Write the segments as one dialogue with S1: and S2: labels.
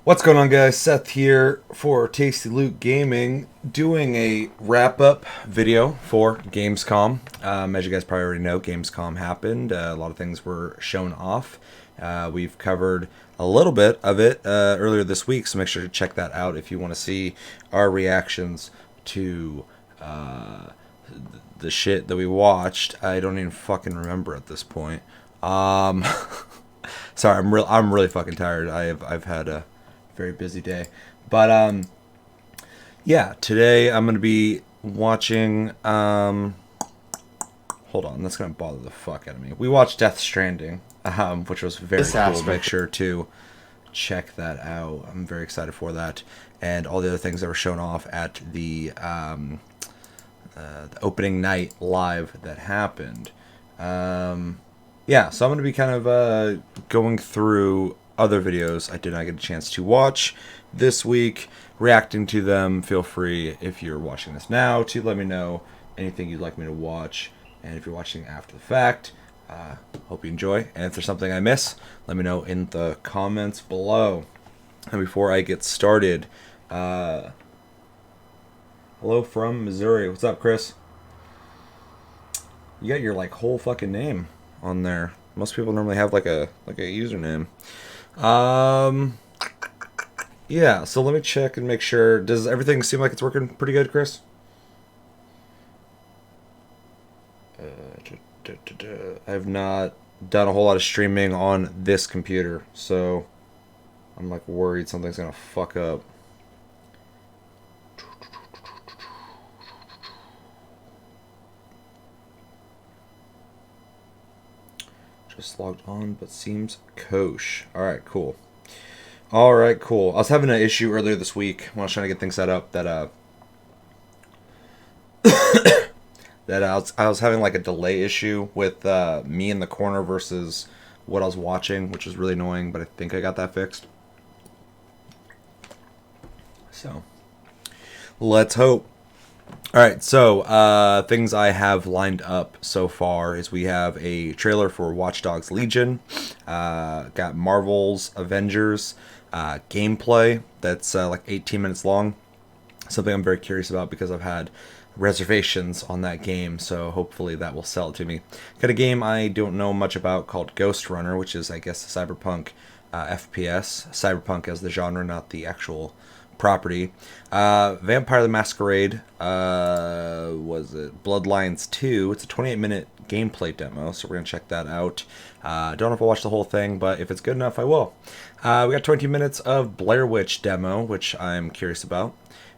S1: What's going on, guys? Seth here for Tasty Loot Gaming, doing a wrap-up video for Gamescom. As you guys probably already know, Gamescom happened. A lot of things were shown off. We've covered a little bit of it earlier this week, so make sure to check that out if you want to see our reactions to the shit that we watched. I don't even fucking remember at this point. Sorry, I'm really fucking tired. I've had a very busy day, but yeah, today I'm gonna be watching hold on, that's gonna bother the fuck out of me. We watched Death Stranding, which was very cool. Make sure to check that out. I'm very excited for that, and all the other things that were shown off at the opening night live that happened. Yeah, so I'm going to be kind of going through other videos I did not get a chance to watch this week, reacting to them. Feel free, if you're watching this now, to let me know anything you'd like me to watch. And if you're watching after the fact, hope you enjoy. And if there's something I miss, let me know in the comments below. And before I get started, hello from Missouri. What's up, Chris? You got your whole fucking name on there. Most people normally have like a username. Yeah, so let me check and make sure. Does everything seem like it's working pretty good, Chris? I have not done a whole lot of streaming on this computer, so I'm worried something's gonna fuck up. Just logged on, but seems kosher. Alright, cool. Alright, cool. I was having an issue earlier this week when I was trying to get things set up that I was having a delay issue with me in the corner versus what I was watching, which was really annoying, but I think I got that fixed. So, let's hope. Alright, so things I have lined up so far is we have a trailer for Watch Dogs Legion, got Marvel's Avengers gameplay that's 18 minutes long, something I'm very curious about because I've had reservations on that game, so hopefully that will sell it to me. Got a game I don't know much about called Ghost Runner, which is, I guess, a cyberpunk FPS, cyberpunk as the genre, not the actual property. Vampire the Masquerade, was it Bloodlines 2? It's a 28-minute gameplay demo, so we're gonna check that out. Don't know if I'll watch the whole thing, but if it's good enough, I will. We got 20 minutes of Blair Witch demo, which I'm curious about,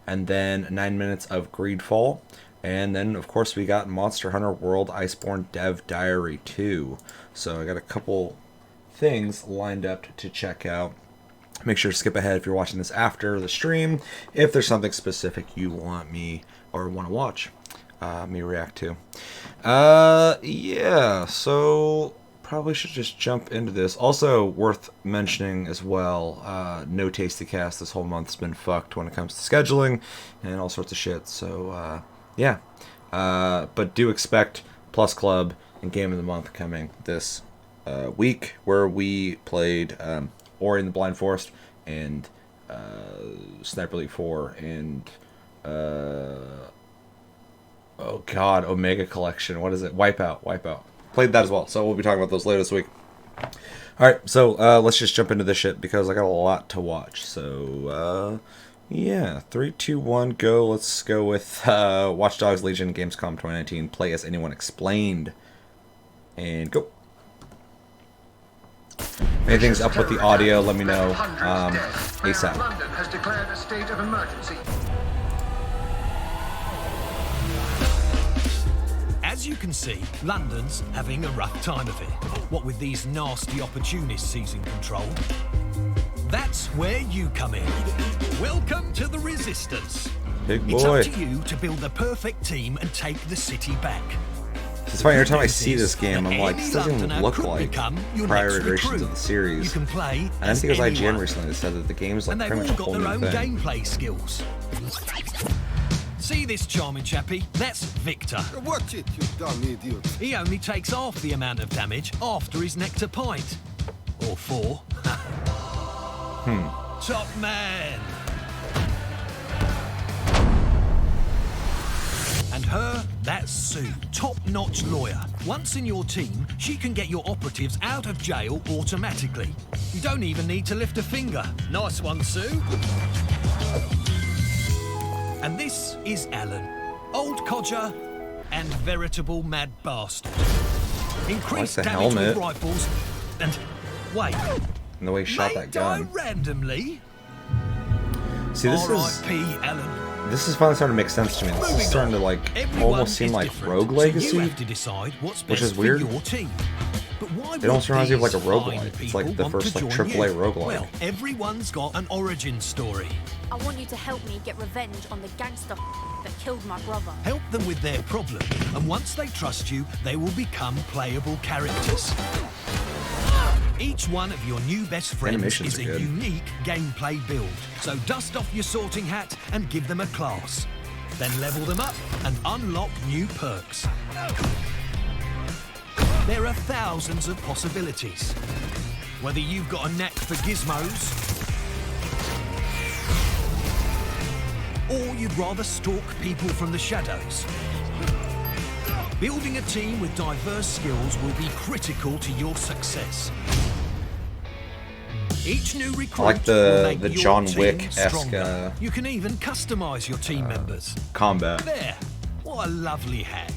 S1: and then 9 minutes of Greedfall, and then of course we got Monster Hunter World Iceborne Dev Diary 2. So I got a couple things lined up to check out. Make sure to skip ahead if you're watching this after the stream, if there's something specific you want me or want to watch me react to. Yeah, so probably should just jump into this. Also worth mentioning as well, no Tasty Cast this whole month's been fucked when it comes to scheduling and all sorts of shit. So yeah, but do expect Plus Club and Game of the Month coming this week, where we played Ori and the Blind Forest, and Sniper Elite 4, and oh god, Omega Collection. What is it? Wipeout. Played that as well. So we'll be talking about those later this week. Alright, so let's just jump into this shit because I got a lot to watch. So yeah, 3, 2, 1, go. Let's go with Watch Dogs Legion Gamescom 2019. Play as Anyone Explained. And go. If anything's up with the audio, let me know ASAP.
S2: London has declared a state of emergency.
S3: As you can see, London's having a rough time of it. What with these nasty opportunists seizing control. That's where you come in. Welcome to the Resistance.
S1: Big boy.
S3: It's up to you to build the perfect team and take the city back.
S1: It's funny, every time I see this game, I'm like, this doesn't even look like prior iterations of the series.
S3: You can play
S1: and I think it was IGN recently that said that the game is pretty much a whole new thing.
S3: Gameplay skills. See this charming chappie? That's Victor.
S4: Watch it, you dumb idiot.
S3: He only takes half the amount of damage after his nectar pint. Or 4. Top man. And her, that's Sue, top-notch lawyer. Once in your team, she can get your operatives out of jail automatically. You don't even need to lift a finger. Nice one, Sue. And this is Alan, old codger and veritable mad bastard. Increased damage with rifles and... wait.
S1: And the way he shot that gun.
S3: Randomly.
S1: See, this is...
S3: R.I.P. Alan.
S1: This is finally starting to make sense to me. This is starting to like almost seem like Rogue Legacy, which is weird. It almost reminds me of like a roguelike. It's like the first like AAA roguelike.
S3: Well, everyone's got an origin story.
S5: I want you to help me get revenge on the gangster that killed my brother.
S3: Help them with their problem, and once they trust you, they will become playable characters. Each one of your new best friends is a unique gameplay build. So dust off your sorting hat and give them a class. Then level them up and unlock new perks. There are thousands of possibilities. Whether you've got a knack for gizmos, or you'd rather stalk people from the shadows. Building a team with diverse skills will be critical to your success. Each new recruit
S1: I like the John Wick-esque
S3: you can even customize your team members.
S1: Combat.
S3: There. What a lovely hat.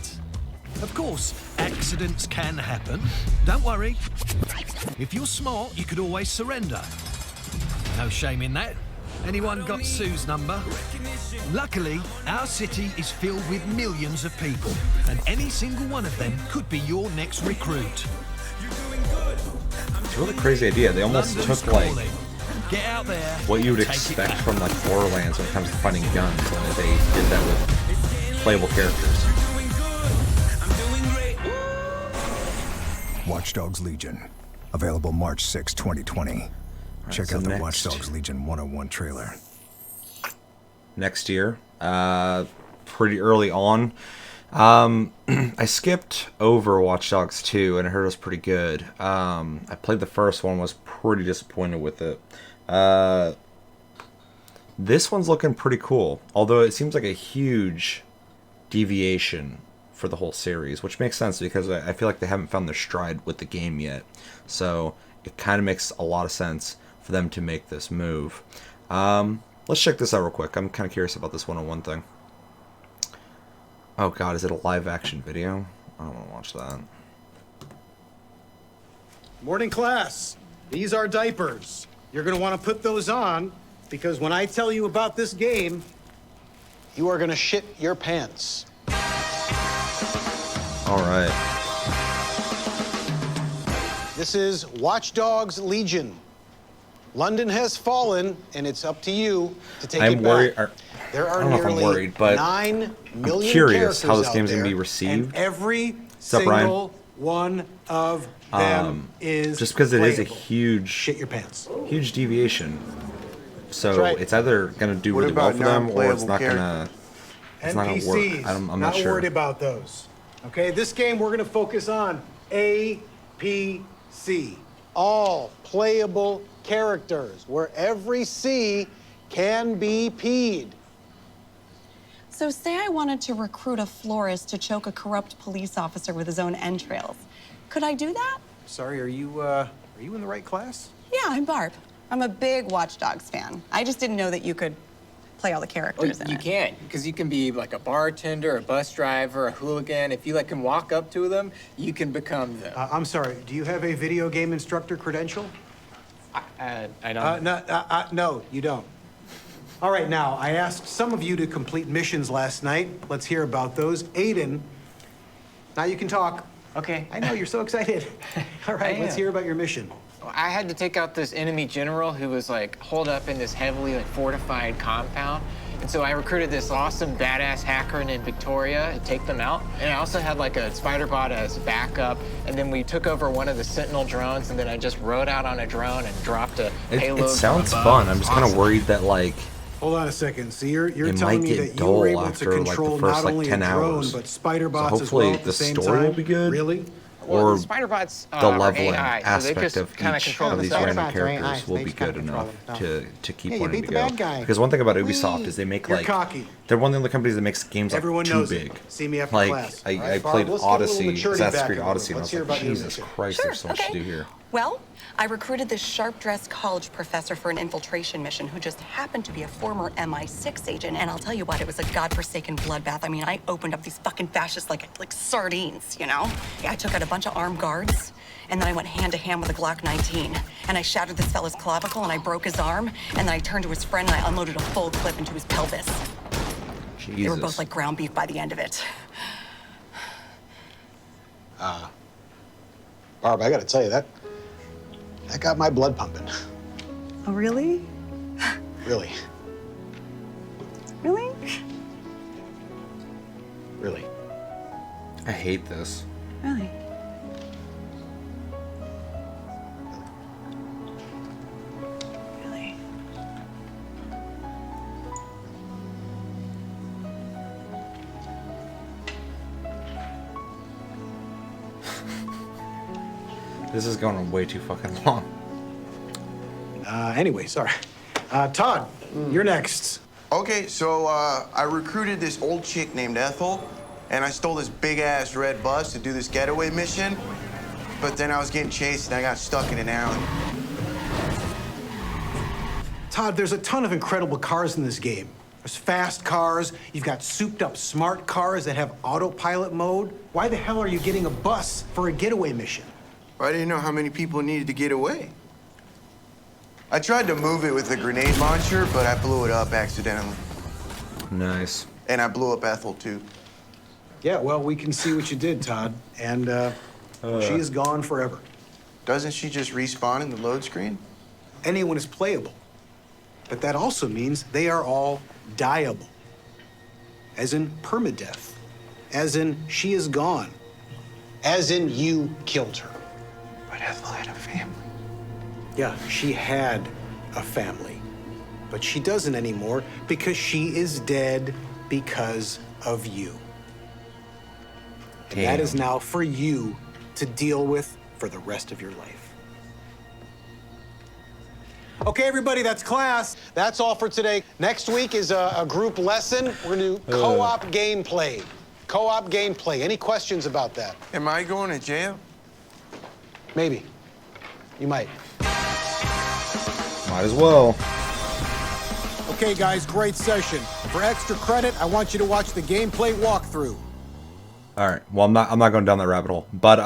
S3: Of course, accidents can happen. Don't worry. If you're smart, you could always surrender. No shame in that. Anyone got Sue's number? Luckily, our city is filled with millions of people, and any single one of them could be your next recruit.
S1: It's a really crazy idea. They almost took like
S3: Get out there,
S1: what you would expect from like Borderlands when it comes to fighting guns, and they did that with playable characters.
S6: Watch Dogs Legion, available March 6, 2020. Check out the Watch Dogs Legion 101 trailer.
S1: Next year, pretty early on. I skipped over Watch Dogs 2 and I heard it was pretty good. I played the first one, was pretty disappointed with it. This one's looking pretty cool, although it seems like a huge deviation for the whole series, which makes sense because I feel like they haven't found their stride with the game yet. So it kind of makes a lot of sense for them to make this move. Let's check this out real quick. I'm kind of curious about this 101 thing. Oh god, is it a live action video? I don't want to watch that.
S7: Morning class. These are diapers. You're going to want to put those on because when I tell you about this game, you are going to shit your pants.
S1: All right.
S7: This is Watch Dogs Legion. London has fallen, and it's up to you to take it back. There are nearly 9 million
S1: I'm curious how this
S7: characters
S1: game's
S7: out
S1: gonna be
S7: there,
S1: received.
S7: and every
S1: What's up, Ryan?
S7: single one of them is
S1: just because it is a
S7: playable.
S1: huge
S7: Shit your pants.
S1: huge deviation. So
S7: That's right.
S1: it's either gonna do
S8: What
S1: really well
S8: about
S1: for them, or it's not
S8: non-playable
S1: gonna. It's not gonna work.
S7: NPCs,
S1: I'm not
S7: not
S1: sure.
S7: worried about those. Okay, this game we're gonna focus on APC. All playable characters, where every C can be P'd.
S9: So say I wanted to recruit a florist to choke a corrupt police officer with his own entrails. Could I do that?
S7: Sorry, are you in the right class?
S9: Yeah, I'm Barb. I'm a big Watch Dogs fan. I just didn't know that you could play all the characters in
S10: You
S9: it.
S10: can, because you can be like a bartender, a bus driver, a hooligan. If you like can walk up to them, you can become them.
S7: I'm sorry, do you have a video game instructor credential?
S10: I don't.
S7: No, you don't. All right, now, I asked some of you to complete missions last night. Let's hear about those. Aiden, now you can talk.
S10: Okay.
S7: I know, you're so excited. All right, let's hear about your mission.
S10: I had to take out this enemy general who was like holed up in this heavily like fortified compound. And so I recruited this awesome badass hacker named Victoria to take them out. And I also had like a spider bot as backup. And then we took over one of the Sentinel drones, and then I just rode out on a drone and dropped a payload.
S1: It sounds
S10: from above.
S1: fun. I'm just kind of worried that like
S7: Hold on a second. So you're
S1: it
S7: telling
S1: might
S7: me
S1: get
S7: that you were
S1: dull
S7: able to
S1: after like the
S7: control
S1: first
S7: not
S1: like
S7: only
S1: 10
S7: a drone
S1: hours.
S7: but spider
S1: So
S7: bots as
S1: hopefully
S7: well at
S1: the
S7: the same
S1: story
S7: time?
S1: will be good.
S7: Really?
S1: or
S10: the spider bots
S1: the
S10: are
S1: leveling
S10: AI,
S1: aspect
S10: so
S1: of
S10: kinda
S1: each
S10: control
S1: of these
S10: themselves.
S1: random
S7: Spider bots are AI,
S1: characters
S7: so
S1: will
S7: they
S1: be
S7: just kinda
S1: good
S7: control
S1: enough
S7: themselves.
S1: to keep
S7: Yeah, you
S1: wanting
S7: beat
S1: to
S7: the
S1: go.
S7: bad guy.
S1: Because one thing about Ubisoft is they make
S7: You're
S1: like
S7: cocky.
S1: they're one of the companies that makes games like
S7: Everyone
S1: too
S7: knows
S1: big.
S7: it. See me after
S1: Like
S7: class. All
S1: I
S7: right,
S1: played
S7: Barb, let's get a little
S1: Odyssey,
S7: maturity
S1: Assassin's
S7: back
S1: Creed
S7: in the
S1: Odyssey,
S7: room.
S1: and I
S7: Let's
S1: was
S7: hear
S1: like,
S7: about your
S1: Jesus
S7: mission.
S1: Christ, there's so much to do here.
S9: Well, I recruited this sharp-dressed college professor for an infiltration mission who just happened to be a former MI6 agent, and I'll tell you what, it was a godforsaken bloodbath. I mean, I opened up these fucking fascists like sardines, you know? Yeah, I took out a bunch of armed guards, and then I went hand-to-hand with a Glock 19, and I shattered this fella's clavicle, and I broke his arm, and then I turned to his friend, and I unloaded a full clip into his pelvis.
S1: Jesus.
S9: They were both like ground beef by the end of it.
S7: Barb, I gotta tell you, that got my blood pumping.
S9: Oh, really?
S7: Really.
S9: Really?
S7: Really.
S1: I hate this.
S9: Really? Really?
S1: This is going on way too fucking long.
S7: Anyway, sorry. Todd, you're next.
S8: Okay, so I recruited this old chick named Ethel, and I stole this big-ass red bus to do this getaway mission. But then I was getting chased, and I got stuck in an alley.
S7: Todd, there's a ton of incredible cars in this game. There's fast cars, you've got souped-up smart cars that have autopilot mode. Why the hell are you getting a bus for a getaway mission?
S8: I didn't know how many people needed to get away. I tried to move it with a grenade launcher, but I blew it up accidentally.
S1: Nice.
S8: And I blew up Ethel, too.
S7: Yeah, well, we can see what you did, Todd. And she is gone forever.
S8: Doesn't she just respawn in the load screen?
S7: Anyone is playable. But that also means they are all dieable. As in permadeath. As in she is gone. As in you killed her.
S8: But Ethel had a family.
S7: Yeah, she had a family. But she doesn't anymore because she is dead because of you. And that is now for you to deal with for the rest of your life. Okay, everybody, that's class. That's all for today. Next week is a group lesson. We're gonna do co-op gameplay. Co-op gameplay. Any questions about that?
S8: Am I going to jail?
S7: Maybe. You might.
S1: Might as well.
S7: Okay, guys, great session. For extra credit, I want you to watch the gameplay walkthrough.
S1: All right. Well, I'm not going down that rabbit hole, but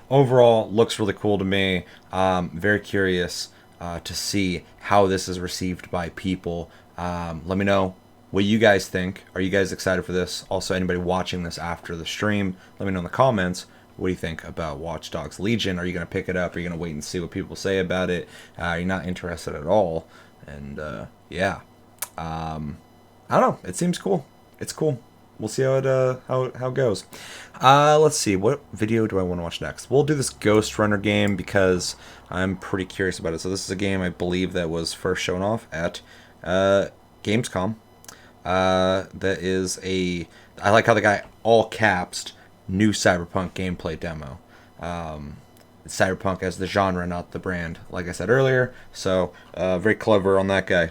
S1: overall, looks really cool to me. Very curious to see how this is received by people. Let me know what you guys think. Are you guys excited for this? Also, anybody watching this after the stream, let me know in the comments. What do you think about Watch Dogs Legion? Are you going to pick it up? Are you going to wait and see what people say about it? Are you not interested at all? And yeah, I don't know. It seems cool. It's cool. We'll see how it goes. Let's see. What video do I want to watch next? We'll do this Ghost Runner game because I'm pretty curious about it. So this is a game I believe that was first shown off at Gamescom. That is a... I like how the guy all capsed new Cyberpunk gameplay demo. It's Cyberpunk as the genre, not the brand, like I said earlier. So very clever on that guy.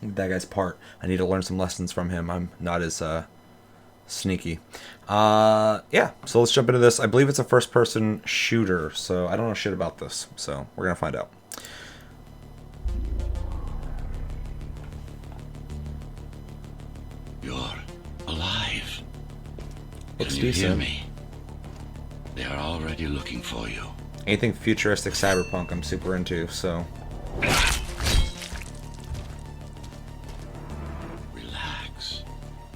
S1: That guy's part. I need to learn some lessons from him. I'm not as sneaky. Yeah, so let's jump into this. I believe it's a first-person shooter, so I don't know shit about this. So we're gonna find out.
S11: You're alive.
S1: Looks
S11: Can you hear
S1: decent.
S11: me? They are already looking for you.
S1: Anything futuristic cyberpunk I'm super into, so...
S11: Relax.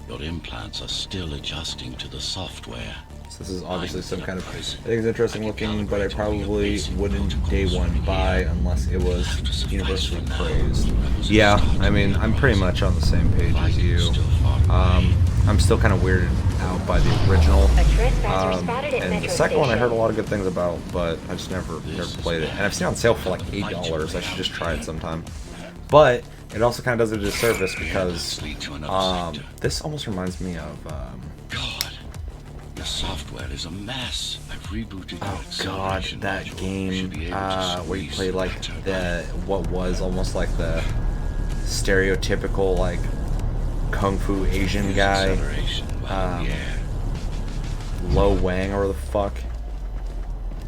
S11: Your implants are still adjusting to the software.
S1: So this is obviously some kind of... I think it's interesting looking, but I probably wouldn't day one buy unless it was universally praised. Yeah, I mean, I'm pretty much on the same page as you. I'm still kind of weirded out by the original. And the second one I heard a lot of good things about, but I just never played it. And I've seen it on sale for like $8. I should just try it sometime. But it also kind of does it a disservice because this almost reminds me of
S11: Your software is a mess. I've rebooted your
S1: Oh god,
S11: acceleration
S1: that
S11: module.
S1: game
S11: Should be able to
S1: where you
S11: squeeze
S1: played like
S11: turbine.
S1: the what was almost like the stereotypical like kung fu Asian
S11: Use
S1: guy,
S11: acceleration while in the air.
S1: Lo Wang or the fuck.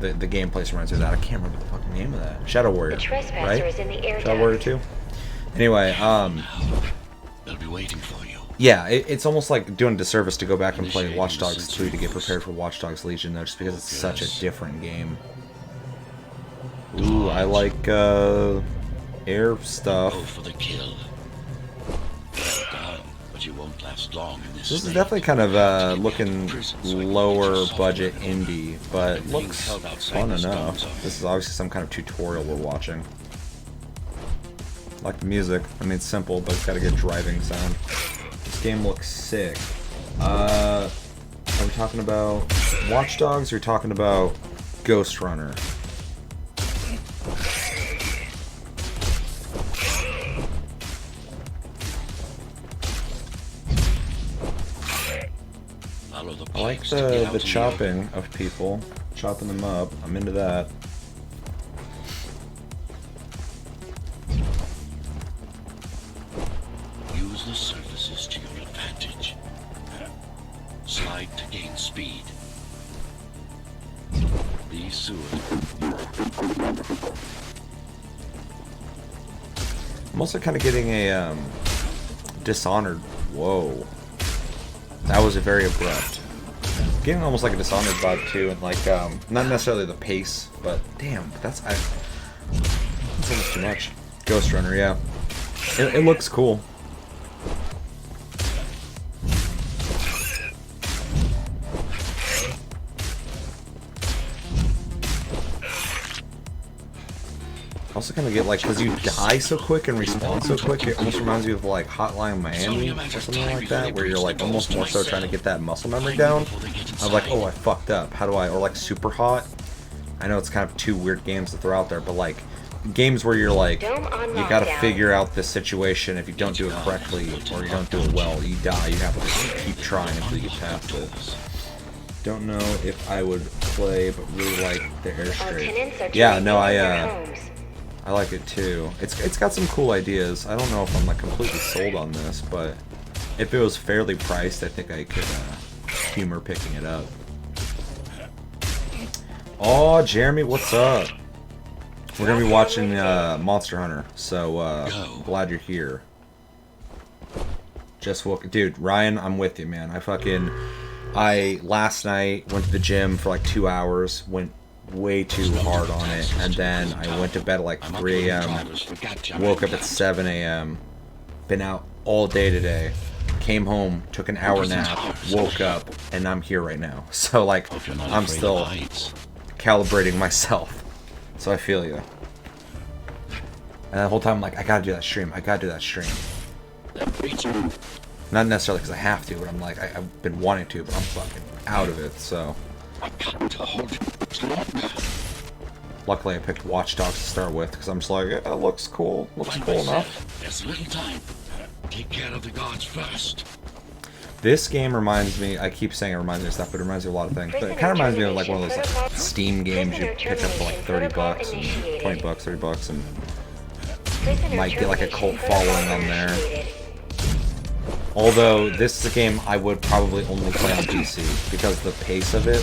S1: The gameplay reminds me of that. I can't remember the fucking name of that. Shadow Warrior,
S12: The trespasser
S1: right?
S12: is in the air
S1: Shadow Warrior 2. Anyway,
S11: They'll be waiting for you.
S1: yeah, it's almost like doing a disservice to go back and play Watch Dogs 3 to get prepared for Watch Dogs Legion, though, just because it's such a different game. Ooh, I like air stuff.
S11: Go for the kill. Done, but you won't last long in this.
S1: This is
S11: state.
S1: definitely kind of looking lower budget indie, but looks fun enough. This is obviously some kind of tutorial we're watching. I like the music. I mean, it's simple, but it's got a good driving sound. This game looks sick. Are we talking about Watch Dogs or are we talking about Ghost Runner? I like the chopping of people, chopping them up. I'm into that.
S11: Use the surfaces to your advantage. Slide to gain speed. Be sewer.
S1: I'm also kind of getting a Dishonored. Whoa, that was very abrupt. Getting almost like a Dishonored vibe too, and like not necessarily the pace, but damn, that's almost too much. Ghost Runner, yeah, it looks cool. Also kind of get like, because you die so quick and respawn so quick, it almost reminds you of like Hotline Miami or something like that, where you're like almost more so trying to get that muscle memory down. I'm like, oh, I fucked up. How do I? Or like Super Hot. I know it's kind of two weird games to throw out there, but like games where you're like, you gotta figure out this situation. If you don't do it correctly or you don't do it well, you die. You have to just keep trying until you get past it. Don't know if I would play, but really like the Airstream. Yeah, no, I like it too. It's got some cool ideas. I don't know if I'm like completely sold on this, but if it was fairly priced, I think I could humor picking it up. Oh, Jeremy, what's up? We're gonna be watching Monster Hunter, so glad you're here. Just woke, dude. Ryan, I'm with you, man. I last night went to the gym for like 2 hours. Went way too hard on it, and then I went to bed at like 3 a.m. Woke up at 7 a.m. Been out all day today. Came home, took an hour nap, woke up, and I'm here right now. So like, I'm still calibrating myself. So I feel you. And the whole time I'm like, I gotta do that stream. I gotta do that stream. Not necessarily because I have to, but I'm like, I've been wanting to, but I'm fucking out of it. So. Luckily, I picked Watch Dogs to start with because I'm just like, it looks cool. Looks cool enough.
S11: There's little time. Take care of the gods first.
S1: This game reminds me, I keep saying it reminds me of stuff, but it reminds me of a lot of things. But it kind of reminds me of like one of those like Steam games you pick up for like $30 and $20, $30, and might get like a cult following on there. Although this is a game I would probably only play on PC because the pace of it,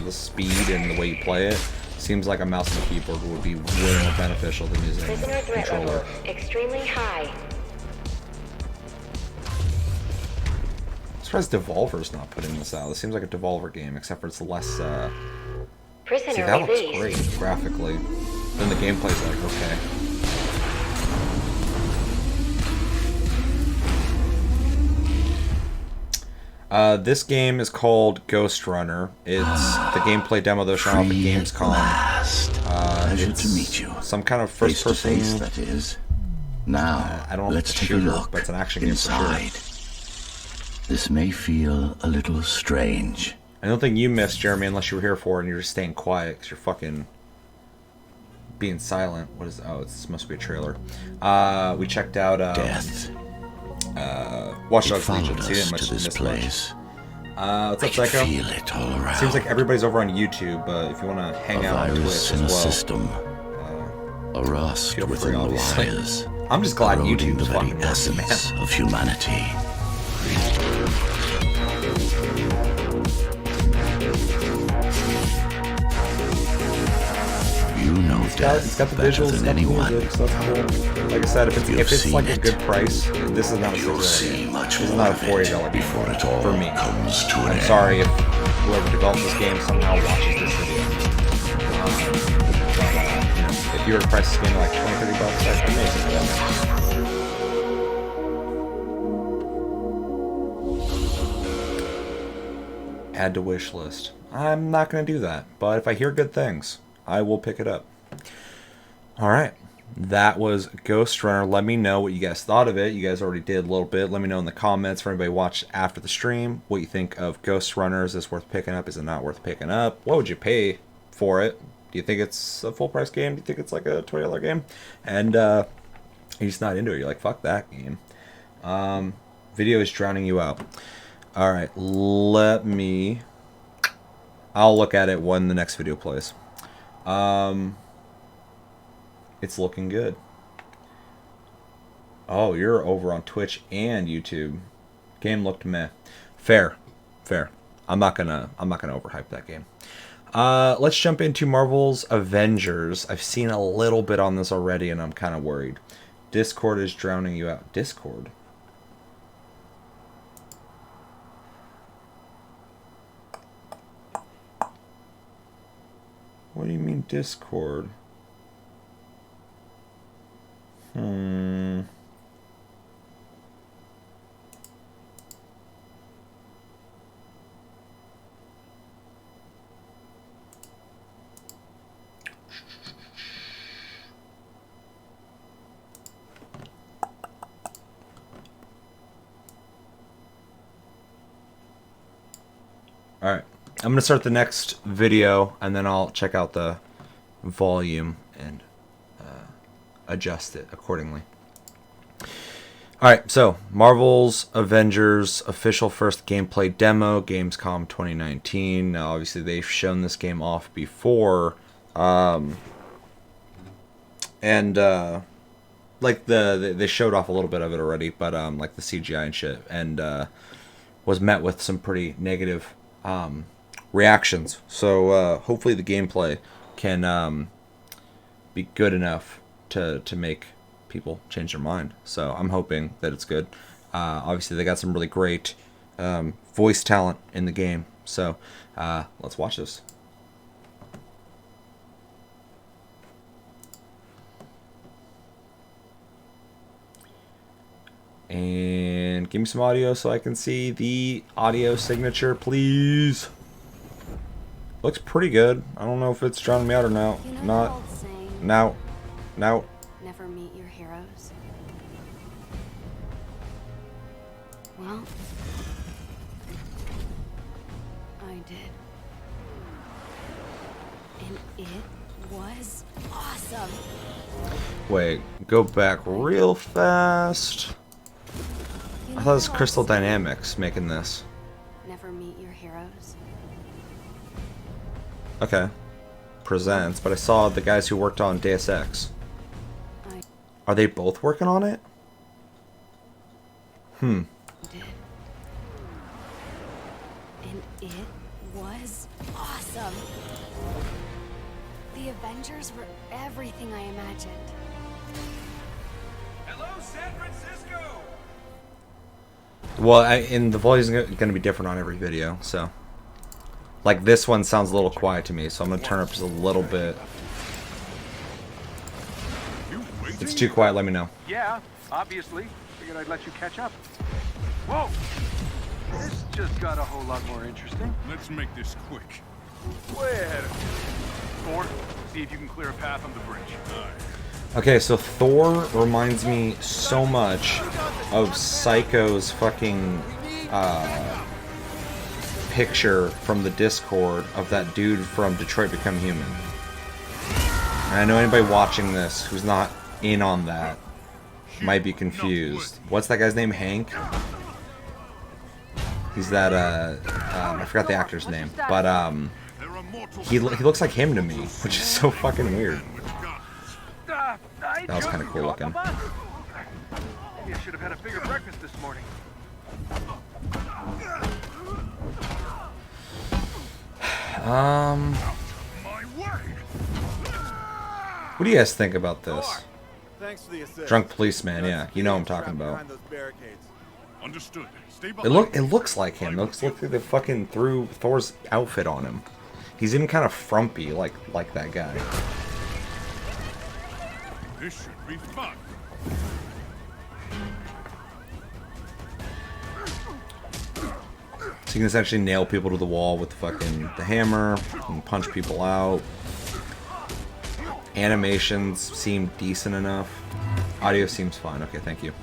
S1: the speed and the way you play it, seems like a mouse and keyboard would be way more beneficial than using a controller.
S12: Extremely high.
S1: I'm surprised Devolver's not putting this out. This seems like a Devolver game, except for it's less. See, that looks great graphically. Then the gameplay's like okay. This game is called Ghost Runner. It's the gameplay demo that was shown off at Gamescom.
S13: Pleasure to meet you.
S1: Some kind of first-person.
S13: Face to face, that is. Now,
S1: I don't know
S13: let's
S1: if it's a
S13: take a
S1: shooter,
S13: look
S1: but it's an action game
S13: inside.
S1: for sure.
S13: This may feel a little strange.
S1: I don't think you missed, Jeremy, unless you were here for it and you're just staying quiet because you're fucking being silent. What is? Oh, it's supposed to be a trailer. We checked out
S13: Death.
S1: Watch Dogs
S13: Legion.
S1: Legion. So you didn't
S13: To this place.
S1: What's up, Psycho?
S13: Feel it all around.
S1: Seems like everybody's over on YouTube, but if you want to hang out on Twitch
S13: virus
S1: as
S13: in a
S1: well,
S13: system, a rust
S1: feel free,
S13: within the
S1: obviously.
S13: wires.
S1: I'm just glad
S13: eroding
S1: YouTube's
S13: the very
S1: fucking working, man.
S13: essence of humanity. You know death
S1: It's got the
S13: better
S1: visuals,
S13: than
S1: it's got the
S13: anyone.
S1: music, so that's cool. Like I said, if it's like a good price, this is not a
S13: You'll
S1: $6
S13: see
S1: game.
S13: much
S1: This is
S13: more
S1: not a
S13: of it
S1: $40 game
S13: before it all
S1: for me.
S13: comes to an
S1: I'm
S13: end.
S1: sorry if whoever developed this game somehow watches this video. If you were to price this game at like $20-$30, that's amazing. Add to wish list. I'm not going to do that, but if I hear good things, I will pick it up. All right, that was Ghost Runner. Let me know what you guys thought of it. You guys already did a little bit. Let me know in the comments for anybody watched after the stream what you think of Ghost Runner. Is this worth picking up? Is it not worth picking up? What would you pay for it? Do you think it's a full price game? Do you think it's like a $20 game? And you're just not into it. You're like, fuck that game. Video is drowning you out. All right, I'll look at it when the next video plays. It's looking good. Oh, you're over on Twitch and YouTube. Game looked meh. Fair. I'm not gonna overhype that game. Let's jump into Marvel's Avengers. I've seen a little bit on this already, and I'm kind of worried. Discord is drowning you out. Discord? What do you mean Discord? Alright, I'm going to start the next video, and then I'll check out the volume and adjust it accordingly. Alright, so Marvel's Avengers official first gameplay demo, Gamescom 2019. Now, obviously, they've shown this game off before, like they showed off a little bit of it already, but like the CGI and shit, and was met with some pretty negative reactions. So hopefully the gameplay can be good enough to make people change their mind. So I'm hoping that it's good. Obviously they got some really great voice talent in the game. So let's watch this. And give me some audio so I can see the audio signature, please. Looks pretty good. I don't know if it's drowning me out or no.
S5: You know
S1: Not.
S5: the old saying,
S1: No. No.
S5: never meet your heroes. Well, I did. And it was awesome.
S1: Wait, go back real fast. I thought it was Crystal Dynamics making this.
S5: Never meet your heroes.
S1: Okay. Presents, but I saw the guys who worked on Deus Ex. Are they both working on it?
S5: Did. And it was awesome. The Avengers were everything I imagined.
S12: Hello, San Francisco!
S1: Well, and the volume's going to be different on every video, so. Like, this one sounds a little quiet to me, so I'm going to turn up just a little bit. If it's too quiet, let me know.
S12: Yeah, obviously. Figured I'd let you catch up. Whoa! This just got a whole lot more interesting.
S14: Let's make this quick.
S12: Way ahead of you. Thor, see if you can clear a path on the bridge.
S1: Okay, so Thor reminds me so much of Psycho's fucking picture from the Discord of that dude from Detroit Become Human. And I know anybody watching this who's not in on that might be confused. What's that guy's name? Hank? He's that I forgot the actor's name, but he looks like him to me, which is so fucking weird. That was kind of cool looking.
S12: Maybe I should have had a bigger breakfast this morning.
S1: What do you guys think about this?
S14: Thanks for the assist.
S1: Drunk policeman, yeah, you know what I'm talking about.
S11: Understood. Stay
S1: It looks like him. It looks like they fucking threw Thor's outfit on him. He's even kind of frumpy, like that guy.
S11: This should be fun.
S1: So you can essentially nail people to the wall with the hammer and punch people out. Animations seem decent enough. Audio seems fine. Okay, thank you.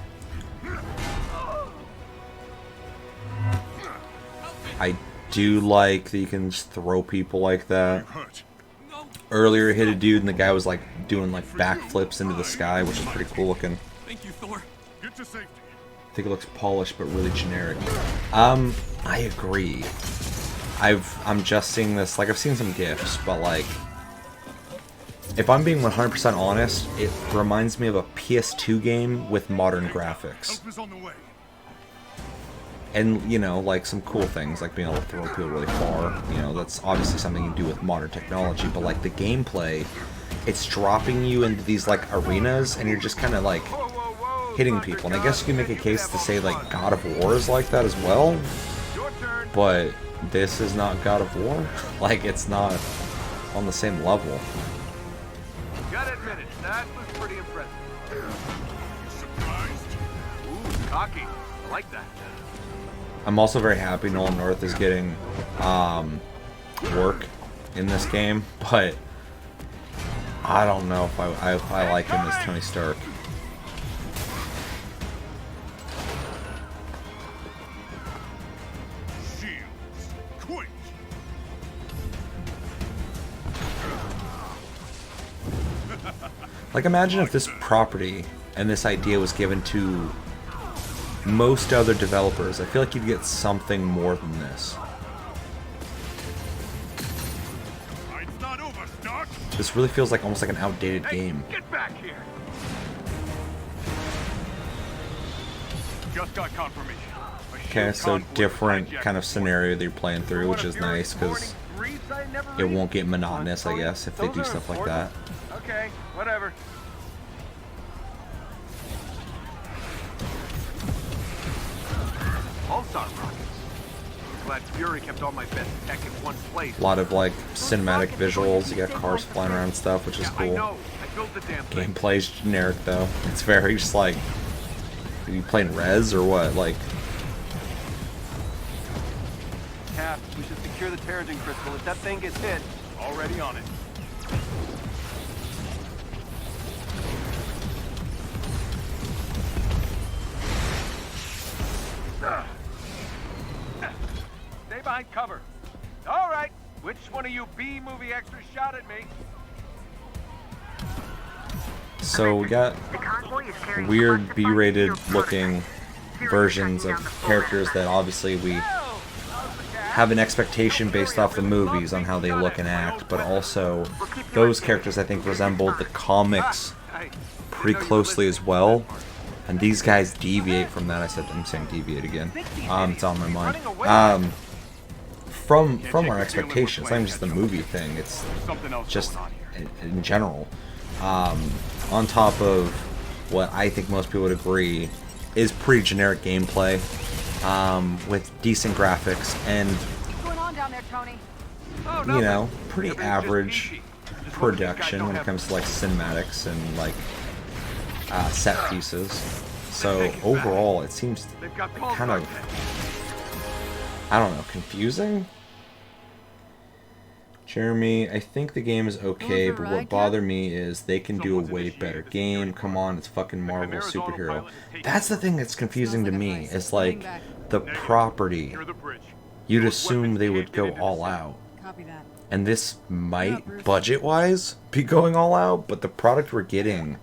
S1: I do like that you can just throw people like that. Earlier, hit a dude and the guy was like doing like backflips into the sky, which is pretty cool looking.
S11: Thank you, Thor. Get to safety.
S1: I think it looks polished but really generic. I agree. I'm just seeing this, like I've seen some GIFs, but like, if I'm being 100% honest, it reminds me of a PS2 game with modern graphics. And, you know, like some cool things, like being able to throw people really far. You know, that's obviously something you do with modern technology, but like the gameplay, it's dropping you into these like arenas and you're just kind of like hitting people. And I guess you can make a case to say like God of War is like that as well, but this is not God of War. Like, it's not on the same level.
S12: Gotta admit it, that was pretty impressive. Surprised? Ooh, cocky. I like that.
S1: I'm also very happy Nolan North is getting work in this game, but I don't know if I like him as Tony Stark. Like, imagine if this property and this idea was given to most other developers. I feel like you'd get something more than this. This really feels like almost like an outdated game.
S12: Get back here. Just got confirmation.
S1: Okay, so different kind of scenario that you're playing through, which is nice because it won't get monotonous, I guess, if they do stuff like that.
S12: Okay, whatever. Pulsar rockets. Glad Fury kept all my best tech in one place.
S1: A lot of like cinematic visuals. You got cars flying around and stuff, which is cool.
S12: I built the damn thing.
S1: Gameplay's generic though. It's very just like, are you playing Rez or what? Like,
S12: Cap, we should secure the Terrigen crystal. If that thing gets hit, already on it. Stay behind cover. All right. Which one of you B-movie extras shot at me?
S1: so we got weird B-rated looking versions of characters that obviously we have an expectation based off the movies on how they look and act, but also those characters I think resemble the comics pretty closely as well. And these guys deviate from that. I'm saying deviate again. It's on my mind. From our expectations. It's not even just the movie thing. It's just in general. On top of what I think most people would agree is pretty generic gameplay, with decent graphics and, you know, pretty average production when it comes to like cinematics and like set pieces. So overall, it seems kind of, I don't know, confusing? Jeremy, I think the game is okay, but what bothered me is they can do a way better game. Come on, it's fucking Marvel superhero. That's the thing that's confusing to me. It's like the property. You'd assume they would go all out. And this might, budget-wise, be going all out, but the product we're getting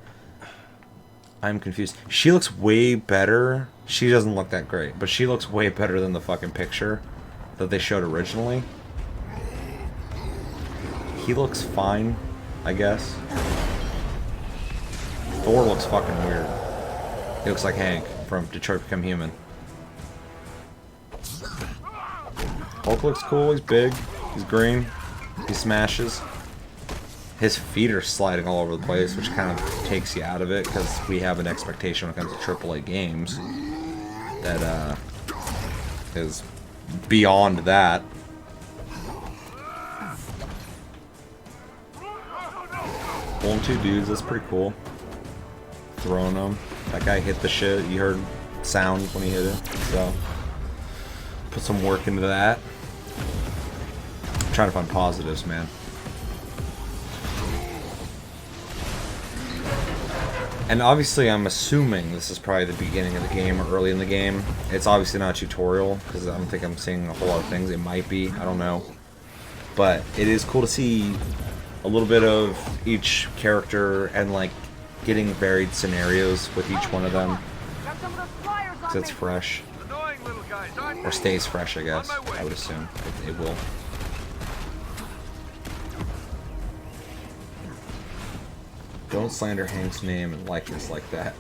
S1: I'm confused. She looks way better. She doesn't look that great, but she looks way better than the fucking picture that they showed originally. He looks fine, I guess. Thor looks fucking weird. He looks like Hank from Detroit Become Human. Hulk looks cool. He's big. He's green. He smashes. His feet are sliding all over the place, which kind of takes you out of it, because we have an expectation when it comes to AAA games that is beyond that. Pulling two dudes, that's pretty cool. Throwing them. That guy hit the shit. You heard sound when he hit it, so put some work into that. I'm trying to find positives, man. And obviously I'm assuming this is probably the beginning of the game or early in the game. It's obviously not a tutorial, because I don't think I'm seeing a whole lot of things. It might be, I don't know. But it is cool to see a little bit of each character and like getting varied scenarios with each one of them. Because it's fresh. Or stays fresh, I guess. I would assume. It will. Don't slander Hank's name and likeness like that.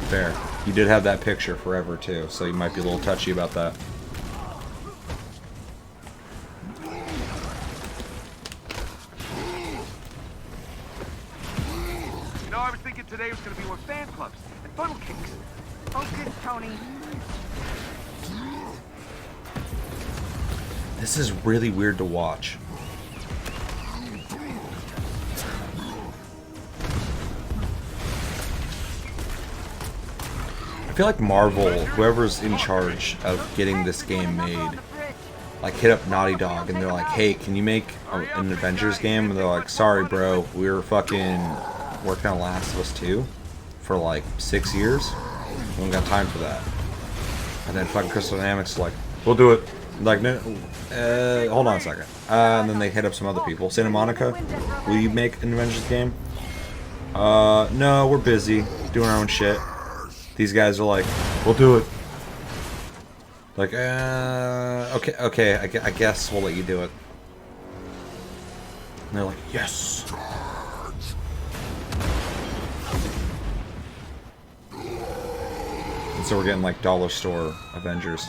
S1: Fair. You did have that picture forever too, so you might be a little touchy about that.
S12: You know, I was thinking today was going to be more fan clubs and funnel cakes. Focus, Tony.
S1: This is really weird to watch. I feel like Marvel, whoever's in charge of getting this game made, like hit up Naughty Dog and they're like, hey, can you make an Avengers game? And they're like, sorry bro, we were fucking working on Last of Us 2 for like 6 years. We don't got time for that. And then fucking Crystal Dynamics is like, we'll do it. Like, no, hold on a second. And then they hit up some other people. Santa Monica, will you make an Avengers game? No, we're busy doing our own shit. These guys are like, we'll do it. Like, okay, I guess we'll let you do it. And they're like, yes. And so we're getting like dollar store Avengers.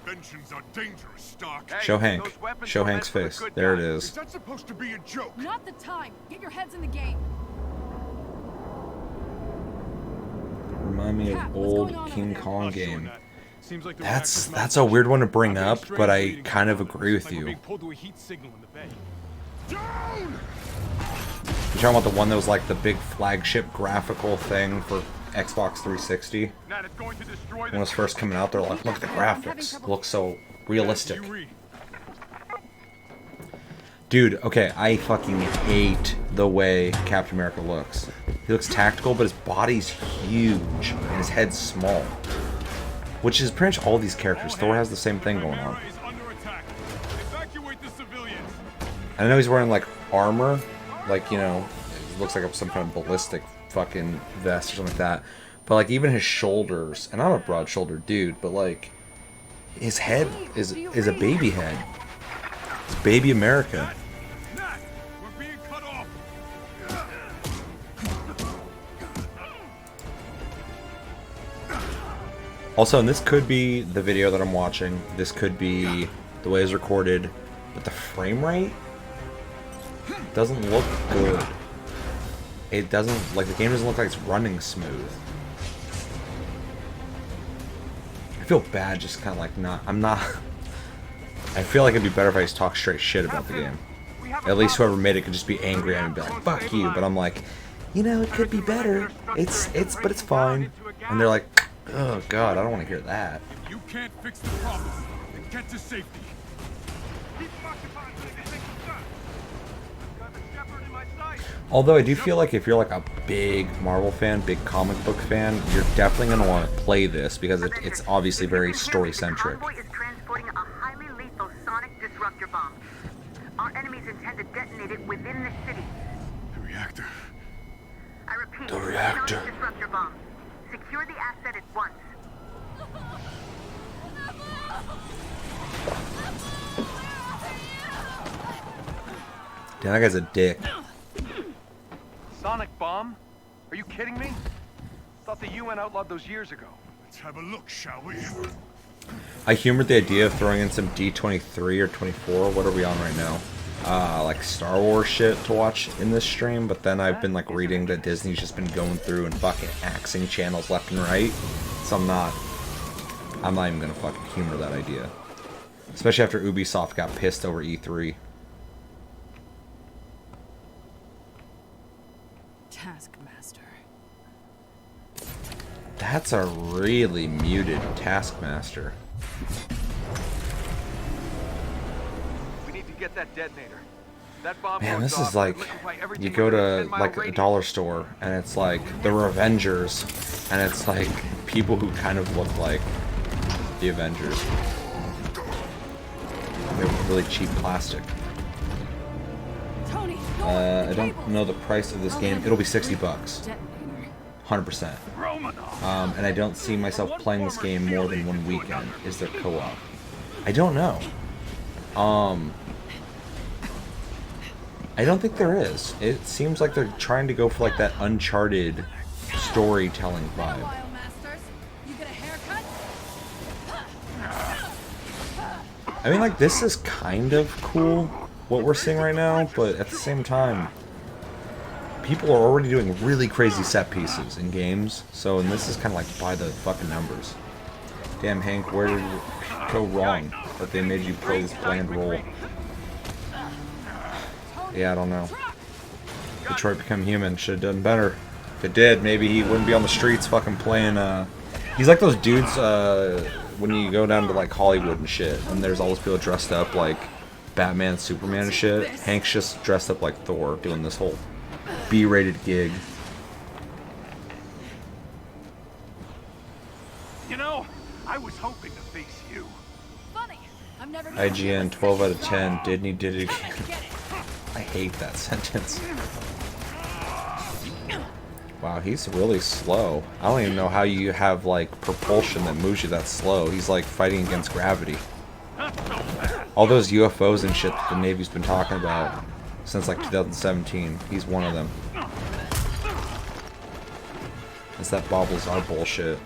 S14: Conventions are dangerous, Stark.
S1: Show Hank. Show Hank's face. There it is.
S14: Is that supposed to be a joke?
S5: Not the time. Get your heads in the game.
S1: Remind me of old King Kong game. That's a weird one to bring up, but I kind of agree with you. You talking about the one that was like the big flagship graphical thing for Xbox 360? When it was first coming out, they're like, look at the graphics. It looks so realistic. Dude, okay, I fucking hate the way Captain America looks. He looks tactical, but his body's huge, and his head's small. Which is pretty much all these characters. Thor has the same thing going on. I know he's wearing, like, armor. Like, you know, it looks like some kind of ballistic fucking vest or something like that. But, like, even his shoulders, and I'm a broad-shouldered dude, but, like, his head is a baby head. It's baby America. Also, and this could be the video that I'm watching. This could be the way it's recorded. But the frame rate doesn't look good. It doesn't, like, the game doesn't look like it's running smooth. I feel bad just kind of like I feel like it'd be better if I just talk straight shit about the game. At least whoever made it could just be angry at me and be like, fuck you. But I'm like, you know, it could be better. But it's fine. And they're like, oh god, I don't want to hear that.
S14: You can't fix the problem. Then get to safety.
S1: Although I do feel like if you're like a big Marvel fan, big comic book fan, you're definitely going to want to play this because it's obviously very story-centric.
S15: Convoy is transporting a highly lethal sonic disruptor bomb. Our enemies intend to detonate it within the city.
S14: The reactor.
S15: I team.
S1: The reactor.
S15: Sonic disruptor bomb. Secure the asset at once.
S1: Damn, that guy's a dick.
S12: Sonic bomb? Are you kidding me? Thought the UN outlawed those years ago.
S14: Let's have a look, shall we?
S1: I humored the idea of throwing in some D23 or 24. What are we on right now? Like Star Wars shit to watch in this stream, but then I've been like reading that Disney's just been going through and fucking axing channels left and right. So I'm not even gonna fucking humor that idea. Especially after Ubisoft got pissed over E3.
S16: Taskmaster.
S1: That's a really muted Taskmaster.
S12: We need to get that detonator. That bomb
S1: Man,
S12: goes
S1: this
S12: off,
S1: is like,
S12: it'll liquefy
S1: you
S12: everything
S1: go
S12: within a
S1: to
S12: 10-mile
S1: like a
S12: radius.
S1: dollar store and it's like the Avengers, and it's like people who kind of look like the Avengers. They have really cheap plastic.
S16: Tony,
S1: I don't know the price of this game. It'll be $60. 100%. And I don't see myself playing this game more than one weekend. Is there co-op? I don't know. I don't think there is. It seems like they're trying to go for like that Uncharted storytelling vibe. I mean, like, this is kind of cool, what we're seeing right now, but at the same time, people are already doing really crazy set pieces in games, so, and this is kind of like by the fucking numbers. Damn, Hank, where did it go wrong that they made you play this bland role? Yeah, I don't know. Detroit Become Human should have done better. If it did, maybe he wouldn't be on the streets fucking playing, he's like those dudes, when you go down to like Hollywood and shit, and there's all those people dressed up like Batman, Superman and shit. Hank's just dressed up like Thor, doing this whole B-rated gig.
S12: You know, I was hoping to face you.
S16: Funny. I'm never
S1: IGN 12 out of 10. Disney did it again. I hate that sentence. Wow, he's really slow. I don't even know how you have like propulsion that moves you that slow. He's like fighting against gravity. All those UFOs and shit that the Navy's been talking about since like 2017. He's one of them. It's that baubles are bullshit.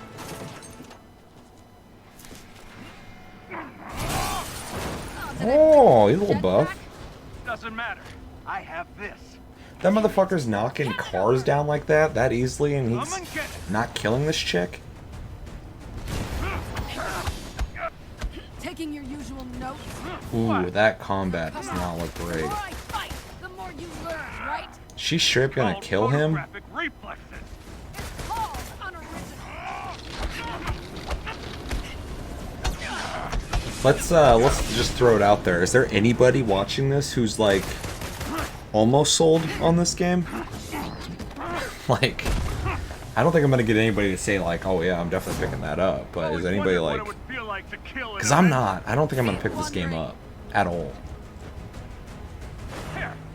S1: Oh, he's a little buff.
S12: Doesn't matter. I have this.
S1: That motherfucker's knocking cars down like that easily, and he's not killing this chick?
S16: Taking your usual notes.
S1: Ooh, that combat does not look great.
S16: The more I fight, the more you learn, right?
S1: She's straight gonna kill him?
S16: It's called unoriginal.
S1: Let's just throw it out there. Is there anybody watching this who's like almost sold on this game? Like, I don't think I'm gonna get anybody to say like, oh yeah, I'm definitely picking that up. But is anybody like, because I'm not. I don't think I'm gonna pick this game up at all.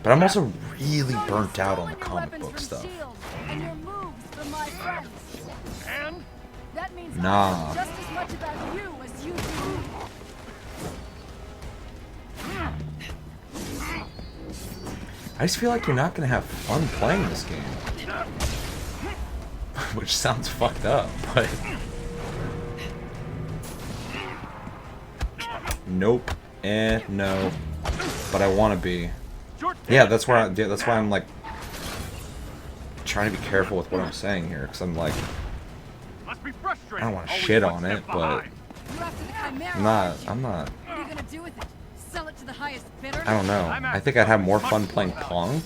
S1: But I'm also really burnt out on the comic book stuff.
S16: And your moves from my friends.
S12: And
S16: that means
S1: Nah.
S16: just as much about you as you do.
S1: I just feel like you're not gonna have fun playing this game. Which sounds fucked up, but nope, no. But I want to be. Yeah, that's where that's why I'm like trying to be careful with what I'm saying here, because I'm like, I don't want to shit on it, but I'm not.
S16: What are you gonna do with it? Sell it to the highest bidder?
S1: I don't know. I think I'd have more fun playing Pong.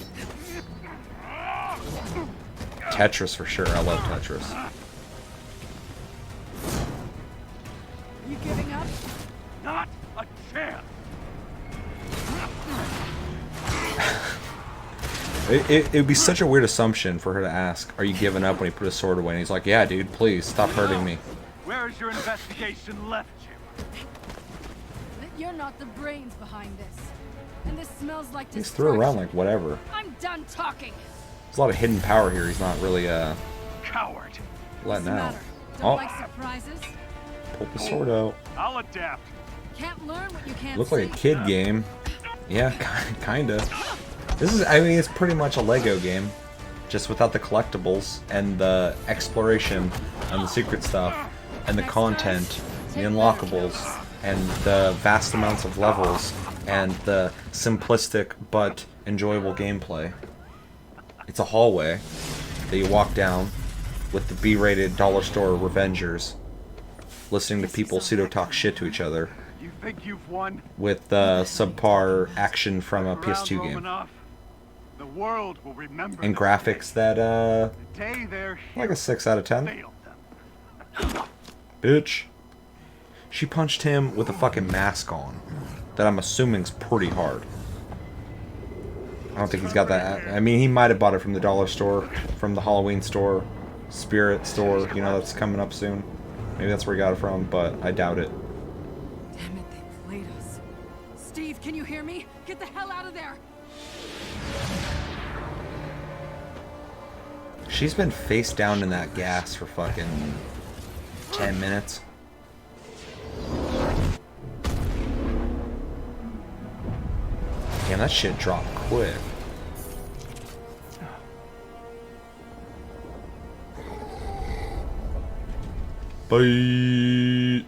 S1: Tetris for sure. I love Tetris.
S16: You giving up?
S12: not a chance.
S1: It would be such a weird assumption for her to ask, are you giving up, when he put his sword away, and he's like, yeah, dude, please, stop hurting me.
S12: Where has your investigation left you?
S16: That you're not the brains behind this. And this smells like
S1: He's threw around like whatever.
S16: I'm done talking.
S1: There's a lot of hidden power here. He's not really
S12: Coward.
S1: letting out.
S16: Don't
S1: Oh,
S16: like surprises?
S1: pulled the sword out.
S12: I'll adapt.
S16: Can't learn what you can't
S1: Looks like a
S16: see.
S1: kid game. Yeah, kinda. This is, I mean, it's pretty much a Lego game, just without the collectibles and the exploration and the secret stuff and the content, the unlockables, and the vast amounts of levels and the simplistic but enjoyable gameplay. It's a hallway that you walk down with the B-rated dollar store Avengers, listening to people pseudo-talk shit to each other.
S12: You think you've won?
S1: With subpar action from a
S12: Around
S1: PS2
S12: long
S1: game.
S12: enough, the world will remember
S1: And
S12: this
S1: graphics that,
S12: day their
S1: like a 6 out of 10.
S12: failed them.
S1: Bitch. She punched him with a fucking mask on. That I'm assuming's pretty hard. I don't think he's got that. I mean, he might have bought it from the dollar store, from the Halloween store, Spirit store, you know, that's coming up soon. Maybe that's where he got it from, but I doubt it.
S16: Damn it, they played us. Steve, can you hear me? Get the hell out of there!
S1: She's been face down in that gas for fucking 10 minutes. Damn, that shit dropped quick. Bye.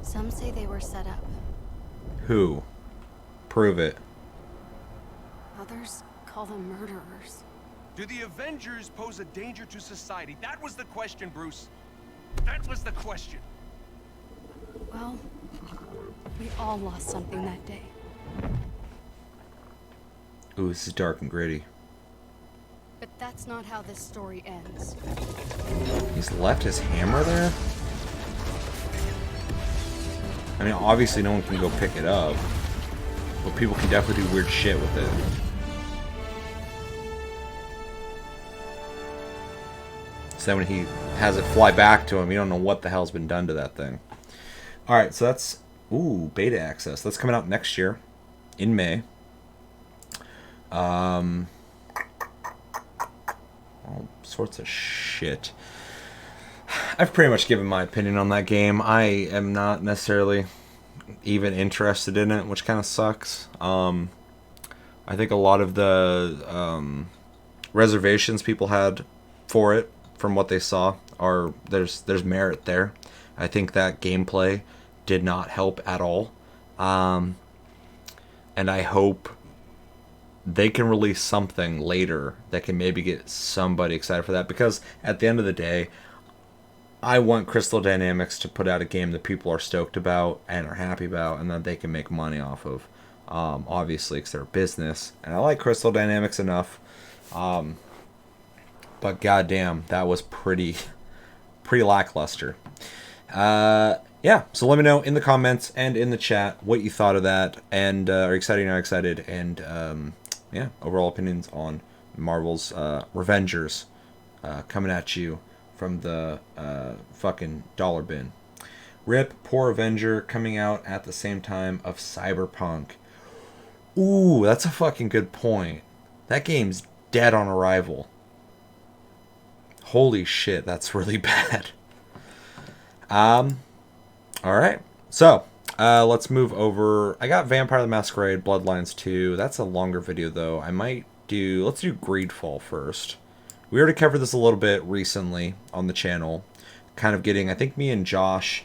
S5: Some say they were set up.
S1: Who? Prove it.
S5: Others call them murderers.
S17: Do the Avengers pose a danger to society? That was the question, Bruce. That was the question.
S5: Well, we all lost something that day.
S1: Ooh, this is dark and gritty.
S5: But that's not how this story ends.
S1: He's left his hammer there? I mean, obviously no one can go pick it up. But people can definitely do weird shit with it. So then when he has it fly back to him, you don't know what the hell's been done to that thing. Alright, so that's... Ooh, beta access. That's coming out next year. In May. All sorts of shit. I've pretty much given my opinion on that game. I am not necessarily even interested in it, which kind of sucks. I think a lot of the reservations people had for it, from what they saw, are there's merit there. I think that gameplay did not help at all, and I hope they can release something later that can maybe get somebody excited for that, because at the end of the day, I want Crystal Dynamics to put out a game that people are stoked about and are happy about and that they can make money off of, obviously, because they're a business, and I like Crystal Dynamics enough, but goddamn, that was pretty lackluster. Yeah, so let me know in the comments and in the chat what you thought of that, and are you excited or not excited, and yeah, overall opinions on Marvel's Revengers coming at you from the fucking dollar bin. RIP, poor Avenger, coming out at the same time of Cyberpunk. Ooh, that's a fucking good point. That game's dead on arrival. Holy shit, that's really bad. Alright, so let's move over. I got Vampire the Masquerade Bloodlines 2. That's a longer video though. Let's do Greedfall first. We already covered this a little bit recently on the channel. Kind of getting, I think me and Josh,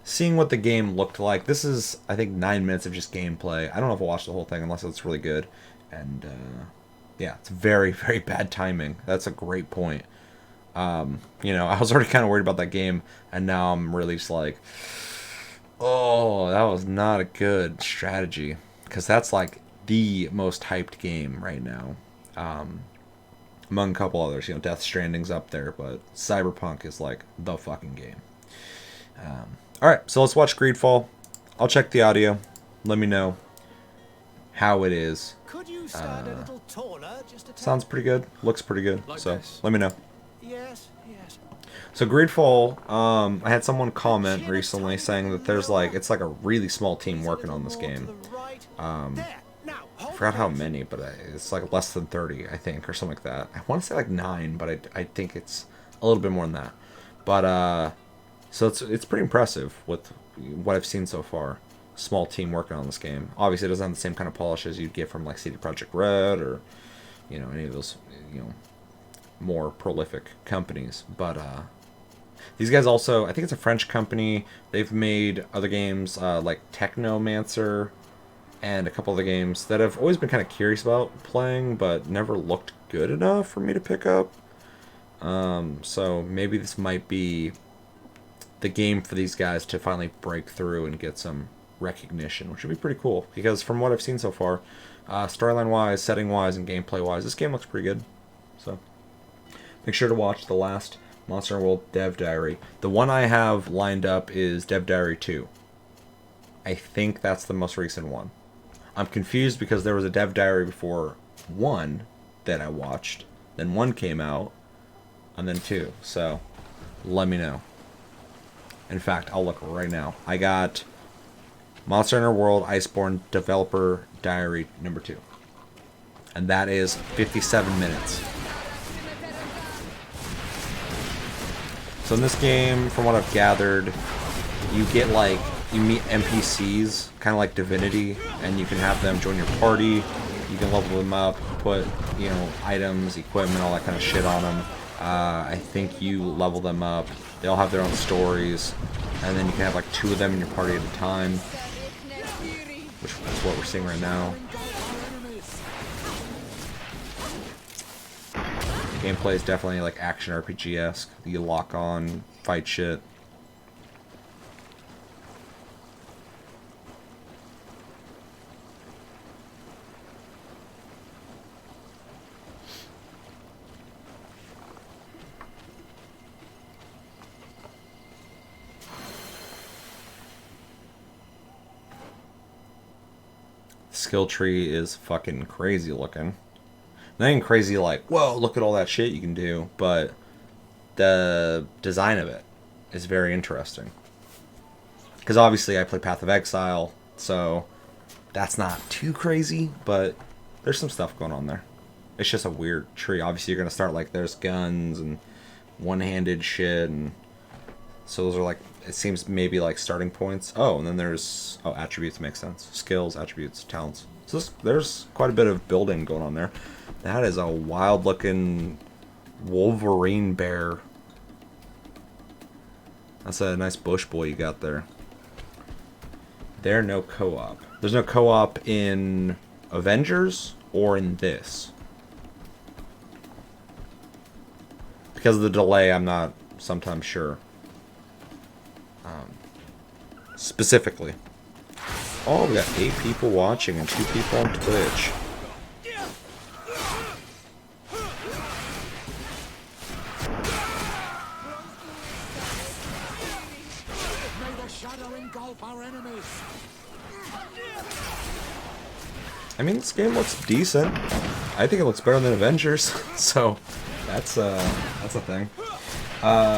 S1: seeing what the game looked like. This is, I think, 9 minutes of just gameplay. I don't know if I'll watch the whole thing unless it's really good. And yeah, it's very, very bad timing. That's a great point. You know, I was already kind of worried about that game, and now I'm really just like, oh, that was not a good strategy, because that's like the most hyped game right now, among a couple others. You know, Death Stranding's up there, but Cyberpunk is like the fucking game. Alright, so let's watch Greedfall. I'll check the audio. Let me know how it is.
S3: Could you stand a little taller, just a tad?
S1: Sounds pretty good. Looks pretty good.
S3: Like
S1: so
S3: this.
S1: let me know.
S3: Yes, yes.
S1: So Greedfall, I had someone comment recently saying that there's like, it's like a really small team working on this game. I forgot how many, but it's like less than 30, I think, or something like that. I want to say like 9, but I think it's a little bit more than that. But so it's pretty impressive with what I've seen so far. Small team working on this game. Obviously, it doesn't have the same kind of polish as you'd get from like CD Projekt Red or any of those more prolific companies. But these guys also, I think it's a French company. They've made other games like Technomancer and a couple other games that I've always been kind of curious about playing, but never looked good enough for me to pick up. So maybe this might be the game for these guys to finally break through and get some recognition, which would be pretty cool. Because from what I've seen so far, storyline-wise, setting-wise, and gameplay-wise, this game looks pretty good. So make sure to watch the last Monster Hunter World Dev Diary. The one I have lined up is Dev Diary 2. I think that's the most recent one. I'm confused because there was a Dev Diary before 1 that I watched. Then 1 came out, and then 2. So let me know. In fact, I'll look right now. I got Monster Hunter World Iceborne Developer Diary number 2. And that is 57 minutes. So in this game, from what I've gathered, you meet NPCs, kind of like Divinity, and you can have them join your party. You can level them up, put, items, equipment, all that kind of shit on them. I think you level them up. They all have their own stories, and then you can have like 2 of them in your party at a time, which is what we're seeing right now. Gameplay is definitely like action RPG-esque. You lock on, fight shit. Skill tree is fucking crazy looking. Not even crazy like, whoa, look at all that shit you can do, but the design of it is very interesting. Because obviously I play Path of Exile, so that's not too crazy, but there's some stuff going on there. It's just a weird tree. Obviously you're going to start like there's guns and one-handed shit, and so those are like, it seems maybe like starting points. Oh, and then there's, attributes makes sense. Skills, attributes, talents. So there's quite a bit of building going on there. That is a wild looking Wolverine bear. That's a nice bush boy you got there. There's no co-op. There's no co-op in Avengers or in this. Because of the delay, I'm not sometimes sure. Specifically. Oh, we got 8 people watching and 2 people on Twitch. I mean, this game looks decent. I think it looks better than Avengers, so that's a thing.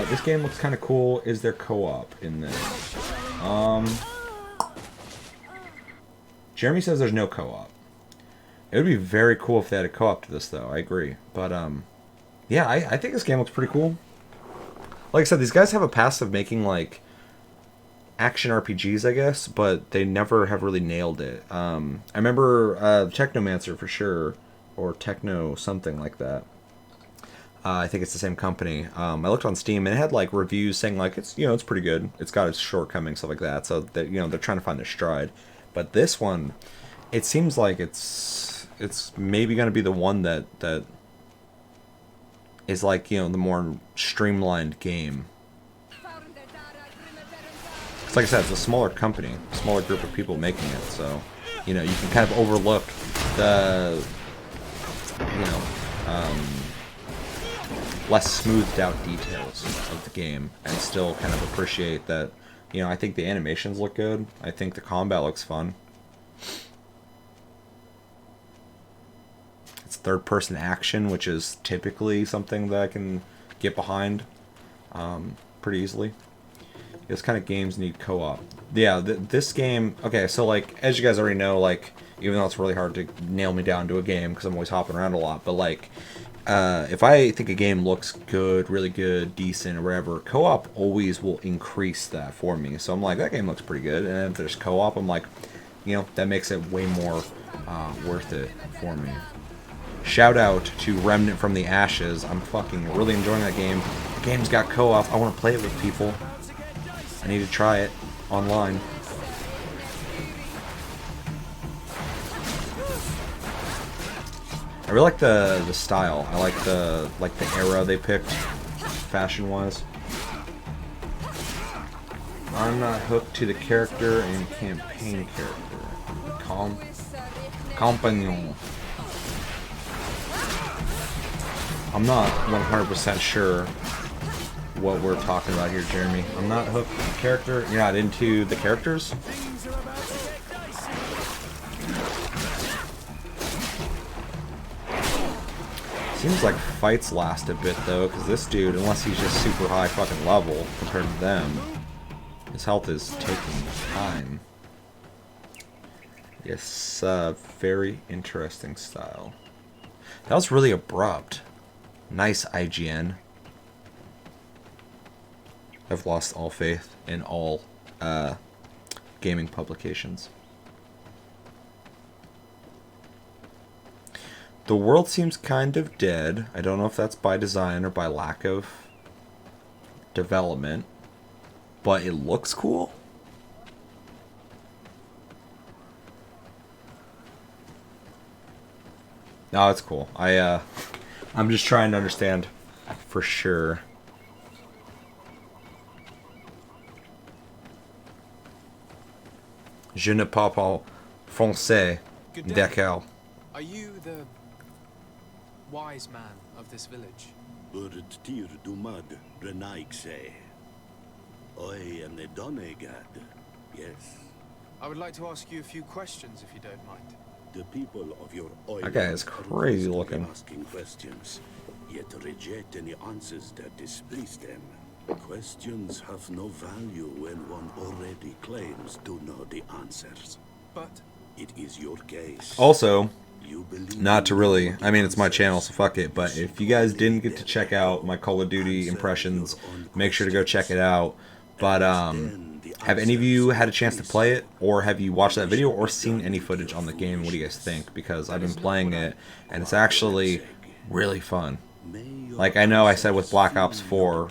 S1: This game looks kind of cool. Is there co-op in this? Jeremy says there's no co-op. It would be very cool if they had a co-op to this, though. I agree. But, yeah, I think this game looks pretty cool. Like I said, these guys have a past of making, like, action RPGs, I guess, but they never have really nailed it. I remember Technomancer for sure, or Techno something like that. I think it's the same company. I looked on Steam and it had like reviews saying like it's it's pretty good. It's got its shortcomings, stuff like that. So that they're trying to find their stride. But this one, it seems like it's maybe going to be the one that is like the more streamlined game. It's like I said, it's a smaller company, a smaller group of people making it. So you can kind of overlook the less smoothed out details of the game and still kind of appreciate that, I think the animations look good. I think the combat looks fun. It's third-person action, which is typically something that I can get behind pretty easily. Those kind of games need co-op. Yeah, this game... Okay, so, like, as you guys already know, like, even though it's really hard to nail me down to a game, because I'm always hopping around a lot, but, like, if I think a game looks good, really good, decent, or whatever, co-op always will increase that for me. So I'm like, that game looks pretty good, and if there's co-op, I'm like, you know, that makes it way more worth it for me. Shout out to Remnant from the Ashes. I'm fucking really enjoying that game. The game's got co-op. I want to play it with people. I need to try it online. I really like the style. I like the era they picked, fashion-wise. I'm not hooked to the character and campaign character. Compagnon. I'm not 100% sure what we're talking about here, Jeremy. I'm not hooked to the character. You're not into the characters? Seems like fights last a bit though, because this dude, unless he's just super high fucking level compared to them, his health is taking time. Yes, very interesting style. That was really abrupt. Nice, IGN. I've lost all faith in all gaming publications. The world seems kind of dead. I don't know if that's by design or by lack of development, but it looks cool. No, it's cool. I'm just trying to understand for sure. Je ne parle pas français. D'accord.
S18: Are you the wise man of this village?
S11: Tir dumad renaigse. I am the Donegad. Yes.
S18: I would like to ask you a few questions, if you don't mind.
S11: The people of your oil
S1: that guy is crazy looking.
S11: Asking questions, yet reject any answers that displease them. Questions have no value when one already claims to know the answers.
S18: But
S11: it is your case.
S1: Also, not to really, I mean, it's my channel, so fuck it, but if you guys didn't get to check out my Call of Duty impressions, make sure to go check it out. But have any of you had a chance to play it, or have you watched that video, or seen any footage on the game? What do you guys think? Because I've been playing it, and it's actually really fun. Like, I know I said with Black Ops 4,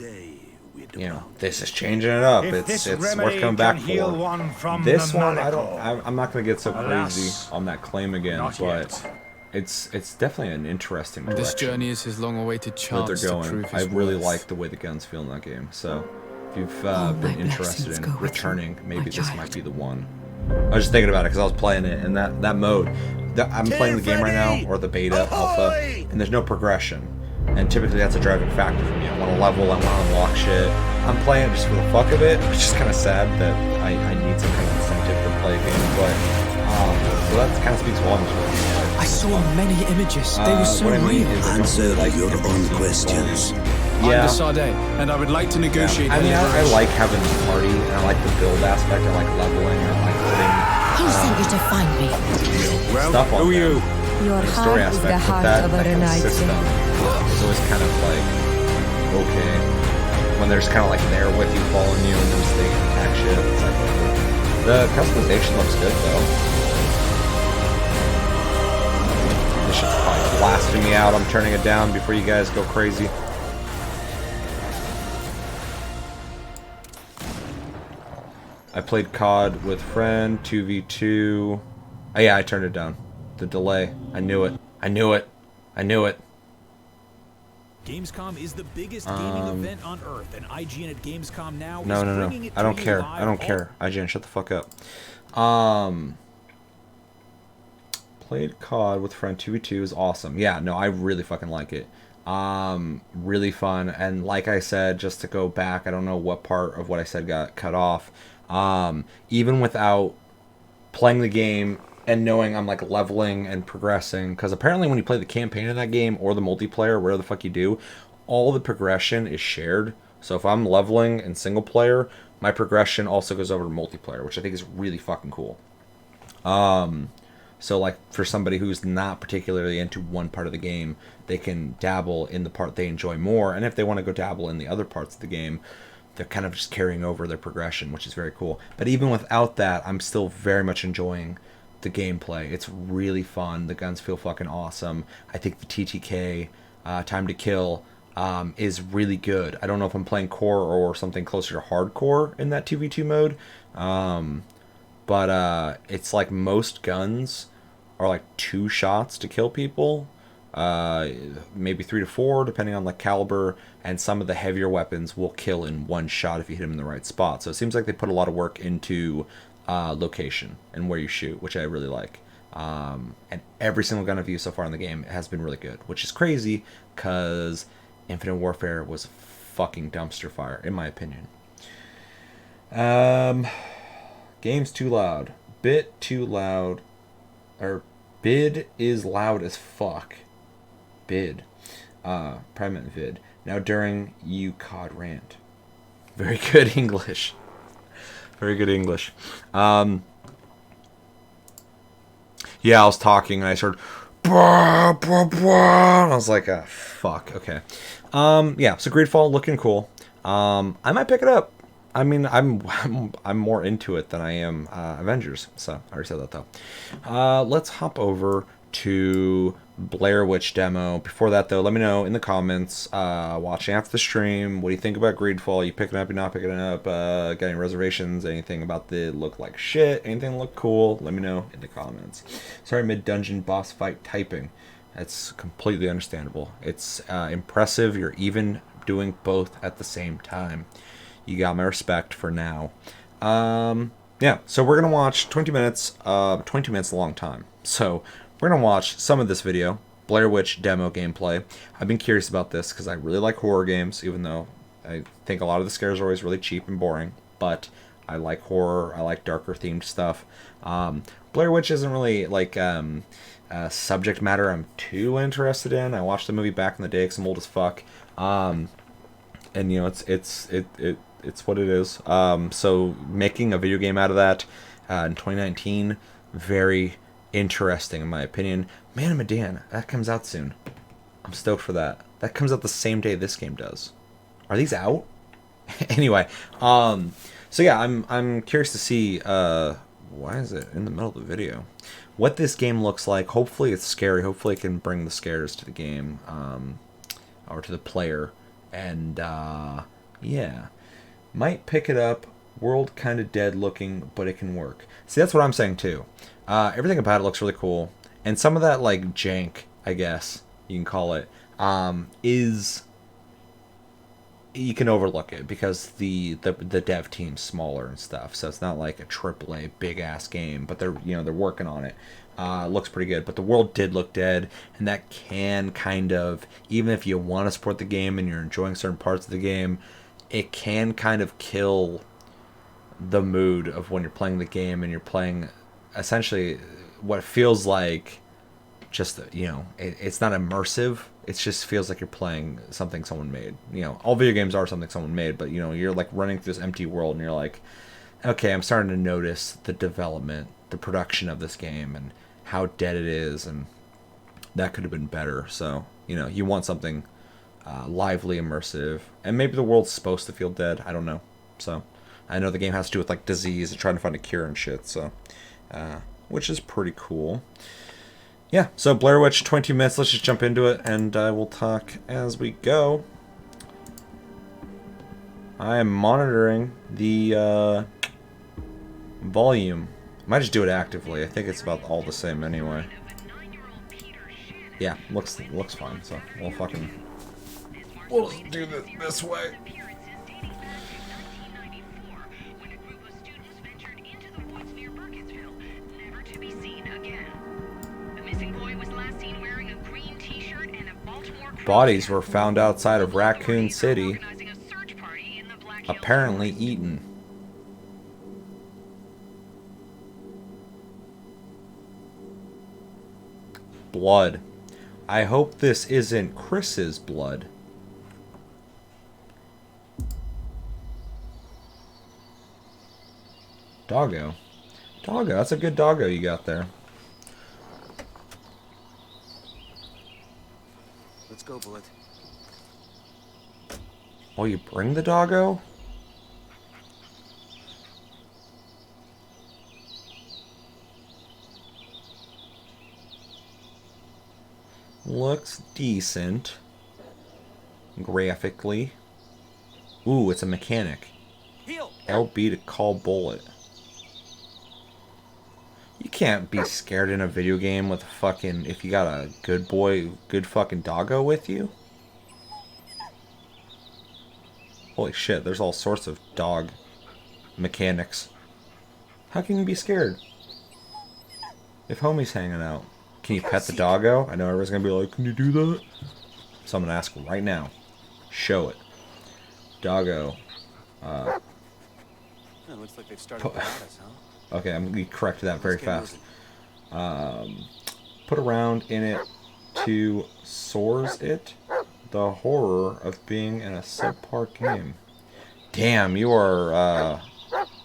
S1: you know, this is changing it up. It's worth coming back for. This one, I'm not gonna get so crazy on that claim again, but it's definitely an interesting direction.
S18: This journey is his long-awaited chance
S1: that they're going.
S18: To prove his
S1: I really
S18: worth.
S1: like the way the guns feel in that game. So if you've been interested in returning, maybe this might be the one. I was just thinking about it because I was playing it, and that mode. I'm playing the game right now, or the beta, alpha, and there's no progression. And typically that's a driving factor for me. I want to level, I want to unlock shit. I'm playing it just for the fuck of it, which is kind of sad that I need some kind of incentive to play a game. But, so that kind of speaks volumes for me.
S18: I saw many images. They were so real.
S11: Answer your own questions.
S1: Yeah.
S18: I'm the Sade, and I would like to negotiate.
S1: I mean, I like having the party, and I like the build aspect. I like leveling, I like putting
S19: Who sent you to find me?
S1: stuff on there.
S19: Your
S1: The story
S19: heart is the
S1: aspect, but
S19: heart
S1: that
S19: of a
S1: kind of
S19: knight.
S1: system is always kind of like, okay. When there's kind of like there with you, following you, and there's they attack shit, it's like, the customization looks good though. This shit's probably blasting me out. I'm turning it down before you guys go crazy. I played COD with friend, 2v2. Oh yeah, I turned it down. The delay. I knew it. I knew it. I knew it.
S20: Gamescom is the biggest gaming event on Earth, and IGN at Gamescom now is
S1: No.
S20: bringing it
S1: I don't
S20: to you
S1: care.
S20: live
S1: I don't
S20: all-
S1: care. IGN, shut the fuck up. Played COD with friend 2v2 is awesome. Yeah, no, I really fucking like it. Really fun. And like I said, just to go back, I don't know what part of what I said got cut off. Even without playing the game and knowing I'm like leveling and progressing, because apparently when you play the campaign in that game or the multiplayer, whatever the fuck you do, all the progression is shared. So if I'm leveling in single player, my progression also goes over to multiplayer, which I think is really fucking cool. So like for somebody who's not particularly into one part of the game, they can dabble in the part they enjoy more, and if they want to go dabble in the other parts of the game, they're kind of just carrying over their progression, which is very cool. But even without that, I'm still very much enjoying the gameplay. It's really fun. The guns feel fucking awesome. I think the TTK, time to kill, is really good. I don't know if I'm playing core or something closer to hardcore in that 2v2 mode, but it's like most guns are like 2 shots to kill people, maybe 3 to 4 depending on the caliber, and some of the heavier weapons will kill in 1 shot if you hit them in the right spot. So it seems like they put a lot of work into location and where you shoot, which I really like. And every single gun I've used so far in the game has been really good, which is crazy because Infinite Warfare was fucking dumpster fire in my opinion. Game's too loud, bit too loud, or bid is loud as fuck. Bid, probably meant vid. Now during you COD rant. Very good English. Very good English. Yeah, I was talking and I started blah, blah, blah, and I was like, fuck, okay. Yeah, so Greedfall looking cool. I might pick it up. I mean, I'm more into it than I am Avengers, so I already said that though. Let's hop over to Blair Witch demo. Before that though, let me know in the comments, watching after the stream, what do you think about Greedfall? You picking it up, you not picking it up, getting reservations, anything about the look like shit, anything look cool, let me know in the comments. Sorry, mid-dungeon boss fight typing. That's completely understandable. It's impressive you're even doing both at the same time. You got my respect for now. Yeah, so we're going to watch 20 minutes. 22 minutes is a long time. So we're going to watch some of this video, Blair Witch demo gameplay. I've been curious about this because I really like horror games, even though I think a lot of the scares are always really cheap and boring. But I like horror. I like darker themed stuff. Blair Witch isn't really like subject matter I'm too interested in. I watched the movie back in the day because I'm old as fuck. And you know, it's what it is. So making a video game out of that in 2019, very interesting in my opinion. Man of Medan, that comes out soon. I'm stoked for that. That comes out the same day this game does. Are these out? Anyway, so yeah, I'm curious to see why is it in the middle of the video? What this game looks like. Hopefully it's scary. Hopefully it can bring the scares to the game, or to the player. And yeah, might pick it up. World kind of dead looking, but it can work. See, that's what I'm saying too. Everything about it looks really cool, and some of that like jank, I guess you can call it, is you can overlook it because the dev team's smaller and stuff, so it's not like a AAA big ass game, but they're working on it. Looks pretty good, but the world did look dead, and that can kind of, even if you want to support the game and you're enjoying certain parts of the game, it can kind of kill the mood of when you're playing the game and you're playing essentially what feels like just, it's not immersive. It just feels like you're playing something someone made. All video games are something someone made, but you're like running through this empty world and you're like, okay, I'm starting to notice the development, the production of this game, and how dead it is, and that could have been better. So, you want something lively, immersive, and maybe the world's supposed to feel dead. I don't know. So, I know the game has to do with like disease and trying to find a cure and shit. So, which is pretty cool. Yeah. So Blair Witch, 20 minutes. Let's just jump into it, and we'll talk as we go. I am monitoring the volume. Might just do it actively. I think it's about all the same anyway. Yeah, looks fine. So we'll just do this way. Bodies were found outside of Raccoon City, apparently eaten. Blood. I hope this isn't Chris's blood. Doggo. Doggo, that's a good doggo you got there.
S21: Let's go, Bullet.
S1: Oh, you bring the doggo? Looks decent. Graphically. Ooh, it's a mechanic. LB to call Bullet. You can't be scared in a video game with a fucking... if you got a good boy, good fucking doggo with you. Holy shit, there's all sorts of dog mechanics. How can you be scared if homie's hanging out? Can you pet the doggo? I know everyone's gonna be like, can you do that? So I'm gonna ask right now. Show it. Doggo.
S21: It looks like they've started without us, huh?
S1: Okay, I'm gonna correct that very fast. Put around in it to soars it. The horror of being in a subpar game. Damn, you are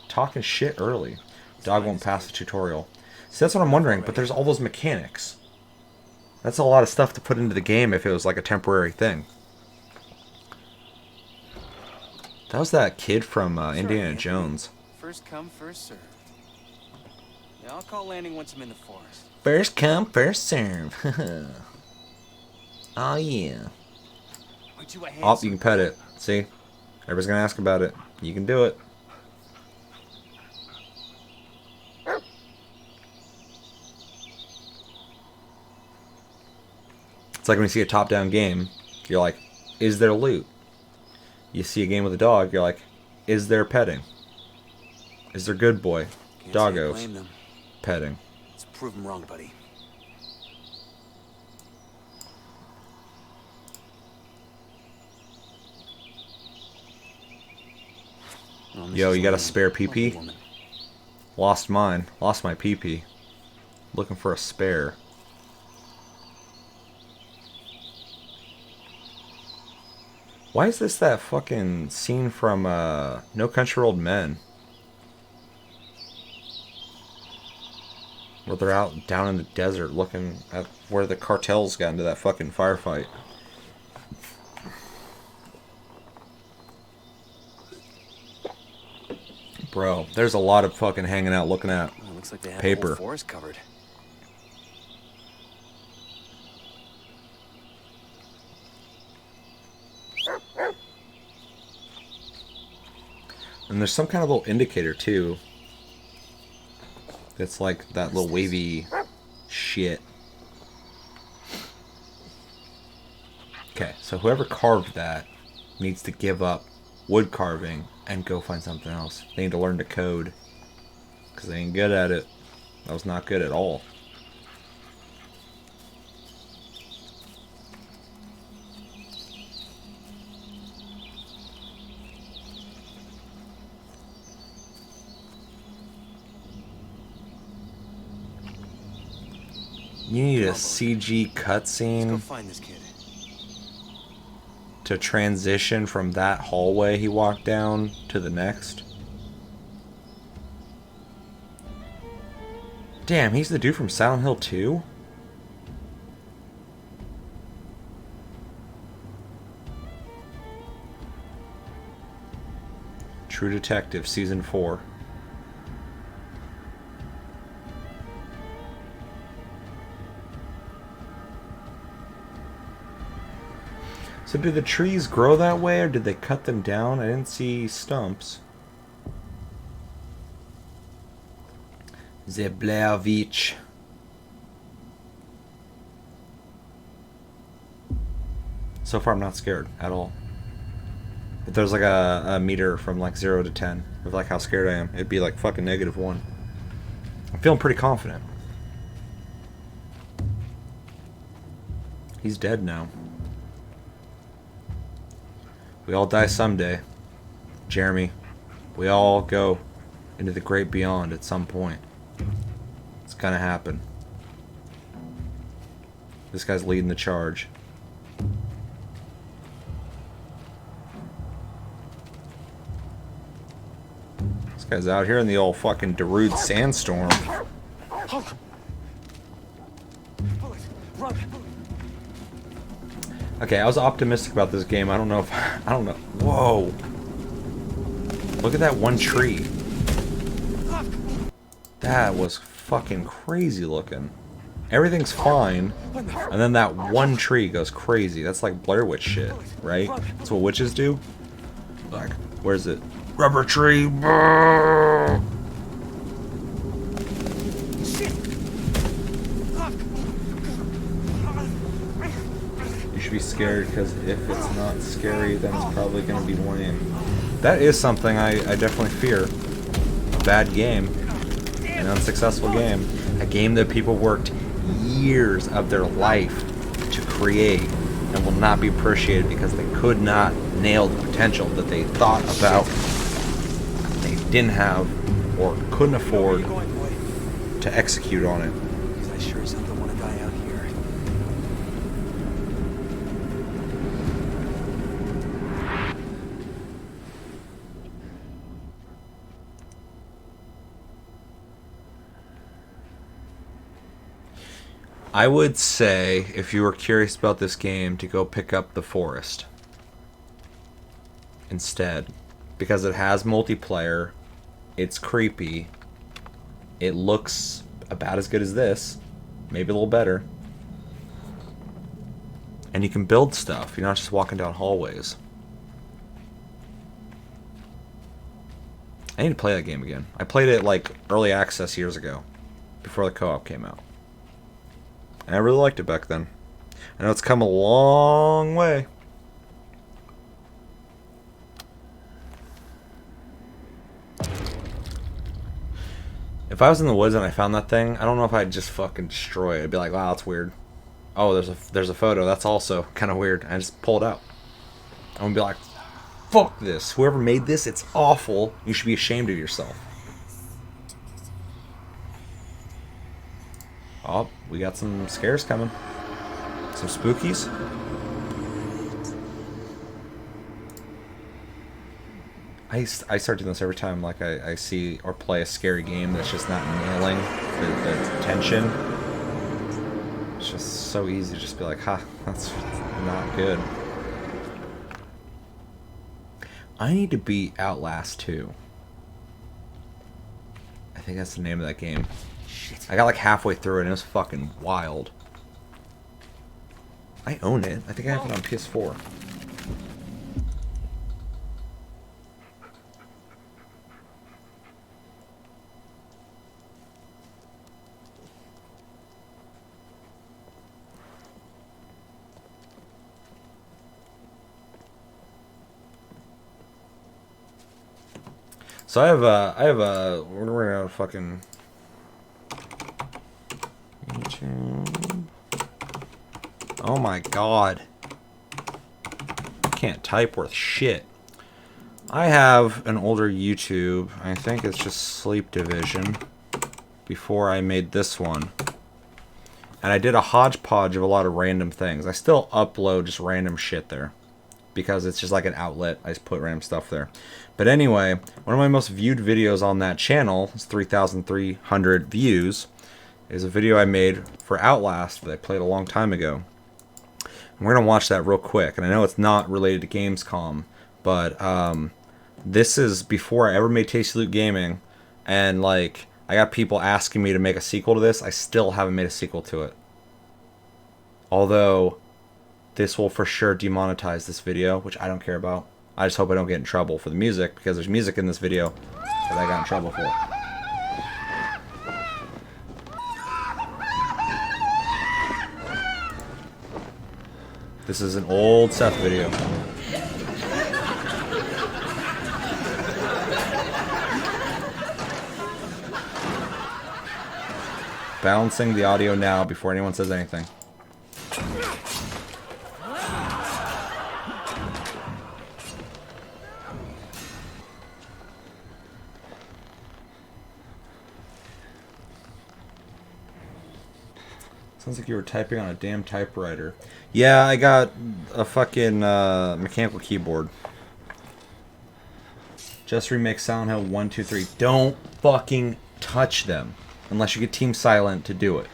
S1: talking shit early. Dog won't pass the tutorial. See, that's what I'm wondering, but there's all those mechanics. That's a lot of stuff to put into the game if it was like a temporary thing. That was that kid from Indiana Jones.
S21: First come, first serve. Yeah, I'll call landing once I'm in the forest.
S1: First come, first serve. Oh yeah. Oh, you can pet it. See? Everybody's gonna ask about it. You can do it. It's like when you see a top-down game, you're like, is there loot? You see a game with a dog, you're like, is there petting? Is there good boy? Doggos. Petting.
S21: Let's prove them wrong, buddy.
S1: Yo, you got a spare PP? Lost mine. Lost my PP. Looking for a spare. Why is this that fucking scene from No Country for Old Men? Where they're out down in the desert looking at where the cartels got into that fucking firefight. Bro, there's a lot of fucking hanging out looking at
S21: looks like they have
S1: paper.
S21: The whole forest covered.
S1: And there's some kind of little indicator too. That's like that little wavy shit. Okay, so whoever carved that needs to give up wood carving and go find something else. They need to learn to code. Because they ain't good at it. That was not good at all. You need a CG cutscene to transition from that hallway he walked down to the next. Damn, he's the dude from Silent Hill 2? True Detective Season 4. So do the trees grow that way, or did they cut them down? I didn't see stumps. Zeblavich. So far I'm not scared at all. If there's like a meter from like 0 to 10 of like how scared I am, it'd be like fucking -1. I'm feeling pretty confident. He's dead now. We all die someday. Jeremy, we all go into the great beyond at some point. It's gonna happen. This guy's leading the charge. It's guy's out here in the old fucking Darude sandstorm. Okay, I was optimistic about this game. I don't know if... I don't know. Whoa. Look at that one tree. That was fucking crazy looking. Everything's fine. And then that one tree goes crazy. That's like Blair Witch shit, right? That's what witches do? Like, where's it? Rubber tree. You should be scared because if it's not scary, then it's probably going to be lame. That is something I definitely fear. A bad game. An unsuccessful game. A game that people worked years of their life to create and will not be appreciated because they could not nail the potential that they thought about, they didn't have, or couldn't afford to execute on it.
S21: I sure as hell don't want to die out here.
S1: I would say, if you were curious about this game, to go pick up The Forest instead. Because it has multiplayer, it's creepy, it looks about as good as this, maybe a little better. And you can build stuff, you're not just walking down hallways. I need to play that game again. I played it like early access years ago, before the co-op came out. And I really liked it back then. I know it's come a long way. If I was in the woods and I found that thing, I don't know if I'd just fucking destroy it. I'd be like, wow, that's weird. Oh, there's a photo. That's also kind of weird. I just pull it out. I'm gonna be like, fuck this. Whoever made this, it's awful. You should be ashamed of yourself. Oh, we got some scares coming. Some spookies. I start doing this every time like I see or play a scary game that's just not nailing the tension. It's just so easy to just be like, ha, that's not good. I need to beat Outlast 2. I think that's the name of that game. I got like halfway through it and it was fucking wild. I own it. I think I have it on PS4. So we're gonna fucking YouTube. Oh my god. Can't type worth shit. I have an older YouTube. I think it's just Sleep Division. Before I made this one. And I did a hodgepodge of a lot of random things. I still upload just random shit there. Because it's just like an outlet. I just put random stuff there. But anyway, one of my most viewed videos on that channel, is 3,300 views, is a video I made for Outlast that I played a long time ago. And we're going to watch that real quick. And I know it's not related to Gamescom, but this is before I ever made Tasty Loot Gaming. And like, I got people asking me to make a sequel to this. I still haven't made a sequel to it. Although, this will for sure demonetize this video, which I don't care about. I just hope I don't get in trouble for the music, because there's music in this video that I got in trouble for. This is an old Seth video. Balancing the audio now before anyone says anything. Sounds like you were typing on a damn typewriter. Yeah, I got a fucking mechanical keyboard. Just remix Silent Hill 1, 2, 3. Don't fucking touch them unless you get Team Silent to do it.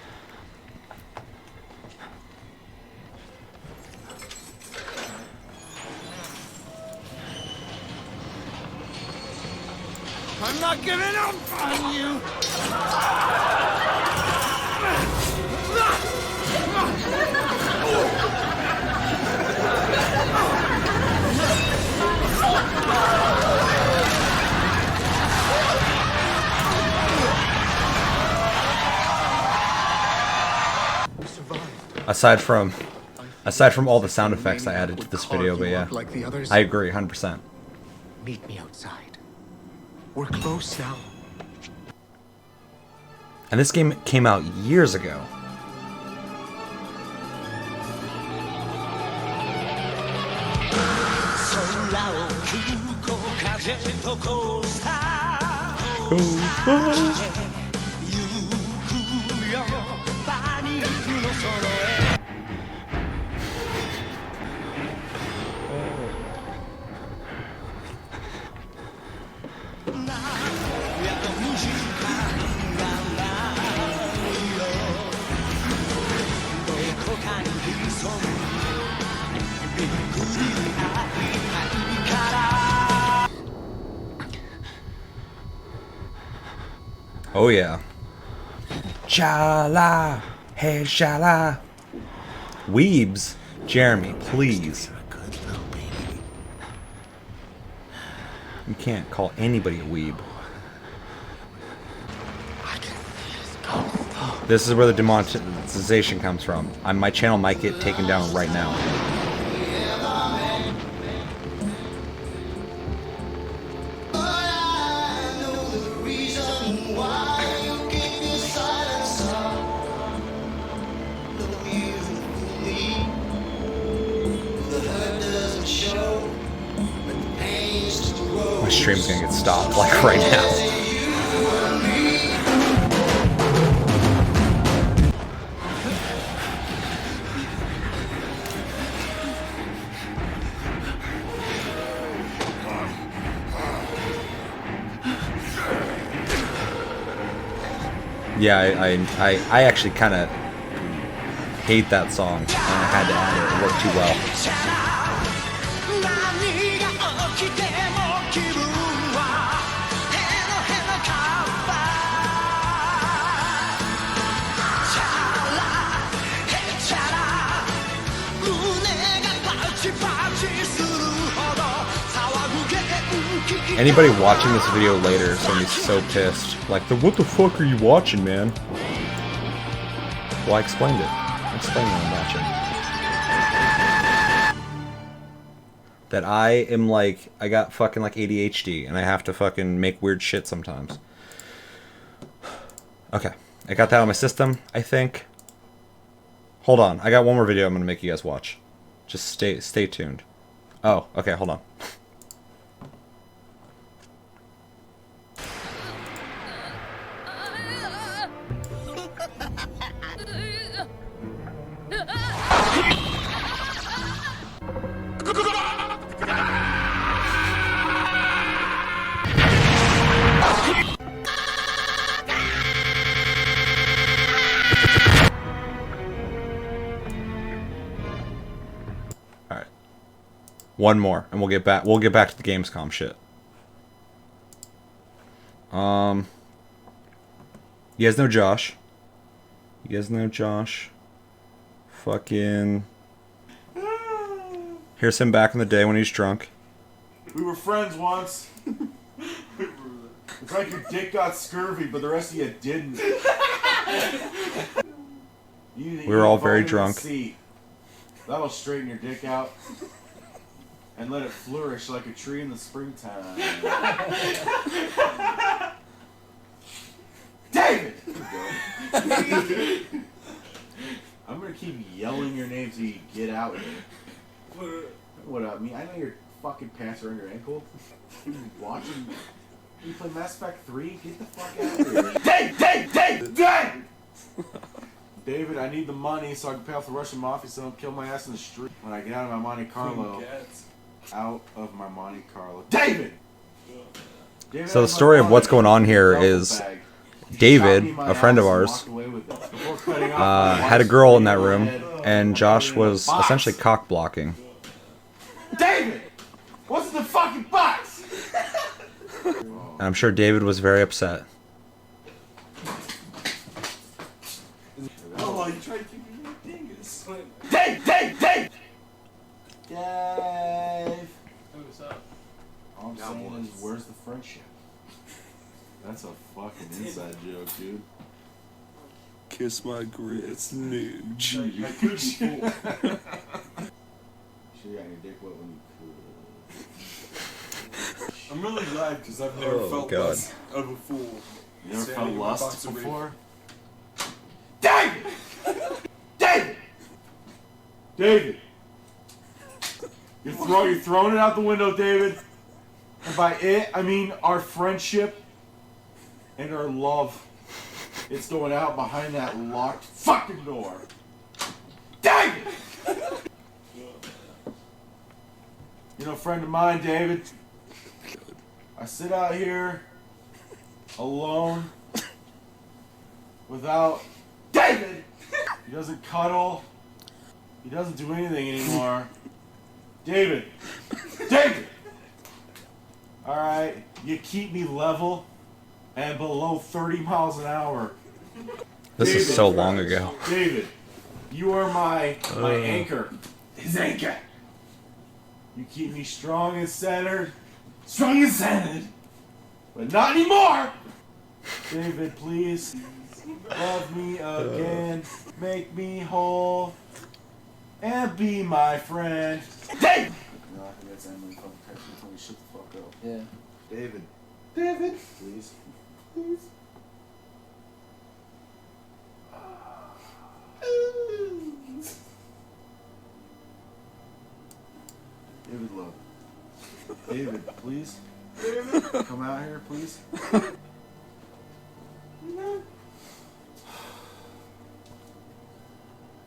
S2: I'm not giving up on you!
S1: Aside from all the sound effects I added to this video, but yeah, I agree 100%.
S7: Meet me outside. We're close now.
S1: And this game came out years ago. Oh yeah. Shala, hey shala. Weebs, Jeremy, please. You can't call anybody a weeb. This is where the demonetization comes from. My channel might get taken down right now. My stream's gonna get stopped like right now. Yeah, I actually kind of hate that song, and I had to add it. It worked too well. Anybody watching this video later is gonna be so pissed. Like, what the fuck are you watching, man? Well, I explained it. I explained what I'm watching. That I am like, I got fucking like ADHD, and I have to fucking make weird shit sometimes. Okay, I got that on my system, I think. Hold on, I got one more video I'm gonna make you guys watch. Just stay tuned. Oh, okay, hold on. One more, and we'll get back to the Gamescom shit. You guys know Josh? You guys know Josh? Fucking... Here's him back in the day when he's drunk.
S22: We were friends once. It's like your dick got scurvy, but the rest of you didn't.
S1: We were all very drunk.
S22: That'll straighten your dick out. And let it flourish like a tree in the springtime. David! I'm gonna keep yelling your name till you get out here. What up, me? I know your fucking pants are on your ankle. You watching? You play Mass Effect 3? Get the fuck out of here. Dave! David, I need the money so I can pay off the Russian mafia so they don't kill my ass in the street when I get out of my Monte Carlo. Out of my Monte Carlo. David!
S1: So the story of what's going on here is David, a friend of ours, had a girl in that room, and Josh was essentially cock blocking.
S22: David! What's in the fucking box?
S1: And I'm sure David was very upset.
S22: Oh, you tried to keep me with dingus. Dave! Dave! Dave! Dave!
S4: What's up?
S22: All I'm saying is, where's the friendship?
S6: That's a fucking inside joke, dude.
S23: Kiss my grits, nooch.
S22: I could be fool. Sure you got your dick wet when you could.
S23: I'm really glad because I've never felt less of a fool.
S6: You never felt lust before?
S22: David! David! David! You're throwing it out the window, David. And by it, I mean our friendship and our love. It's going out behind that locked fucking door. David! You know, friend of mine, David, I sit out here alone without David. He doesn't cuddle. He doesn't do anything anymore. David! David! Alright, you keep me level and below 30 miles an hour.
S1: This
S22: David,
S1: is so long ago.
S22: David, you are my anchor. His anchor. You keep me strong and centered. Strong and centered. But not anymore! David, please. Love me again. Make me whole. And be my friend. David! No, I think that's Emily fucking texting told me shut the fuck up.
S6: Yeah. David.
S22: David! Please. Please. David, look. David, please. David, come out here, please.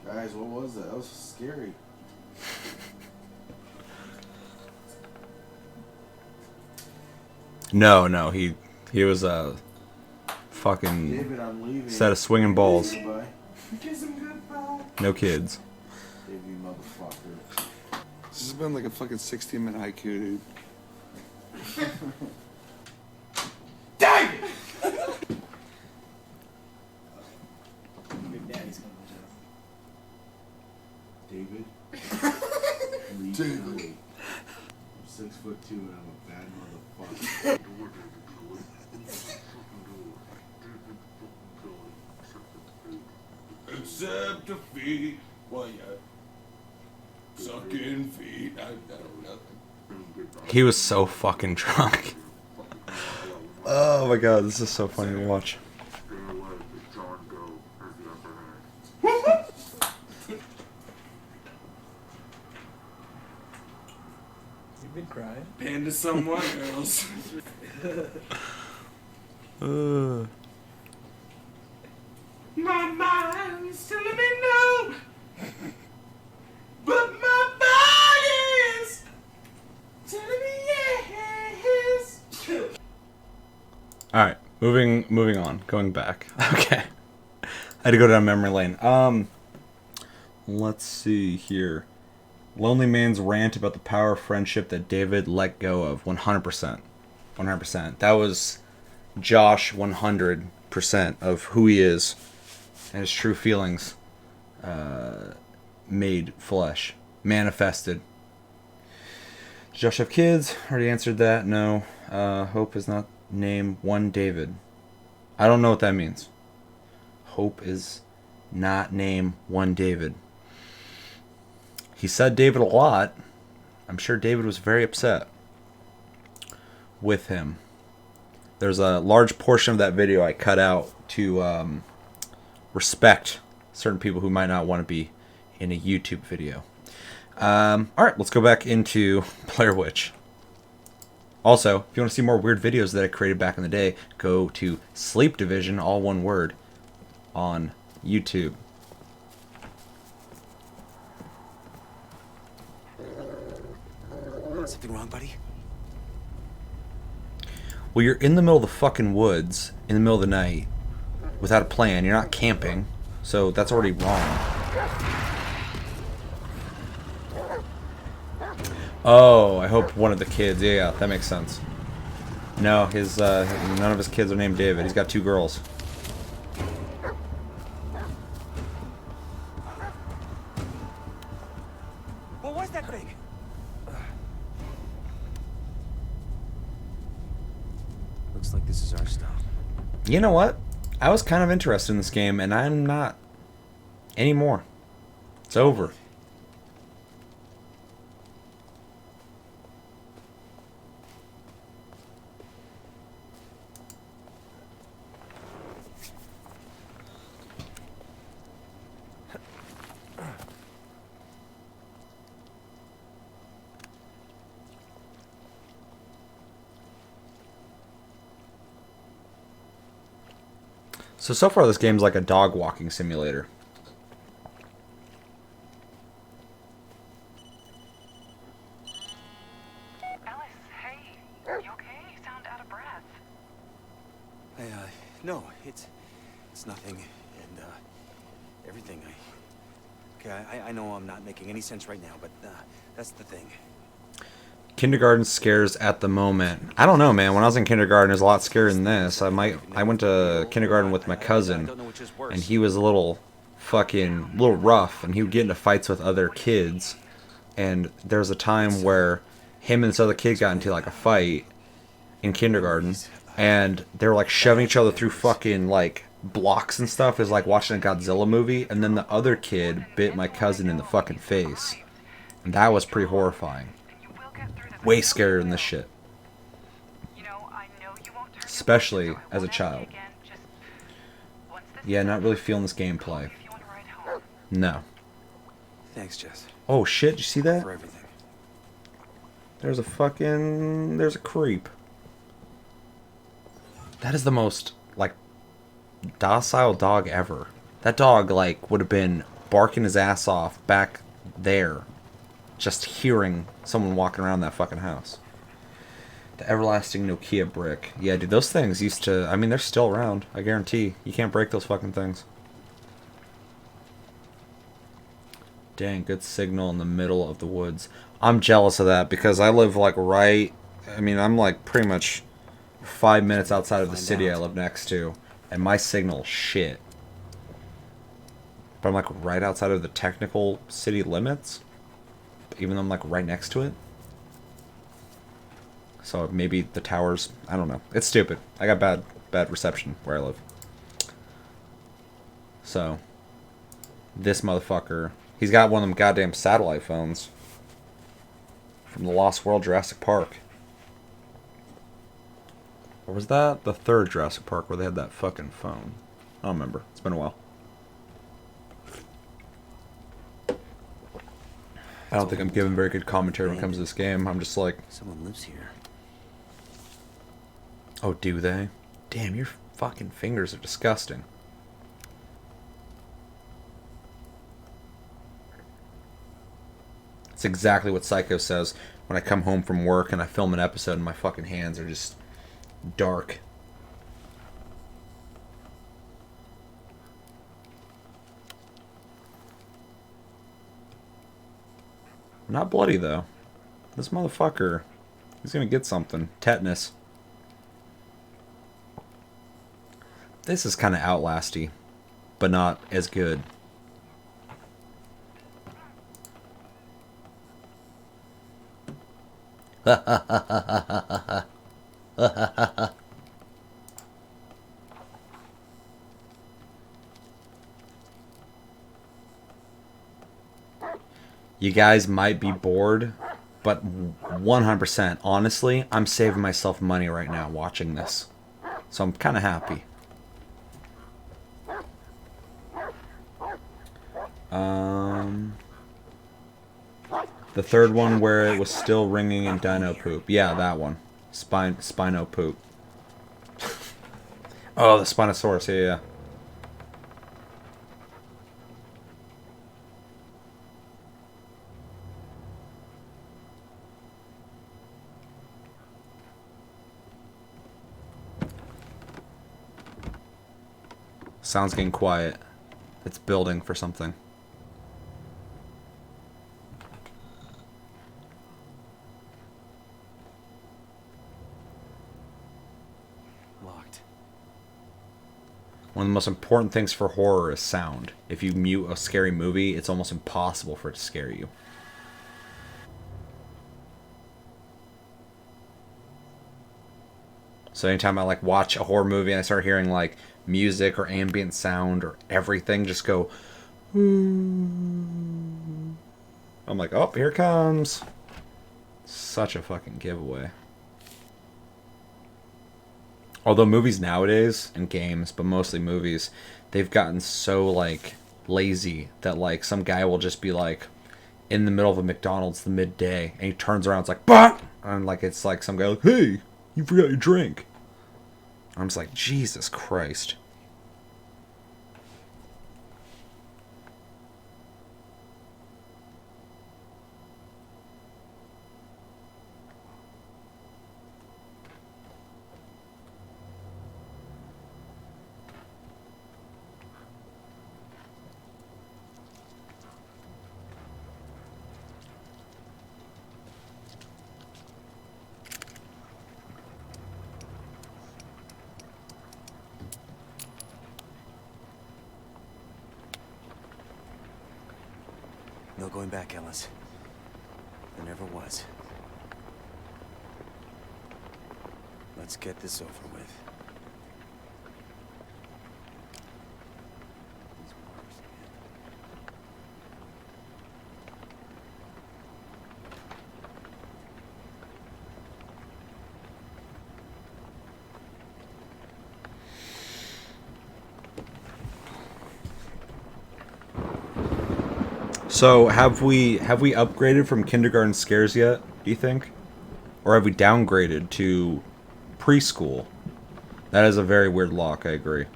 S22: Guys, what was that? That was scary.
S1: No, he was a fucking
S22: David, I'm leaving.
S1: set of swinging balls.
S22: Goodbye. Kiss him goodbye.
S1: No kids.
S22: David, you motherfucker.
S23: This has been like a fucking 16-minute haiku, dude.
S22: David!
S4: Big Daddy's coming
S22: David? Leave
S23: David.
S22: me. I'm 6'2" and I'm a bad motherfucker.
S23: Except defeat. Well, yeah. Sucking feet. I don't know.
S1: He was so fucking drunk. Oh my god, this is so funny to watch.
S4: You've been crying.
S23: Pan to someone else. My mind's telling me no, but my body's telling me yes.
S1: All right, moving on, going back. Okay, I had to go down memory lane. Let's see here. Lonely Man's rant about the power of friendship that David let go of. 100%. 100%. That was Josh 100% of who he is and his true feelings made flesh. Manifested. Does Josh have kids? Already answered that. No. Hope is not name one David. I don't know what that means. Hope is not name one David. He said David a lot. I'm sure David was very upset with him. There's a large portion of that video I cut out to respect certain people who might not want to be in a YouTube video. Alright, let's go back into Blair Witch. Also, if you want to see more weird videos that I created back in the day, go to Sleep Division, all one word, on YouTube.
S7: Something wrong, buddy?
S1: Well, you're in the middle of the fucking woods in the middle of the night without a plan. You're not camping, so that's already wrong. Oh, I hope one of the kids. Yeah, that makes sense. No, his none of his kids are named David. He's got 2 girls.
S21: What was that thing?
S8: Looks like this is our stop.
S1: You know what? I was kind of interested in this game, and I'm not anymore. It's over. So far this game's like a dog walking simulator.
S21: No, it's nothing, and everything. I know I'm not making any sense right now, but that's the thing.
S1: Kindergarten scares at the moment. I don't know, man. When I was in kindergarten, it was a lot scarier than this. I went to kindergarten with my cousin, and he was a little rough, and he would get into fights with other kids. And there was a time where him and this other kid got into like a fight in kindergarten, and they were like shoving each other through fucking like blocks and stuff. It was like watching a Godzilla movie, and then the other kid bit my cousin in the fucking face. And that was pretty horrifying. Way scarier than this shit. Especially as a child. Yeah, not really feeling this gameplay. No.
S21: Thanks, Jess.
S1: Oh shit, did you see that?
S21: For everything.
S1: There's a creep. That is the most, like, docile dog ever. That dog, like, would have been barking his ass off back there, just hearing someone walking around that fucking house. The everlasting Nokia brick. Yeah, dude, those things used to... I mean, they're still around. I guarantee. You can't break those fucking things. Dang, good signal in the middle of the woods. I'm jealous of that because I live, like, right... I mean, I'm, like, pretty much 5 minutes outside of the city I live next to. And my signal's shit. But I'm, like, right outside of the technical city limits. Even though I'm, like, right next to it. So maybe the towers... I don't know. It's stupid. I got bad reception where I live. So... This motherfucker... He's got one of them goddamn satellite phones. From the Lost World Jurassic Park. Or was that the third Jurassic Park where they had that fucking phone? I don't remember. It's been a while. I don't think I'm giving very good commentary when it comes to this game. I'm just like...
S8: Someone lives here.
S1: Oh, do they? Damn, your fucking fingers are disgusting. It's exactly what Psycho says when I come home from work and I film an episode and my fucking hands are just dark. Not bloody, though. This motherfucker, he's gonna get something. Tetanus. This is kind of Outlasty, but not as good. You guys might be bored, but 100%, honestly, I'm saving myself money right now watching this. So I'm kind of happy. The third one where it was still ringing in dino poop. Yeah, that one. Spino poop. Oh, the Spinosaurus, yeah. Sound's getting quiet. It's building for something.
S21: Locked.
S1: One of the most important things for horror is sound. If you mute a scary movie, it's almost impossible for it to scare you. So anytime I like watch a horror movie and I start hearing like music or ambient sound or everything just go, I'm like, oh, here it comes. Such a fucking giveaway. Although movies nowadays, and games, but mostly movies, they've gotten so like lazy that like some guy will just be like in the middle of a McDonald's the midday and he turns around, it's like, bah! And like it's like some guy like, hey, you forgot your drink. I'm just like, Jesus Christ.
S21: No going back, Ellis. There never was. Let's get this over with.
S1: So have we upgraded from kindergarten scares yet, do you think? Or have we downgraded to preschool? That is a very weird lock, I agree.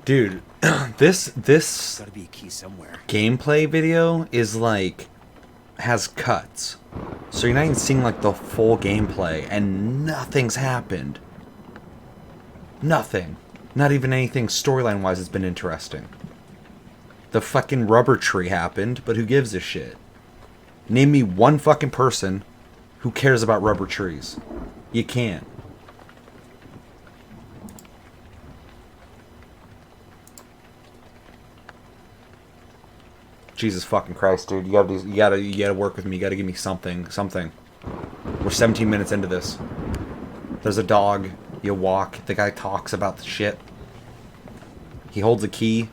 S1: Dude, this
S21: Gotta be a key somewhere.
S1: gameplay video is like has cuts. So you're not even seeing like the full gameplay and nothing's happened. Nothing. Not even anything storyline wise has been interesting. The fucking rubber tree happened, but who gives a shit? Name me one fucking person who cares about rubber trees. You can't. Jesus fucking Christ, dude! You gotta work with me. You gotta give me something. We're 17 minutes into this. There's a dog. You walk. The guy talks about the shit. He holds a key.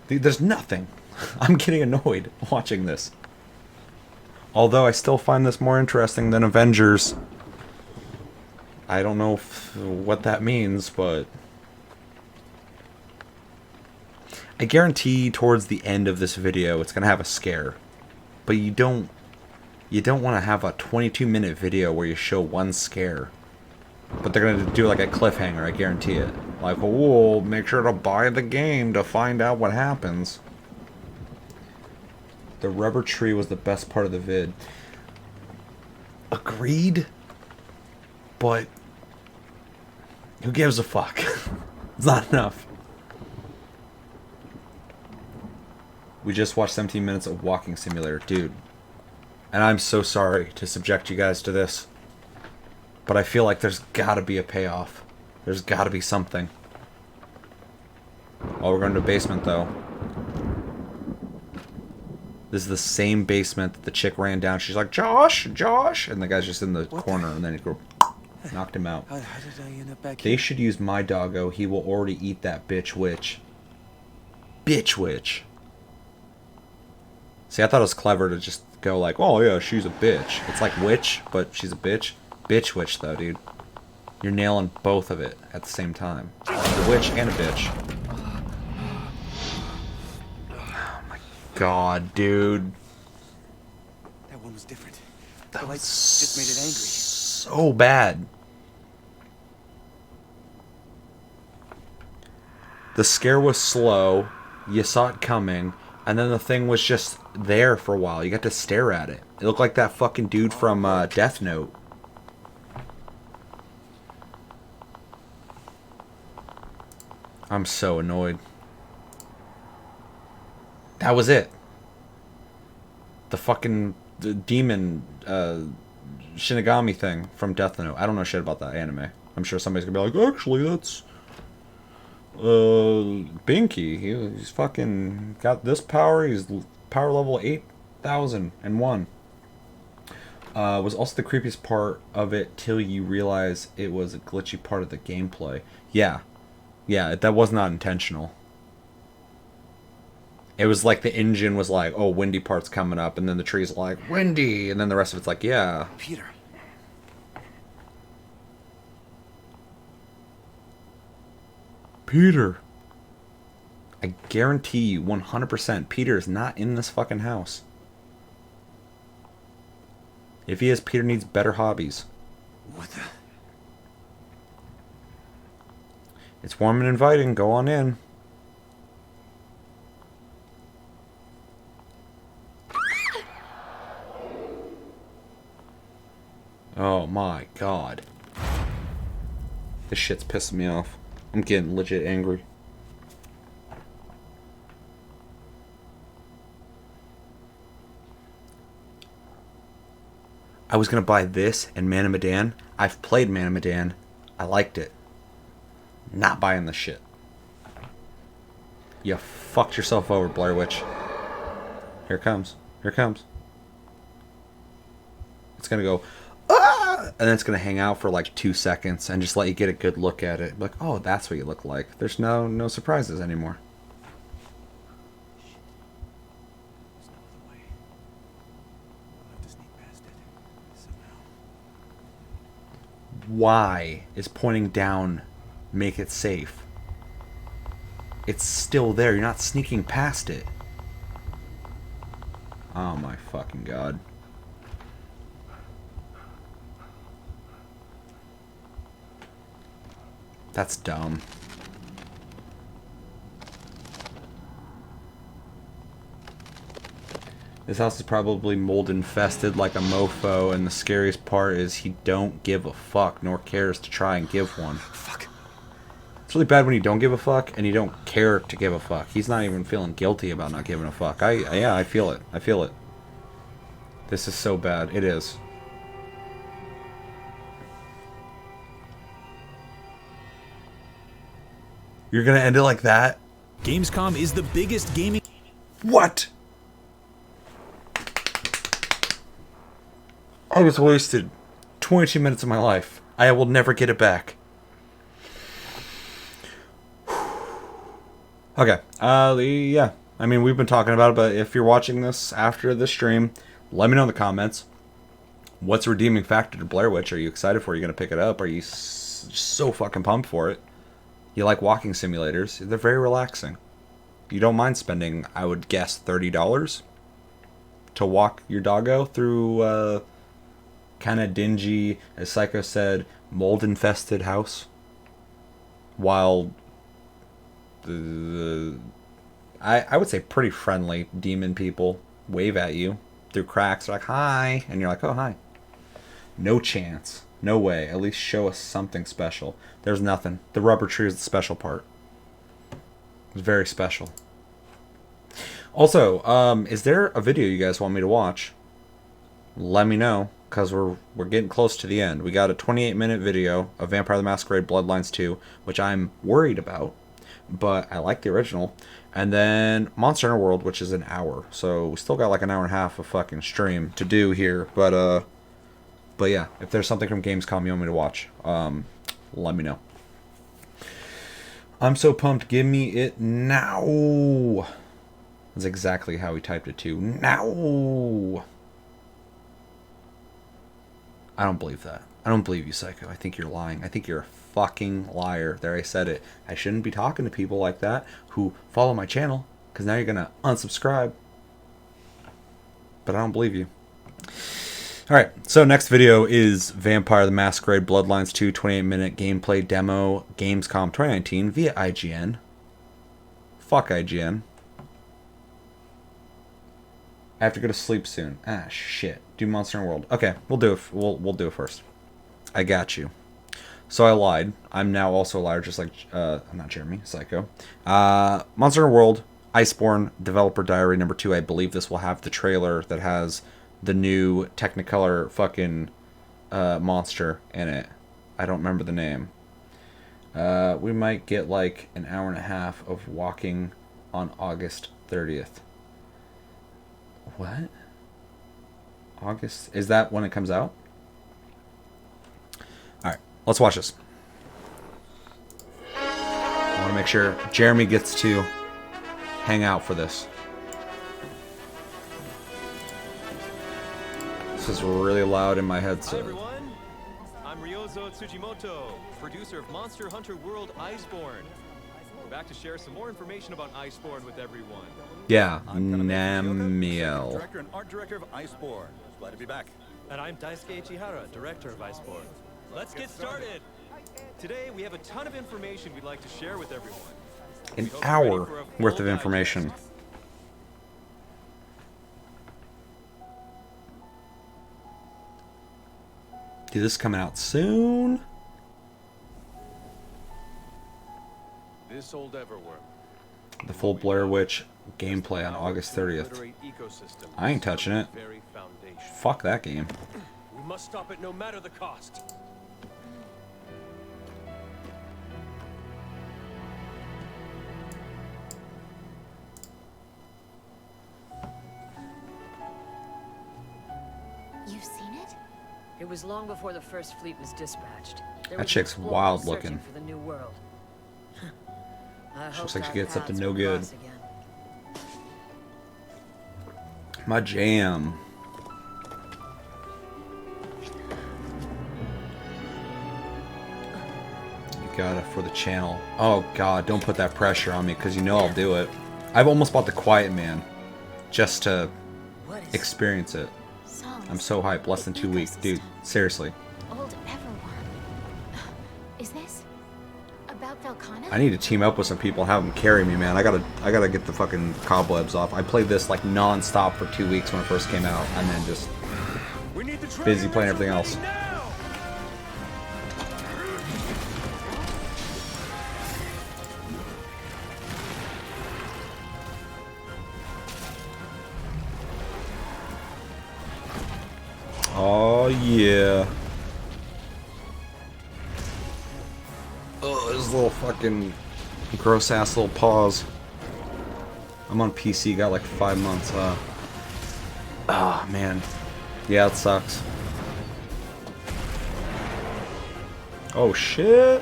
S1: Dude, there's nothing. I'm getting annoyed watching this. Although I still find this more interesting than Avengers. I don't know what that means, but I guarantee towards the end of this video it's gonna have a scare. But you don't want to have a 22-minute video where you show one scare. But they're gonna do like a cliffhanger, I guarantee it. Like, oh, make sure to buy the game to find out what happens. The rubber tree was the best part of the vid. Agreed. But who gives a fuck? It's not enough. We just watched 17 minutes of Walking Simulator, dude. And I'm so sorry to subject you guys to this. But I feel like there's gotta be a payoff. There's gotta be something. Oh, we're going to the basement, though. This is the same basement that the chick ran down. She's like, Josh, Josh! And the guy's just in the corner, and then he knocked him out.
S21: How did I end up back
S1: They
S21: here?
S1: should use my doggo. He will already eat that bitch witch. Bitch witch. See, I thought it was clever to just go like, oh yeah, she's a bitch. It's like witch, but she's a bitch. Bitch witch, though, dude. You're nailing both of it at the same time. A witch and a bitch. Oh my god, dude.
S21: That one was different.
S1: That
S21: The
S1: was
S21: lights just made it angry.
S1: so bad. The scare was slow, You saw it coming, and then the thing was just there for a while. You got to stare at it. It looked like that fucking dude from Death Note. I'm so annoyed. That was it. The fucking demon Shinigami thing from Death Note. I don't know shit about that anime. I'm sure somebody's gonna be like, actually, that's Binky. He's fucking got this power. He's power level 8,001. Was also the creepiest part of it till you realize it was a glitchy part of the gameplay. Yeah, that was not intentional. It was like the engine was like, oh, windy part's coming up, and then the tree's like, windy, and then the rest of it's like, yeah.
S21: Peter.
S1: Peter. I guarantee you 100% Peter is not in this fucking house. If he is, Peter needs better hobbies.
S21: What the?
S1: It's warm and inviting. Go on in. Oh my god. This shit's pissing me off. I'm getting legit angry. I was gonna buy this and Man of Medan. I've played Man of Medan. I liked it. Not buying the shit. You fucked yourself over, Blair Witch. Here it comes. Here it comes. It's gonna go, ah! And then it's gonna hang out for like 2 seconds and just let you get a good look at it. Like, oh, that's what you look like. There's no surprises anymore. Why is pointing down make it safe? It's still there. You're not sneaking past it. Oh my fucking god. That's dumb. This house is probably mold infested like a mofo, and the scariest part is he don't give a fuck nor cares to try and give one.
S21: Fuck.
S1: It's really bad when you don't give a fuck and you don't care to give a fuck. He's not even feeling guilty about not giving a fuck. Yeah, I feel it. I feel it. This is so bad. It is. You're gonna end it like that?
S20: Gamescom is the biggest gaming...
S1: What? I just wasted 22 minutes of my life. I will never get it back. Okay. Yeah. I mean, we've been talking about it, but if you're watching this after the stream, let me know in the comments. What's the redeeming factor to Blair Witch? Are you excited for it? Are you going to pick it up? Are you so fucking pumped for it? You like walking simulators. They're very relaxing. You don't mind spending, I would guess, $30 to walk your doggo through kind of dingy, as Psycho said, mold-infested house. While I would say pretty friendly demon people wave at you through cracks. They're like, hi. And you're like, oh, hi. No chance. No way. At least show us something special. There's nothing. The rubber tree is the special part. It's very special. Also, is there a video you guys want me to watch? Let me know, because we're getting close to the end. We got a 28-minute video of Vampire the Masquerade Bloodlines 2, which I'm worried about, but I like the original. And then Monster Hunter World, which is an hour. So we still got like an hour and a half of fucking stream to do here. But yeah, if there's something from Gamescom you want me to watch, let me know. I'm so pumped. Give me it now. That's exactly how he typed it too. Now. I don't believe that. I don't believe you, Psycho. I think you're lying. I think you're a fucking liar. There, I said it. I shouldn't be talking to people like that who follow my channel, because now you're going to unsubscribe. But I don't believe you. Alright, so next video is Vampire the Masquerade Bloodlines 2 28-minute gameplay demo, Gamescom 2019 via IGN. Fuck IGN. I have to go to sleep soon. Ah, shit. Do Monster Hunter World. Okay, we'll do it. We'll do it first. I got you. So I lied. I'm now also a liar, just like I'm not Jeremy, Psycho. Monster Hunter World, Iceborne, Developer Diary number 2. I believe this will have the trailer that has the new Technicolor fucking monster in it. I don't remember the name. We might get like an hour and a half of walking on August 30th. What? August? Is that when it comes out? Alright, let's watch this. I want to make sure Jeremy gets to hang out for this. This is really loud in my headset.
S9: Hi everyone, I'm Ryozo Tsujimoto, producer of Monster Hunter World Iceborne. We're back to share some more information about Iceborne with everyone.
S1: Yeah, Namiel.
S9: Director and art director of Iceborne. Glad to be back. And I'm Daisuke Ichihara, director of Iceborne. Let's get started. Today we have a ton of information we'd like to share with everyone.
S1: An hour worth of information. Dude, this is coming out soon.
S9: This old Everworm.
S1: The full Blair Witch gameplay on August 30th. I ain't touching it. Fuck that game.
S9: We must stop it no matter the cost.
S10: You've seen it? It was long before the first fleet was dispatched.
S1: That chick's wild looking.
S10: For the new world.
S1: She looks like she gets up to no good. My jam. You got it for the channel. Oh god, don't put that pressure on me because you know I'll do it. I've almost bought the Quiet Man just to experience it. I'm so hyped. Less than 2 weeks. Dude, seriously.
S10: Old Everworm. Is this about Velkhana?
S1: I need to team up with some people and have them carry me, man. I gotta get the fucking cobwebs off. I played this like non-stop for 2 weeks when it first came out, and then just busy playing everything else. Oh yeah. Oh, his little fucking gross ass little paws. I'm on PC, got like 5 months. Oh man. Yeah, it sucks. Oh shit.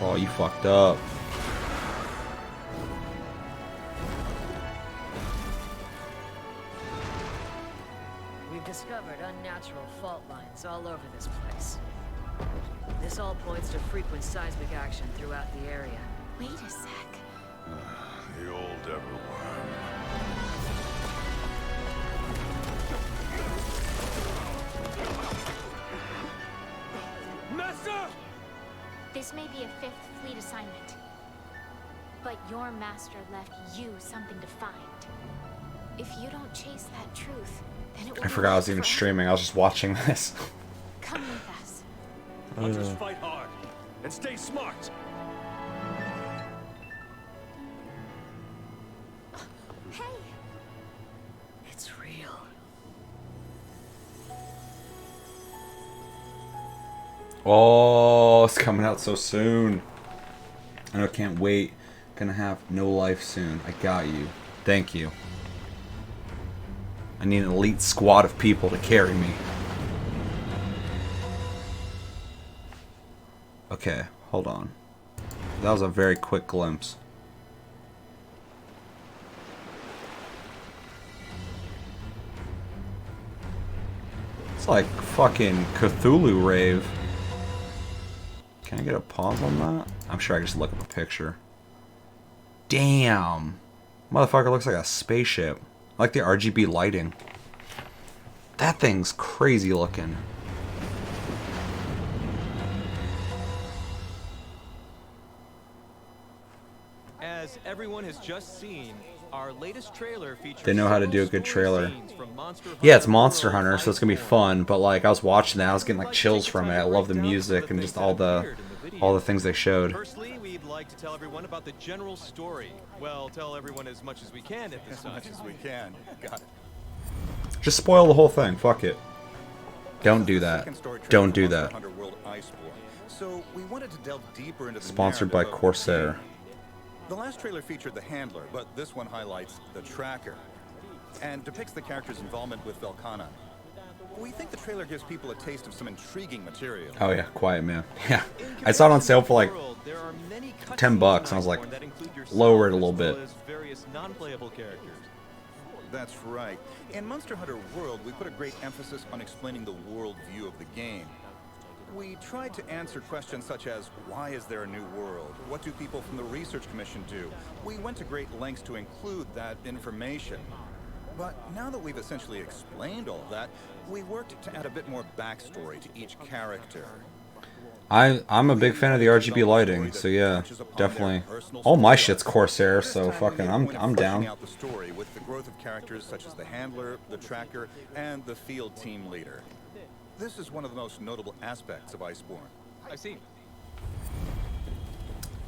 S1: Oh, you fucked up.
S10: We've discovered unnatural fault lines all over this place. This all points to frequent seismic action throughout the area.
S5: Wait a sec.
S14: The old Everworm.
S9: Master!
S5: This may be a 5th fleet assignment, but your master left you something to find. If you don't chase that truth, then it will
S1: I forgot I was even streaming. I was just watching this.
S5: Come with us.
S9: Hunters fight hard and stay smart.
S10: Hey! It's real.
S1: Oh, it's coming out so soon. I know, I can't wait. Gonna have no life soon. I got you. Thank you. I need an elite squad of people to carry me. Okay, hold on. That was a very quick glimpse. It's like fucking Cthulhu rave. Can I get a pause on that? I'm sure I can just look at the picture. Damn. Motherfucker looks like a spaceship. I like the RGB lighting. That thing's crazy looking.
S9: As everyone has just seen, our latest trailer features
S1: They know how to do a good trailer. Yeah, it's Monster Hunter, so it's gonna be fun. But like, I was watching that, I was getting like chills from it. I love the music and just all the things they showed.
S9: Firstly, we'd like to tell everyone about the general story. Well, tell everyone as much as we can at this time.
S12: As much as we can. Got it.
S1: Just spoil the whole thing. Fuck it. Don't do that. Don't do that.
S12: So we wanted to delve deeper into the
S1: Sponsored by Corsair.
S12: The last trailer featured the handler, but this one highlights the tracker and depicts the character's involvement with Velkhana. We think the trailer gives people a taste of some intriguing material.
S1: Oh yeah, Quiet Man. Yeah, I saw it on sale for like $10, and I was like, lower it a little bit.
S9: Various non-playable characters.
S12: That's right. In Monster Hunter World, we put a great emphasis on explaining the world view of the game. We tried to answer questions such as, why is there a new world? What do people from the Research Commission do? We went to great lengths to include that information. But now that we've essentially explained all of that, we worked to add a bit more backstory to each character.
S1: I'm a big fan of the RGB lighting, so yeah, definitely. All my shit's Corsair, so fucking I'm down.
S12: Out the story with the growth of characters such as the handler, the tracker, and the field team leader. This is one of the most notable aspects of Iceborne.
S9: I see.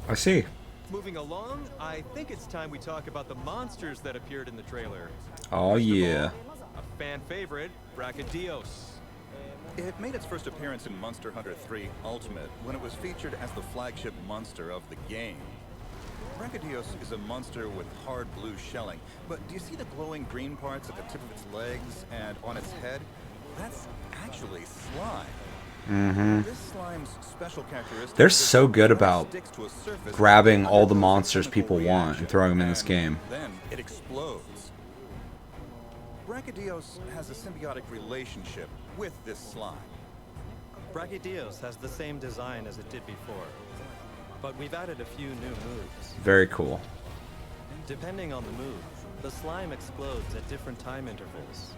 S1: I see.
S9: Moving along, I think it's time we talk about the monsters that appeared in the trailer.
S1: Oh yeah.
S9: A fan favorite, Brachydios.
S12: It made its first appearance in Monster Hunter 3 Ultimate when it was featured as the flagship monster of the game. Brachydios is a monster with hard blue shelling, but do you see the glowing green parts at the tip of its legs and on its head? That's actually slime.
S1: Mm-hmm.
S12: This slime's special characteristic
S1: They're so good about grabbing all the monsters people want and throwing them in this game.
S12: Then it explodes. Brachydios has a symbiotic relationship with this slime.
S9: Brachydios has the same design as it did before, but we've added a few new moves.
S1: Very cool.
S9: Depending on the move, the slime explodes at different time intervals.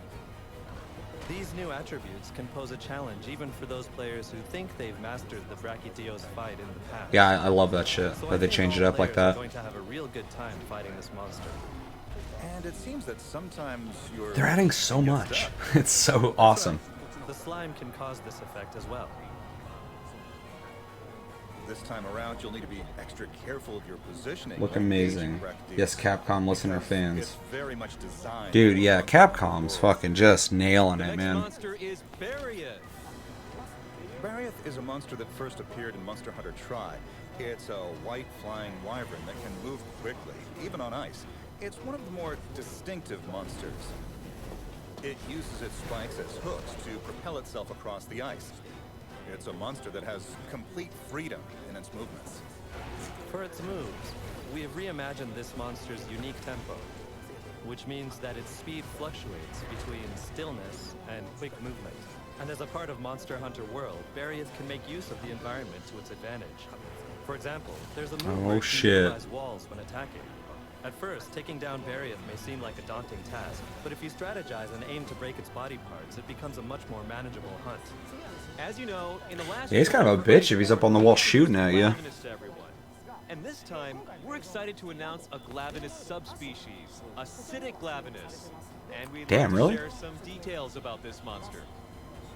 S9: These new attributes can pose a challenge even for those players who think they've mastered the Brachydios fight in the past.
S1: Yeah, I love that shit,
S9: So
S1: that they change it up like that.
S9: Going to have a real good time fighting this monster.
S12: And it seems that sometimes you're...
S1: They're adding so much. It's so awesome.
S9: The slime can cause this effect as well.
S12: This time around, you'll need to be extra careful of your positioning.
S1: Look amazing. Yes, Capcom listener fans.
S12: It's very much designed.
S1: Dude, yeah, Capcom's fucking just nailing it, man.
S9: Monster is Barrieth.
S12: Barrieth is a monster that first appeared in Monster Hunter Tri. It's a white flying wyvern that can move quickly, even on ice. It's one of the more distinctive monsters. It uses its spikes as hooks to propel itself across the ice. It's a monster that has complete freedom in its movements.
S9: For its moves, we have reimagined this monster's unique tempo, which means that its speed fluctuates between stillness and quick movement. And as a part of Monster Hunter World, Barrieth can make use of the environment to its advantage. For example, there's a move where it can utilize walls when attacking. At first, taking down Barrieth may seem like a daunting task, but if you strategize and aim to break its body parts, it becomes a much more manageable hunt. As you know, in the last
S1: Yeah, he's kind of a bitch if he's up on the wall shooting at you.
S9: And this time, we're excited to announce a Glavenus subspecies, acidic Glavenus. And we'd like to share some details about this monster.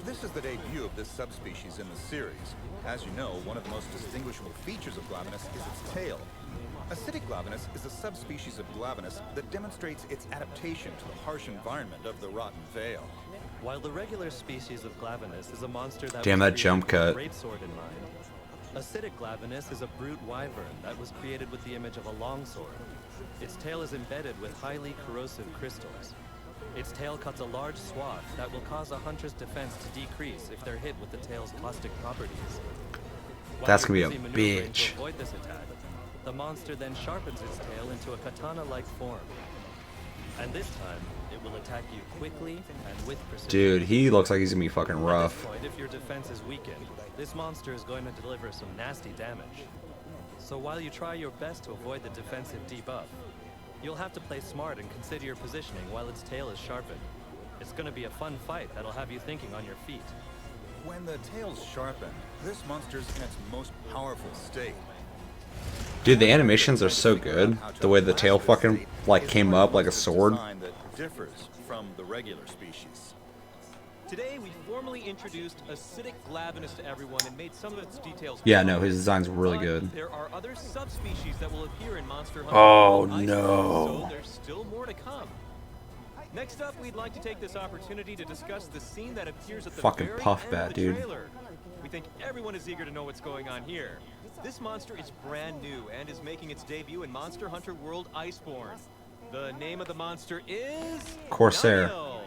S12: This is the debut of this subspecies in the series. As you know, one of the most distinguishable features of Glavenus is its tail. Acidic Glavenus is a subspecies of Glavenus that demonstrates its adaptation to the harsh environment of the Rotten Vale.
S9: While the regular species of Glavenus is a monster that
S1: Damn, that jump cut.
S9: Great sword in mind, acidic Glavenus is a brute wyvern that was created with the image of a longsword. Its tail is embedded with highly corrosive crystals. Its tail cuts a large swath that will cause a hunter's defense to decrease if they're hit with the tail's caustic properties.
S1: That's gonna be a
S9: While you're busy maneuvering
S1: bitch.
S9: to avoid this attack, the monster then sharpens its tail into a katana-like form. And this time, it will attack you quickly and with precision.
S1: Dude, he looks like he's gonna be fucking
S9: At
S1: rough.
S9: this point, if your defense is weakened, this monster is going to deliver some nasty damage. So while you try your best to avoid the defensive debuff, you'll have to play smart and consider your positioning while its tail is sharpened. It's gonna be a fun fight that'll have you thinking on your feet.
S12: When the tail's sharpened, this monster's in its most powerful state.
S1: Dude, the animations are so good. The way the tail fucking like came up like a sword.
S12: That differs from the regular species.
S9: Today, we formally introduced acidic glavinus to everyone and made some of its details.
S1: Yeah, no, his design's really good.
S9: There are other subspecies that will appear in Monster Hunter.
S1: Oh,
S9: Iceborne,
S1: no.
S9: So there's still more to come. Next up, we'd like to take this opportunity to discuss the scene that appears at the
S1: Fucking
S9: very
S1: puff
S9: end
S1: bat,
S9: of the
S1: dude.
S9: trailer. We think everyone is eager to know what's going on here. This monster is brand new and is making its debut in Monster Hunter World Iceborne. The name of the monster is
S1: Corsair.
S9: Nile.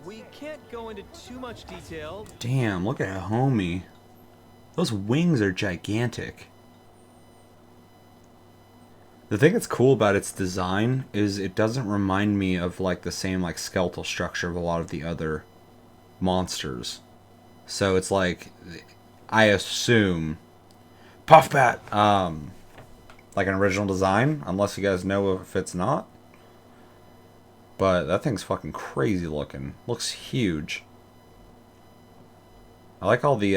S9: We can't go into too much detail.
S1: Damn, look at homie. Those wings are gigantic. The thing that's cool about its design is it doesn't remind me of like the same like skeletal structure of a lot of the other monsters. So it's like, I assume, Puff Bat, like an original design, unless you guys know if it's not. But that thing's fucking crazy looking. Looks huge. I like all the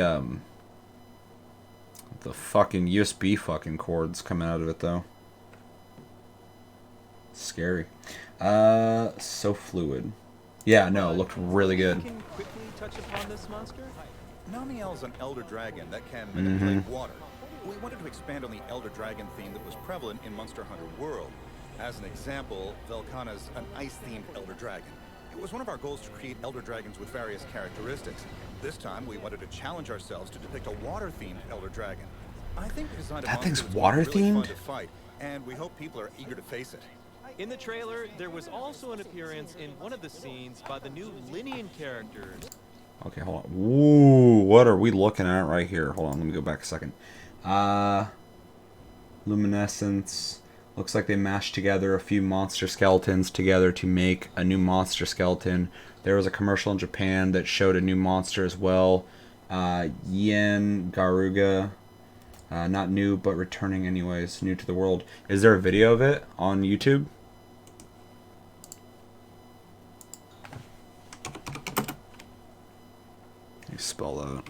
S1: fucking USB fucking cords coming out of it though. Scary. So fluid. Yeah, no, it looked really good.
S9: Can quickly touch upon this monster?
S12: Namiel's an elder dragon that can manipulate water. We wanted to expand on the elder dragon theme that was prevalent in Monster Hunter World. As an example, Velkhana's an ice-themed elder dragon. It was one of our goals to create elder dragons with various characteristics. This time, we wanted to challenge ourselves to depict a water-themed elder dragon. I think we designed a
S1: That thing's
S12: monster that's gonna be really
S1: water-themed?
S12: fun to fight, and we hope people are eager to face it.
S9: In the trailer, there was also an appearance in one of the scenes by the new Linian characters.
S1: Okay, hold on. Ooh, what are we looking at right here? Hold on, let me go back a second. Luminescence. Looks like they mashed together a few monster skeletons together to make a new monster skeleton. There was a commercial in Japan that showed a new monster as well. Yen Garuga. Not new, but returning anyways. New to the world. Is there a video of it on YouTube? You spell that.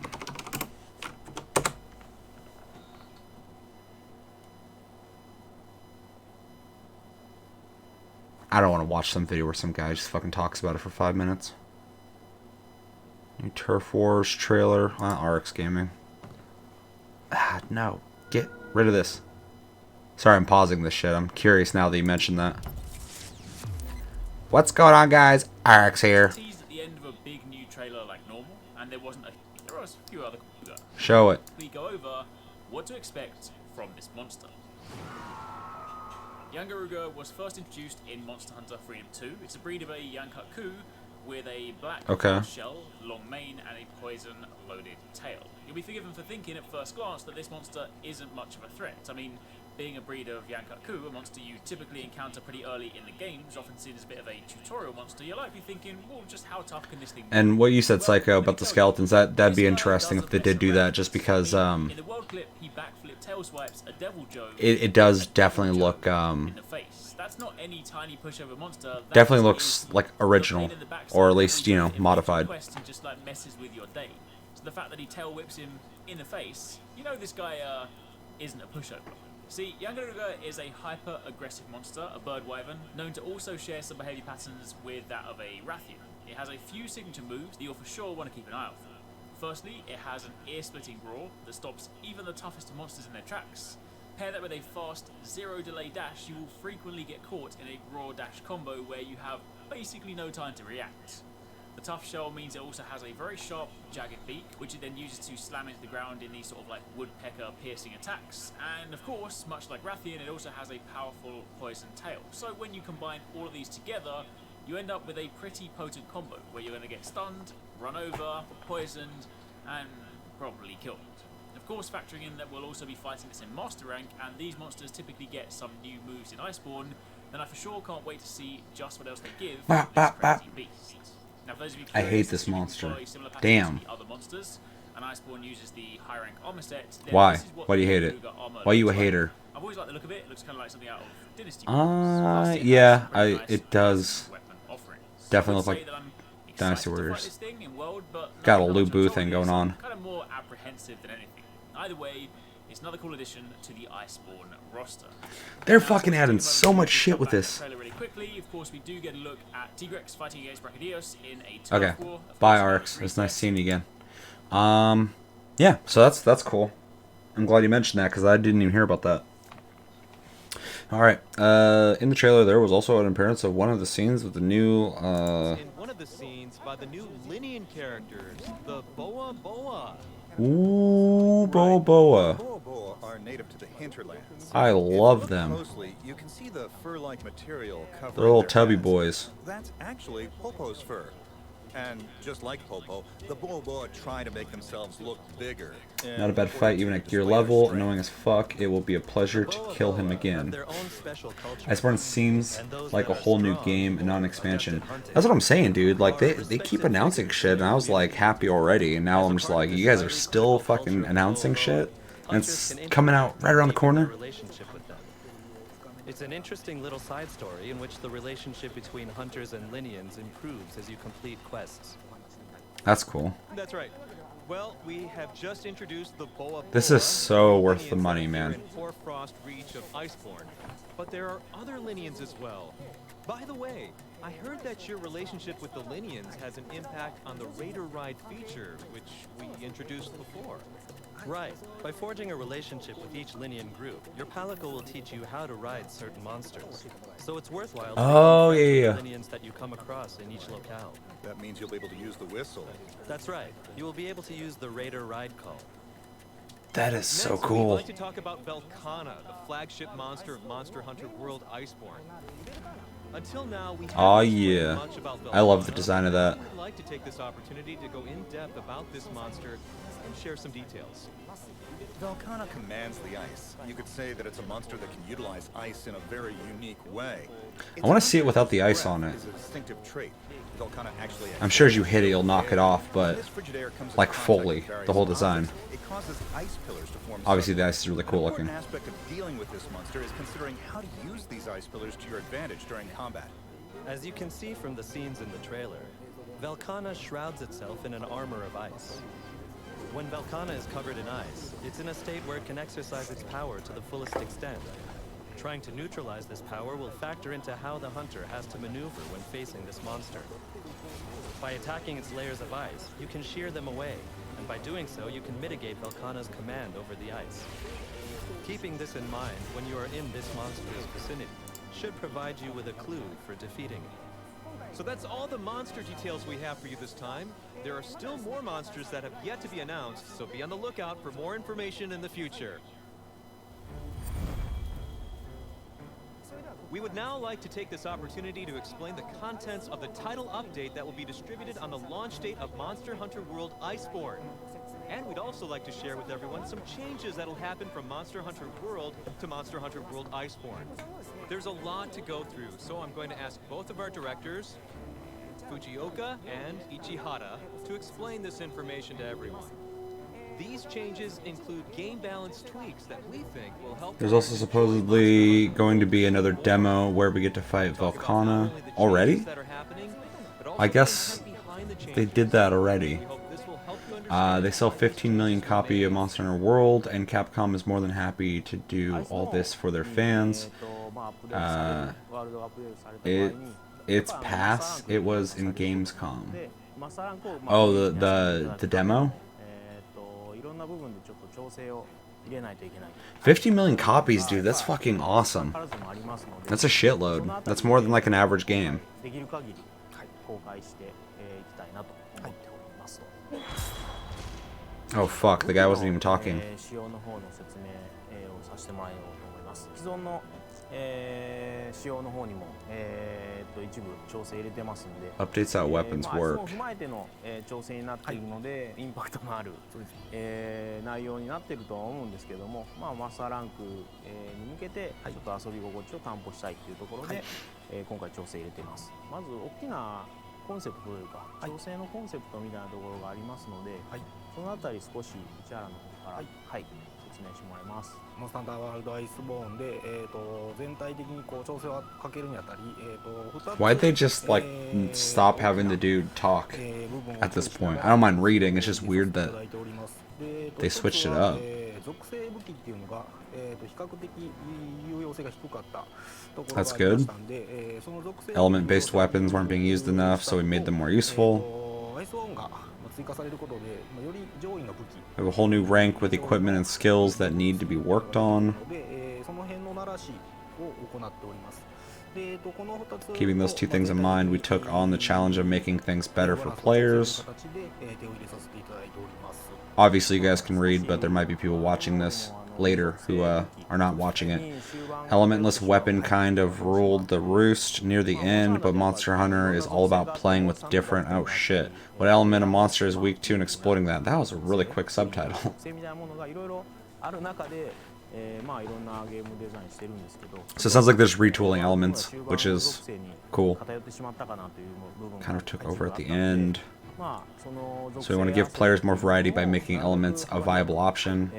S1: I don't want to watch some video where some guy just fucking talks about it for 5 minutes. New Turf Wars trailer. RX Gaming. No. Get rid of this. Sorry, I'm pausing this shit. I'm curious now that you mentioned that. What's going on, guys? RX here.
S20: Teased at the end of a big new trailer like normal, and there wasn't a... There was a few other...
S1: Show it.
S20: We go over what to expect from this monster. Yangaruga was first introduced in Monster Hunter Freedom 2. It's a breed of a Yankutku with a black shell, long mane, and a poison-loaded tail. You'll be forgiven for thinking at first glance that this monster isn't much of a threat. I mean, being a breed of Yankutku, a monster you typically encounter pretty early in the games, often seen as a bit of a tutorial monster, you're likely thinking, well, just how tough can this thing be?
S1: And what you said, Psycho, about the skeletons, that'd be interesting if they did do that, just because
S20: in the world clip, he backflip tail swipes a devil Joe
S1: it does definitely look
S20: in the face. That's not any tiny pushover monster. That
S1: definitely looks like original, or at least, you know, modified.
S20: And just like messes with your day. So the fact that he tail whips him in the face, you know this guy isn't a pushover. See, Yangaruga is a hyper-aggressive monster, a bird wyvern, known to also share some behaviour patterns with that of a Rathian. It has a few signature moves that you'll for sure want to keep an eye out for. Firstly, it has an ear-splitting roar that stops even the toughest of monsters in their tracks. Pair that with a fast, zero-delay dash, you will frequently get caught in a roar dash combo where you have basically no time to react. The tough shell means it also has a very sharp, jagged beak, which it then uses to slam into the ground in these sort of like woodpecker piercing attacks. And of course, much like Rathian, it also has a powerful poison tail. So when you combine all of these together, you end up with a pretty potent combo where you're going to get stunned, run over, poisoned, and probably killed. Of course, factoring in that we'll also be fighting this in Master Rank, and these monsters typically get some new moves in Iceborne, then I for sure can't wait to see just what else they give this crazy beast. Now, for those of you
S1: I hate this monster. Damn.
S20: Other monsters, and Iceborne uses the high rank armor set.
S1: Why? Why do you hate it? Why are you a hater?
S20: I've always liked the look of it. It looks kind of like something out of Dynasty.
S1: Yeah, it does definitely look like Dynasty
S20: excited to fight
S1: Warriors.
S20: this thing in World, but
S1: Got a
S20: nothing
S1: Lu
S20: much I'm
S1: Bu
S20: told
S1: thing
S20: is
S1: going on.
S20: Kind of more apprehensive than anything. Either way, it's another cool addition to the Iceborne roster.
S1: They're
S20: Now,
S1: fucking adding so much shit with this.
S20: trailer really quickly. Of course, we do get a look at Tigrex fighting against Brachydios in a turf
S1: Okay.
S20: war.
S1: Bye, RX. It's nice seeing you again. Yeah, so that's cool. I'm glad you mentioned that because I didn't even hear about that. All right. In the trailer, there was also an appearance of one of the scenes with the new.
S13: In one of the scenes by the new Linian characters, the Boa Boa.
S1: Ooh, Boa Boa.
S12: Boa Boa are native to the hinterlands.
S1: I love them.
S12: Closely, you can see the fur-like material covering
S1: They're little
S12: their
S1: tubby
S12: heads.
S1: boys.
S12: That's actually Popo's fur. And just like Popo, the Boa Boa try to make themselves look bigger.
S1: Not a bad fight, even at gear level. Annoying as fuck. It will be a pleasure to kill him again. Iceborne seems like a whole new game and not an expansion. That's what I'm saying, dude. Like, they keep announcing shit, and I was, like, happy already. And now I'm just like, you guys are still fucking announcing shit? And it's coming out right around the corner?
S9: It's an interesting little side story in which the relationship between hunters and Linians improves as you complete quests.
S1: That's cool.
S13: That's right. Well, we have just introduced the Boa Boa.
S1: This is so worth the money, man.
S13: In Hoarfrost reach of Iceborne, but there are other Linians as well. By the way, I heard that your relationship with the Linians has an impact on the Raider Ride feature, which we introduced before.
S9: Right. By forging a relationship with each Linian group, your Palico will teach you how to ride certain monsters. So it's worthwhile
S1: Oh,
S9: to
S1: yeah.
S9: the Linians that you come across in each locale.
S12: That means you'll be able to use the whistle.
S9: That's right. You will be able to use the Raider Ride call.
S1: That is so
S13: Next,
S1: cool.
S13: we'd like to talk about Velkhana, the flagship monster of Monster Hunter World Iceborne. Until now, we
S1: Oh
S13: haven't explained
S1: yeah.
S13: much about
S1: I love the
S13: Velkhana.
S1: design of that.
S13: We'd like to take this opportunity to go in depth about this monster and share some details.
S12: Velkhana commands the ice. You could say that it's a monster that can utilize ice in a very unique way.
S1: I want to see it without the ice on it.
S12: It's a distinctive trait. Velkhana actually
S1: I'm sure as you hit it, you'll knock it off, but
S12: This Frigidaire comes in
S1: like
S12: contact
S1: fully,
S12: with various
S1: the whole design.
S12: objects. It causes ice pillars to form.
S1: Obviously, the
S12: suddenly.
S1: ice is really cool
S12: An
S1: looking.
S12: important aspect of dealing with this monster is considering how to use these ice pillars to your advantage during combat.
S9: As you can see from the scenes in the trailer, Velkhana shrouds itself in an armor of ice. When Velkhana is covered in ice, it's in a state where it can exercise its power to the fullest extent. Trying to neutralize this power will factor into how the hunter has to maneuver when facing this monster. By attacking its layers of ice, you can shear them away, and by doing so, you can mitigate Velkhana's command over the ice. Keeping this in mind when you are in this monster's vicinity should provide you with a clue for defeating it.
S13: So that's all the monster details we have for you this time. There are still more monsters that have yet to be announced, so be on the lookout for more information in the future. We would now like to take this opportunity to explain the contents of the title update that will be distributed on the launch date of Monster Hunter World Iceborne. And we'd also like to share with everyone some changes that'll happen from Monster Hunter World to Monster Hunter World Iceborne. There's a lot to go through, so I'm going to ask both of our directors, Fujioka and Ichihara, to explain this information to everyone. These changes include game balance tweaks that we think will help.
S1: There's also supposedly going to be another demo where we get to fight Velkhana already. I guess they did that already. They sell 15 million copy of Monster Hunter World, and Capcom is more than happy to do all this for their fans. It's past. It was in Gamescom. Oh, the demo. 50 million copies, dude. That's fucking awesome. That's a shitload. That's more than like an average game. Oh fuck, the guy wasn't even talking. Updates how weapons work.
S15: 踏まえての調整になっているので、インパクトのある内容になっているとは思うんですけども、まあマスターランクに向けてちょっと遊び心地を担保したいというところで今回調整入れています。まず大きなコンセプトというか調整のコンセプトみたいなところがありますので、そのあたり少し市原の方から説説明してもらいます。モンスターハンターワールドアイスボーンで、全体的にこう調整をかけるにあたり、
S1: Why'd they just like stop having the dude talk at this point? I don't mind reading. It's just weird that they switched it up.
S15: 属性武器っていうのが、比較的有用性が低かったところが
S1: That's
S15: ありま
S1: good.
S15: したんで、その属性
S1: Element-based weapons weren't being used enough, so we made them more useful.
S15: アイスボーンが追加されることで、より上位の武器
S1: We have a whole new rank with equipment and skills that need to be worked on.
S15: で、その辺の鳴らしを行っております。で、この2つ
S1: Keeping those two things in mind, we took on the challenge of making things better for players.
S15: 形で手を入れさせていただいております。
S1: Obviously, you guys can read, but there might be people watching this later who are not watching it. Elementless weapon kind of ruled the roost near the end, but Monster Hunter is all about playing with different... Oh shit. What element of monster is weak to and exploiting that? That was a really quick subtitle. So it sounds like there's retooling elements, which is cool. Kind of took over at the end. So we want to give players more variety by making elements a viable option.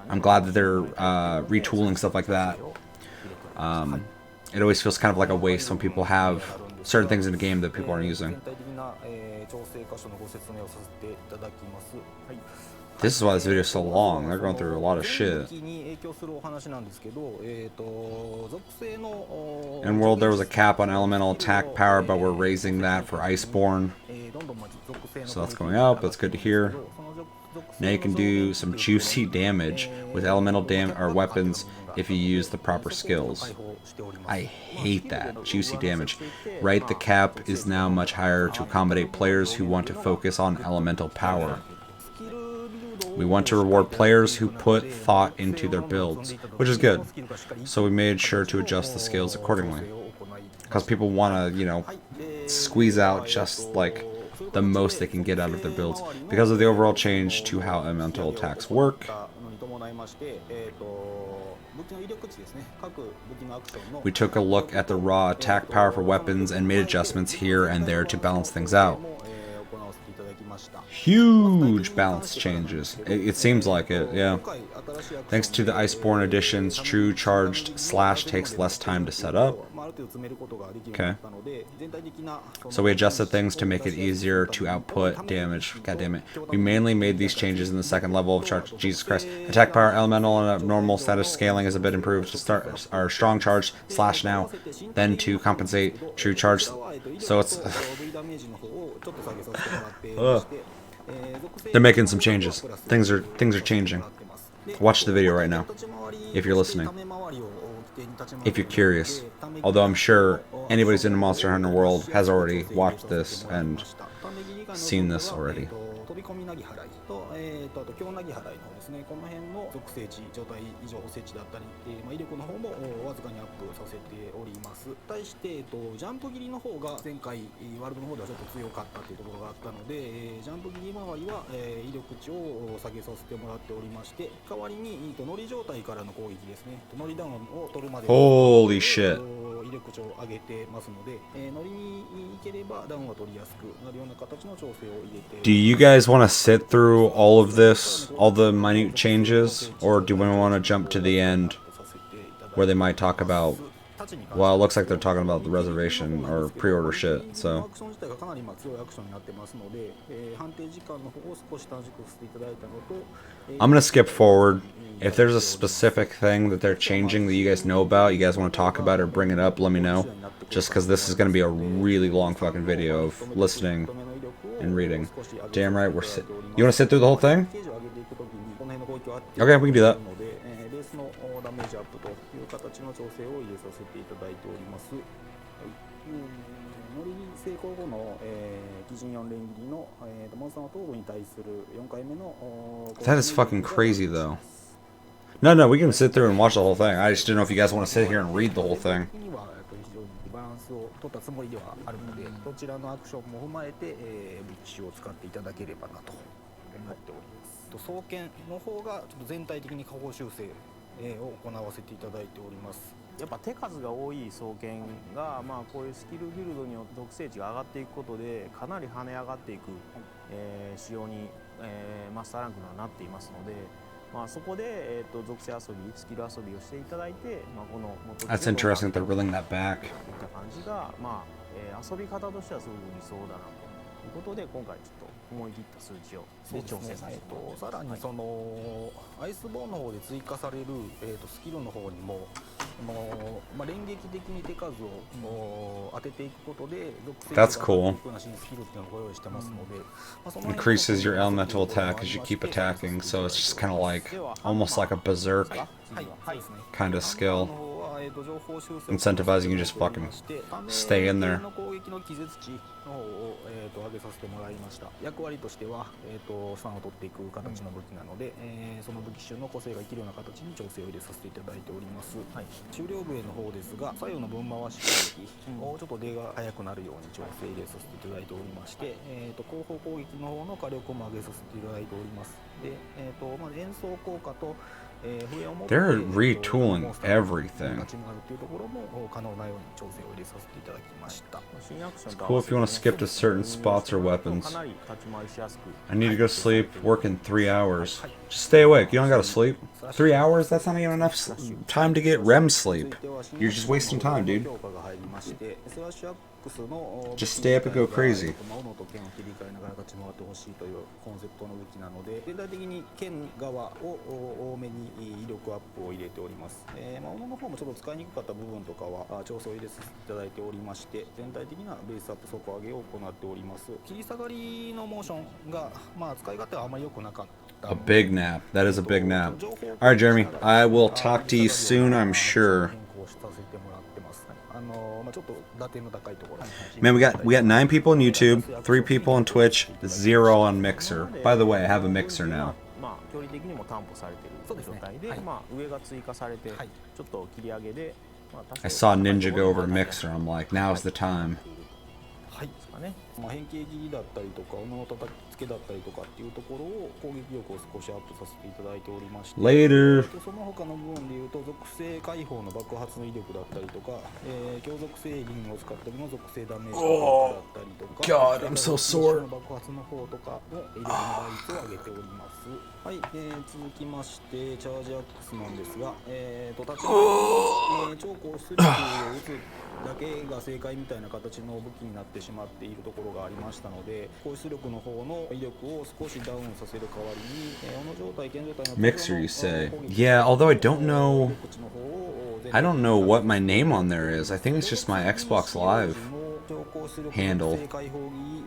S1: I'm glad that they're retooling stuff like that. It always feels kind of like a waste when people have certain things in the game that people aren't using. This is why this video is so long. They're going through a lot of shit. In World, there was a cap on elemental attack power, but we're raising that for Iceborne. So that's going up. That's good to hear. Now you can do some juicy damage with elemental weapons if you use the proper skills. I hate that. Juicy damage. Right, the cap is now much higher to accommodate players who want to focus on elemental power. We want to reward players who put thought into their builds, which is good. So we made sure to adjust the skills accordingly. Because people want to, you know, squeeze out just like the most they can get out of their builds. Because of the overall change to how elemental attacks work, we took a look at the raw attack power for weapons and made adjustments here and there to balance things out. Huge balance changes. It seems like it, yeah. Thanks to the Iceborne editions, True Charged Slash takes less time to set up. Okay. So we adjusted things to make it easier to output damage. God damn it. We mainly made these changes in the second level of charge. Jesus Christ. Attack power, elemental, and normal status scaling is a bit improved to start our strong charge slash now. Then to compensate true charge. So it's... They're making some changes. Things are changing. Watch the video right now, if you're listening. If you're curious. Although I'm sure anybody who's in the Monster Hunter world has already watched this and seen this already. あと強なぎ払いの方ですね、この辺の属性値、状態異常補正値だったり、威力の方もわずかにアップさせております。対して、ジャンプ切りの方が前回ワールドの方ではちょっと強かったというところがあったので、ジャンプ切り周りは威力値を下げさせてもらっておりまして、代わりに乗り状態からの攻撃ですね、乗りダウンを取るまで Holy shit. 威力値を上げてますので、乗りに行ければダウンは取りやすくなるような形の調整を入れて。Do you guys want to sit through all of this, all the minute changes, or do we want to jump to the end where they might talk about, well, it looks like they're talking about the reservation or pre-order shit, so. I'm gonna skip forward. If there's a specific thing that they're changing that you guys know about, you guys want to talk about or bring it up, let me know. Just because this is gonna be a really long fucking video of listening and reading. Damn right, we're sit. You want to sit through the whole thing? Okay, we can do that. That is fucking crazy, though. No, we can sit through and watch the whole thing. I just didn't know if you guys want to sit here and read the whole thing. 取ったつもりではあるので、どちらのアクションも踏まえて、武器を使っていただければなと思っております。双剣の方がちょっと全体的に下方修正を行わせていただいております。やっぱ手数が多い双剣が、まあこういうスキルビルドによって属性値が上がっていくことでかなり跳ね上がっていく、仕様に、マスターランクにはなっていますので、
S15: まあそこで属性遊び、スキル遊びをしていただいて、まあこの元
S1: That's interesting that they're reeling that back.
S15: こういった感じがまあ、遊び方としてはすごく理想だなということで今回ちょっと思い切った数値を調整させて
S3: さらにその、アイスボーンの方で追加される、スキルの方にも連撃的に手数を当てていくことで
S1: That's cool.
S3: Increases
S1: your elemental attack as you keep attacking, so it's just kind of like almost like a berserk kind of skill, incentivizing you just fucking stay in there.
S3: 上げさせてもらいました。役割としては、3を取っていく形の武器なので、その武器種の個性が生きるような形に調整を入れさせていただいております。終了部への方ですが、左右の分回し攻撃をちょっと出が速くなるように調整入れさせていただいておりまして、後方攻撃の方の火力も上げさせていただいております。で、演奏効果と
S1: They're retooling everything. It's cool if you want to skip to certain spots or weapons. I need to go to sleep, work in 3 hours. Just stay awake, you don't gotta sleep. 3 hours? That's not even enough time to get REM sleep. You're just wasting time, dude. Just stay up and go crazy.
S3: 威力アップを入れております。斧の方もちょっと使いにくかった部分とかは調整を入れさせていただいておりまして、全体的なベースアップ底上げを行っております。切り下がりのモーションが使い勝手はあまり良くなかった。
S1: A big nap. That is a big nap. Alright, Jeremy. I will talk to you soon, I'm sure. Man, we got 9 people on YouTube, 3 people on Twitch, 0 on Mixer. By the way, I have a Mixer now.
S15: 距離的にも担保されている状態で、まあ上が追加されて、ちょっと切り上げで、
S1: I saw Ninja go over Mixer. I'm like, now's the time.
S3: はいですかね。変形切りだったりとか、斧の叩きつけだったりとかっていうところを攻撃力を少しアップさせていただいておりまして、
S1: Later.
S3: その他の部分でいうと属性解放の爆発の威力だったりとか、強属性リンを使ったりの属性ダメージだったりとか、
S1: God, I'm so sore.
S3: 爆発の方とかの威力の倍率を上げております。はい、続きましてチャージアックスなんですが、立ち回り、超高出力を打つだけが正解みたいな形の武器になってしまっているところがありましたので、高出力の方の威力を少しダウンさせる代わりに、斧状態、剣状態の
S1: Mixer, you say? Yeah, although I don't know what my name on there is. I think it's just my Xbox Live handle.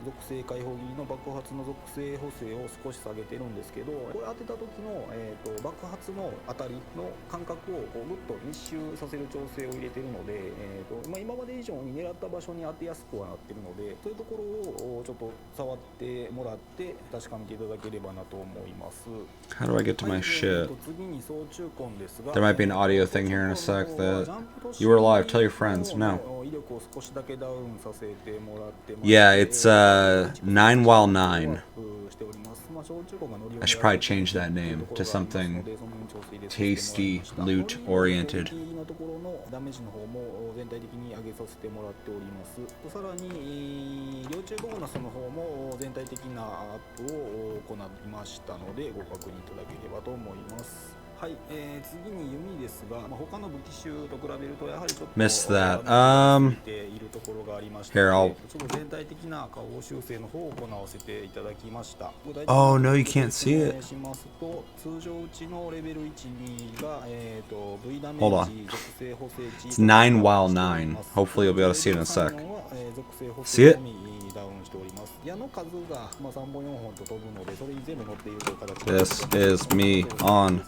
S3: 属性解放儀の爆発の属性補正を少し下げてるんですけど、これ当てた時の、爆発の当たりの感覚をこうぐっと密集させる調整を入れてるので、今まで以上に狙った場所に当てやすくはなってるので、そういうところをちょっと触ってもらって確かめていただければなと思います。
S1: How do I get to my shit? There might be an audio thing here in a sec that you were alive, tell your friends. No. Yeah, it's 9 while 9. I should probably change that name to something tasty, loot oriented.
S3: ダメージの方も全体的に上げさせてもらっております。さらに両中ボーナスの方も全体的なアップを行いましたのでご確認いただければと思います。はい、次に弓ですが、他の武器種と比べるとやはりちょっと
S1: Missed that.
S3: いるところがありまして、
S1: Here, I'll...
S3: ちょっと全体的な下方修正の方を行わせていただきました。
S1: Oh no, you can't see it.
S3: しますと通常うちのレベル1、2がV ダメ
S1: Hold
S3: ー
S1: on.
S3: ジ属性補正値
S1: It's 9 while 9. Hopefully you'll be able to see it in a sec. See it?
S3: ダウンしております。矢の数が3本4本と飛ぶので、それに全部乗っているという形で
S1: This is me on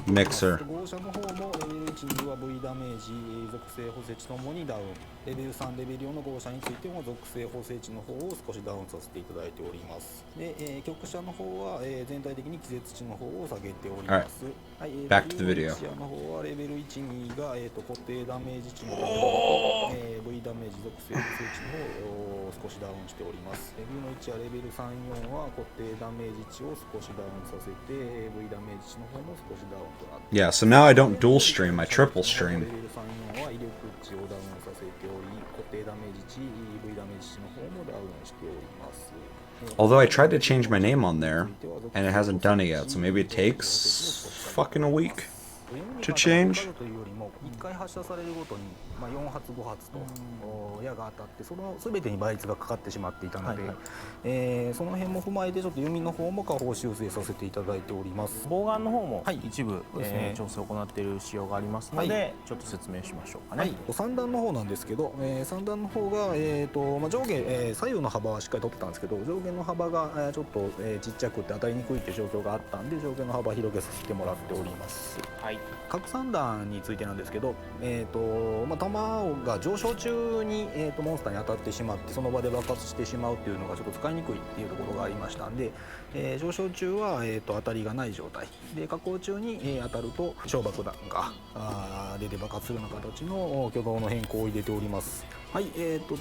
S1: Mixer.
S3: 号車の方もレベル1、2は V ダメージ属性補正値ともにダウン、レベル3、レベル4の号車についても属性補正値の方を少しダウンさせていただいております。で、局車の方は全体的に気絶値の方を下げております。はい、
S1: back to the video.
S3: の方はレベル1、2が固定ダメージ値の方、V ダメージ属性補正値の方を少しダウンしております。レベルの1はレベル3、4は固定ダメージ値を少しダウンさせて、V ダメージ値の方も少しダウンとなって、
S1: Yeah, so now I don't dual stream, I triple stream.
S3: レベル3、4は威力値をダウンさせており、固定ダメージ値、V ダメージ値の方もダウンしております。
S1: Although I tried to change my name on there, and it hasn't done it yet, so maybe it takes fucking a week
S3: 読みに
S1: to
S3: 関しては
S1: change?
S3: 数というよりも1回発射されるごとに、4発5発と矢が当たってその全てに倍率がかかってしまっていたので、その辺も踏まえてちょっと弓の方も下方修正させていただいております。
S15: ボウガンの方も一部、調整を行っている仕様がありますので、
S3: はい、
S15: ちょっと説明しましょうかね。
S3: 3段の方なんですけど、3段の方が、上下、左右の幅はしっかり取ってたんですけど上下の幅が、ちょっと、ちっちゃくて当たりにくいという状況があったんで上下の幅広げさせてもらっております。各3段についてなんですけど、弾が上昇中に、モンスターに当たってしまってその場で爆発してしまうっていうのがちょっと使いにくいっていうところがありましたんで、上昇中は、当たりがない状態で下降中に、当たると小爆弾が出て爆発するような形の挙動の変更を入れております。はい、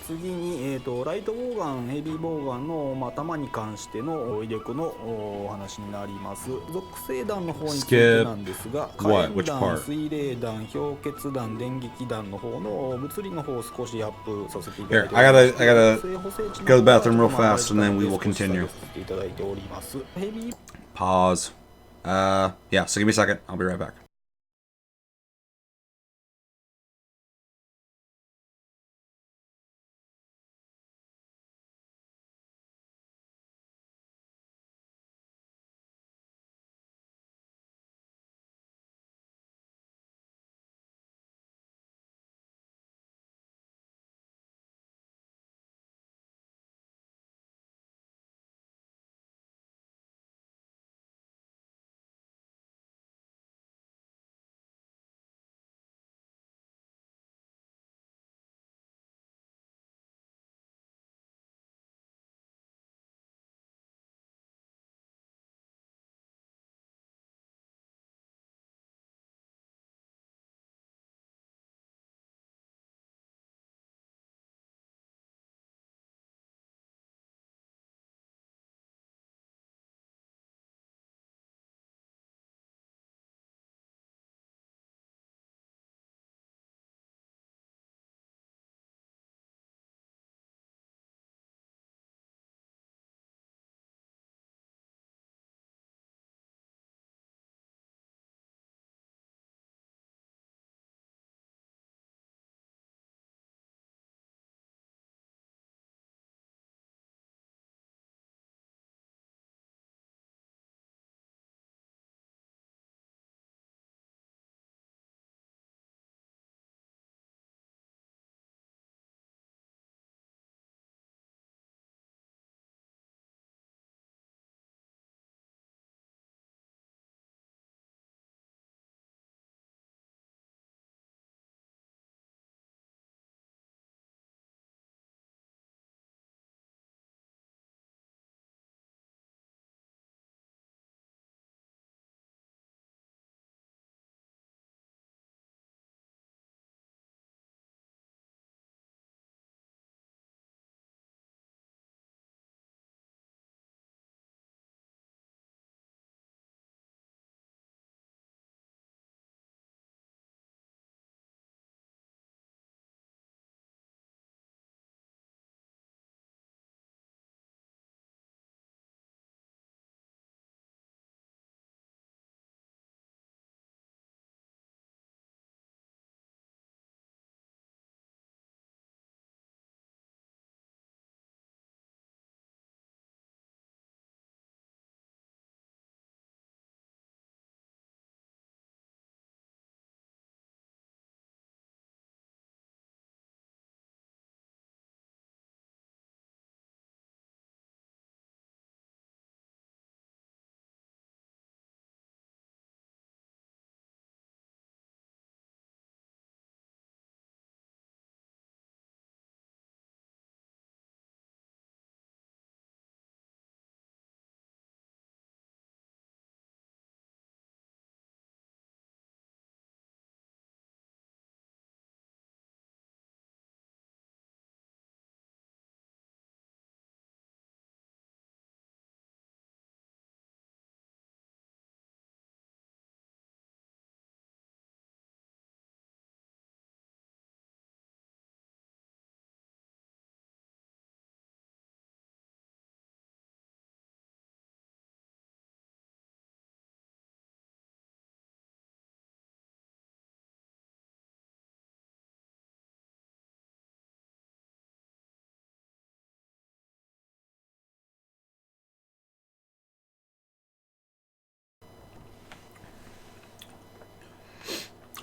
S3: 次に、ライトボウガン、ヘビーボウガンの、弾に関しての入れ子のお話になります。属性弾の方についてなんですが、火炎弾、水冷弾、氷結弾、電撃弾の方の物理の方を少しアップさせていただいております。
S1: I gotta go to the bathroom real fast and then we will continue.
S3: いただいております。ヘビー
S1: Pause. Yeah, so give me a second. I'll be right back.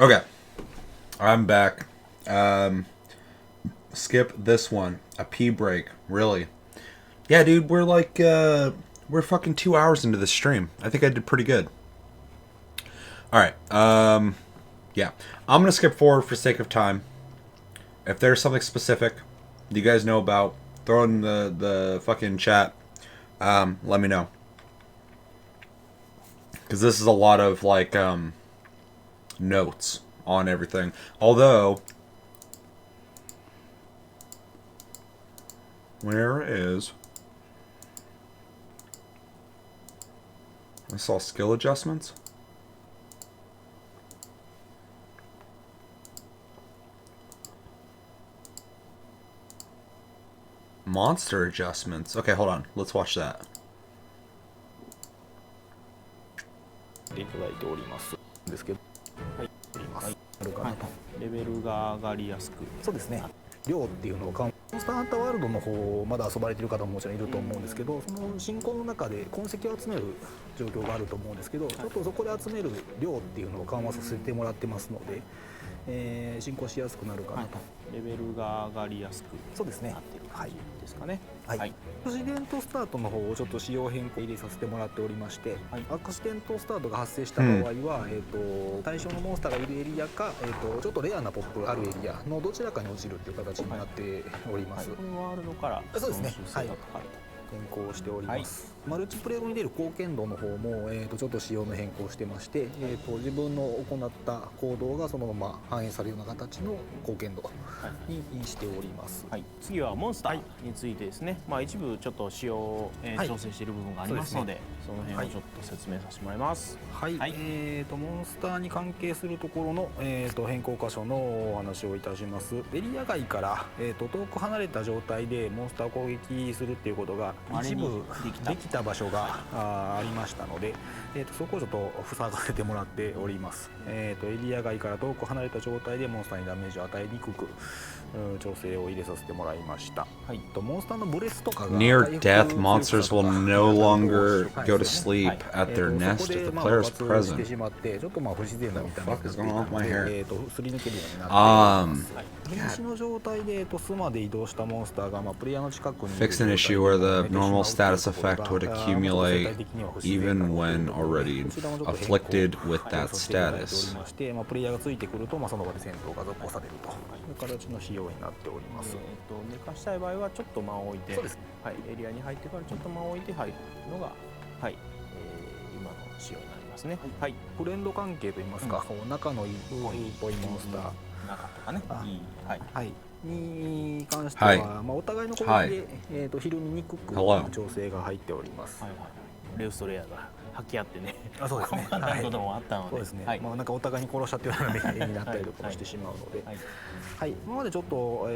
S1: Okay, I'm back. Skip this one. A pee break. Really? Yeah, dude. We're like we're fucking 2 hours into this stream. I think I did pretty good. All right. Yeah. I'm gonna skip forward for sake of time. If there's something specific you guys know about, throw in the fucking chat. Let me know. Because this is a lot of like notes on everything. Although, where is? I saw skill adjustments. Monster adjustments. Okay, hold on. Let's watch that.
S3: いただいておりますですけど、はい、あります。あるかなと。
S15: レベルが上がりやすく。
S3: そうですね。量っていうのをモンスターハンターワールドの方まだ遊ばれてる方ももちろんいると思うんですけど、その進行の中で痕跡を集める状況があると思うんですけど、ちょっとそこで集める量っていうのを緩和させてもらってますので、進行しやすくなるかなと。
S15: レベルが上がりやすく
S3: そうですね。
S15: なってる感じですかね。
S3: はい。アクシデントスタートの方をちょっと仕様変更入れさせてもらっておりまして、アクシデントスタートが発生した場合は、対象のモンスターがいるエリアか、ちょっとレアなポップあるエリアのどちらかに落ちるっていう形になっております。
S15: これワールドから
S3: そうですね。はい。
S15: はい。
S3: 変更しております、マルチプレイ後に出る貢献度の方も、ちょっと仕様の変更してまして、自分の行った行動がそのまま反映されるような形の貢献度にしております、
S15: はい、次はモンスターについてですね、一部ちょっと仕様、調整している部分がありますので、その辺をちょっと説明させてもらいます。
S3: はい、モンスターに関係するところの、変更箇所のお話をいたします。エリア外から、遠く離れた状態でモンスターを攻撃するっていうことが一部できた場所がありましたので、そこをちょっと塞がせてもらっております。エリア外から遠く離れた状態でモンスターにダメージを与えにくく調整を入れさせてもらいました。モンスターのブレスとかが
S1: Near death, monsters will no longer go to sleep at their nest if the player is present.
S3: ちょっと不自然な見た目になっていたのですり抜けるようになっております。瀕死の状態で巣まで移動したモンスターがプレイヤーの近くに
S1: Fix an issue where the normal status effect would accumulate even when already afflicted with that status.
S3: プレイヤーがついてくるとその場で戦闘が続行されるという形の仕様になっております。
S15: 寝かしたい場合はちょっと間を置いて、はい、エリアに入ってからちょっと間を置いて入るのが、はい、今の仕様になりますね。はい、
S3: フレンド関係といいますか、仲のいいっぽいモンスター
S15: 中とかね、
S3: はい、に関しては、お互いの攻撃で、ひるみにくく調整が入っております。
S15: レウストレアが吐き合ってね、
S3: そうですね。
S15: 細かいこともあったので、
S3: そうですね。なんかお互いに殺しちゃってるような目になったりとかしてしまうので、はい。今までちょっと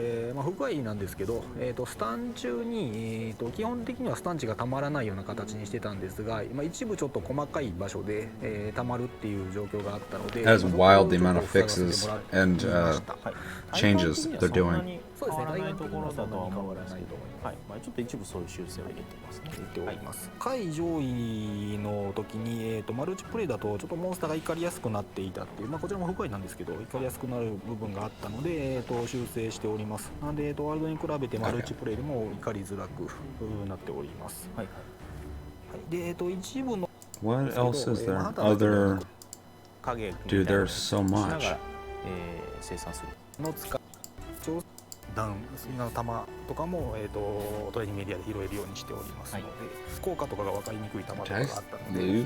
S3: 不具合なんですけど、スタン中に基本的にはスタン値がたまらないような形にしてたんですが、一部ちょっと細かい場所でたまるっていう状況があったので、
S1: That is wild the amount of fixes and changes they're doing.
S3: そうですね。大概のところだとは思うんですけど、
S15: はい。ちょっと一部そういう修正を入れてますね。
S3: 入れております。下位上位の時にマルチプレイだとちょっとモンスターが怒りやすくなっていたっていう、こちらも不具合なんですけど、怒りやすくなる部分があったので、修正しております。なのでワールドに比べてマルチプレイでも怒りづらくなっております。はい。で一部の
S1: What else is there? Other Dude, there's so much.
S15: 生産する
S3: の使うダウンの弾とかもトレーニングエリアで拾えるようにしておりますので、効果とかが分かりにくい弾とかがあったので、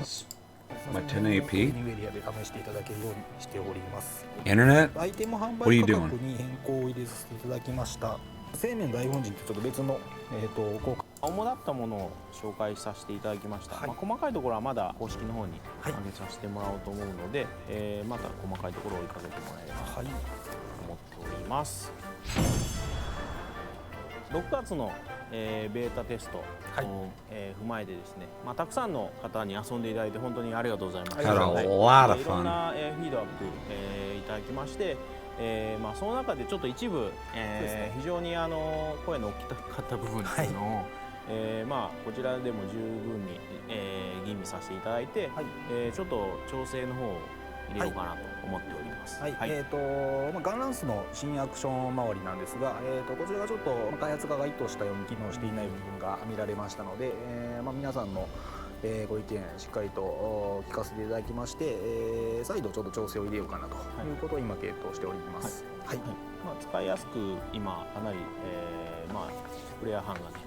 S1: My 10AP?
S3: トレーニングエリアで試していただけるようにしております。
S1: Internet?
S3: アイテム販売価格に変更を入れさせていただきました。生命大本陣ってちょっと別の効果
S15: 主だったものを紹介させていただきました。細かいところはまだ公式の方に上げさせてもらおうと思うので、また細かいところを追いかけてもらえればと思っております。6月のベータテストを踏まえてですね、たくさんの方に遊んでいただいて本当にありがとうございます。いろんなフィードバックいただきまして、その中でちょっと一部、非常に声の大きかった部分っていうのを、こちらでも十分に、吟味させていただいて、ちょっと調整の方を入れようかなと思っております。ます。
S3: はい、ガンランスの新アクション周りなんですが、こちらがちょっと開発側が意図したように機能していない部分が見られましたので、皆さんのご意見しっかりと聞かせていただきまして、再度ちょっと調整を入れようかなということを今検討しております。はい。
S15: 使いやすく今かなり、プレイヤー班がね、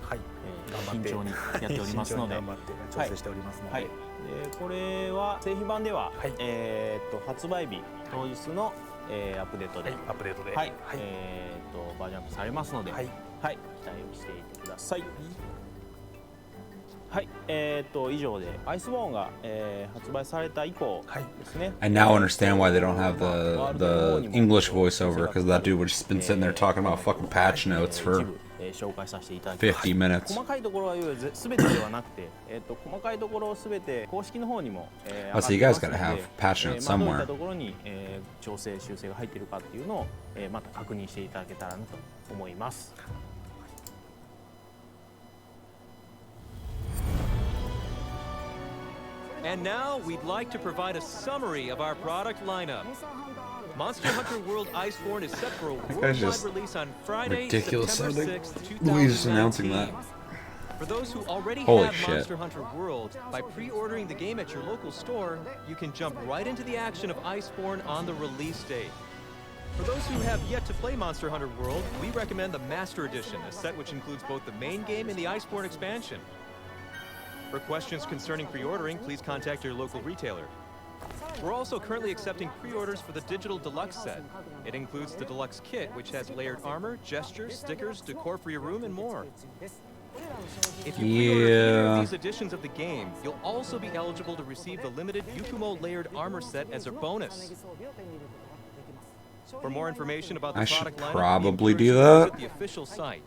S15: 慎重にやっておりますので、
S3: 頑張って調整しておりますので、
S15: これは製品版では、発売日当日の、アップデートで、
S3: バージョン
S15: アップされますので、期待をしていてください。はい、以上でアイスボーンが、発売された以降ですね。
S1: I now understand why they don't have the English voiceover, because that dude was just been sitting there talking about fucking patch notes for 50 minutes.
S15: 細かいところは全てではなくて、細かいところを全て公式の方にも、
S1: So you guys gotta have patch notes
S15: どういっ
S1: somewhere.
S15: たところに、調整修正が入っているかっていうのを、また確認していただけたらなと思います。
S13: And now we'd like to provide a summary of our product lineup. Monster Hunter World Iceborne is set for a worldwide release on Friday, September 6th, 2019. For those who already have Monster Hunter World, by pre-ordering the game at your local store, you can jump right into the action of Iceborne on the release date. For those who have yet to play Monster Hunter World, we recommend the Master Edition, a set which includes both the main game and the Iceborne expansion. For questions concerning pre-ordering, please contact your local retailer. We're also currently accepting pre-orders for the Digital Deluxe set. It includes the Deluxe Kit, which has layered armor, gestures, stickers, decor for your room, and more. If you pre-order either of these editions of the game, you'll also be eligible to receive the limited Yukumo layered armor set as a bonus. For more information about the product lineup,
S1: probably
S13: we
S1: do
S13: encourage you to
S1: that.
S13: visit the official site.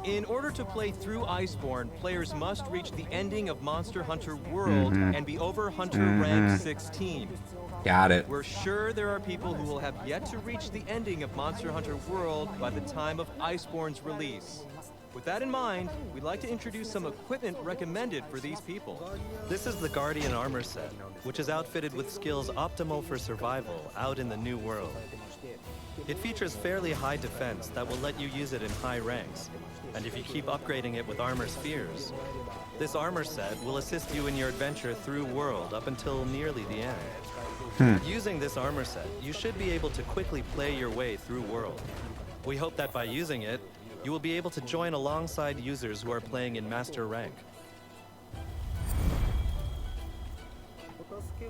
S13: In order to play through Iceborne, players must reach the ending of Monster Hunter World and be over Hunter rank 16.
S1: Got it.
S13: We're sure there are people who will have yet to reach the ending of Monster Hunter World by the time of Iceborne's release. With that in mind, we'd like to introduce some equipment recommended for these people.
S9: This is the Guardian armor set, which is outfitted with skills optimal for survival out in the new world. It features fairly high defense that will let you use it in high ranks, and if you keep upgrading it with armor spheres, this armor set will assist you in your adventure through world up until nearly the end. Using this armor set, you should be able to quickly play your way through world. We hope that by using it, you will be able to join alongside users who are playing in Master rank.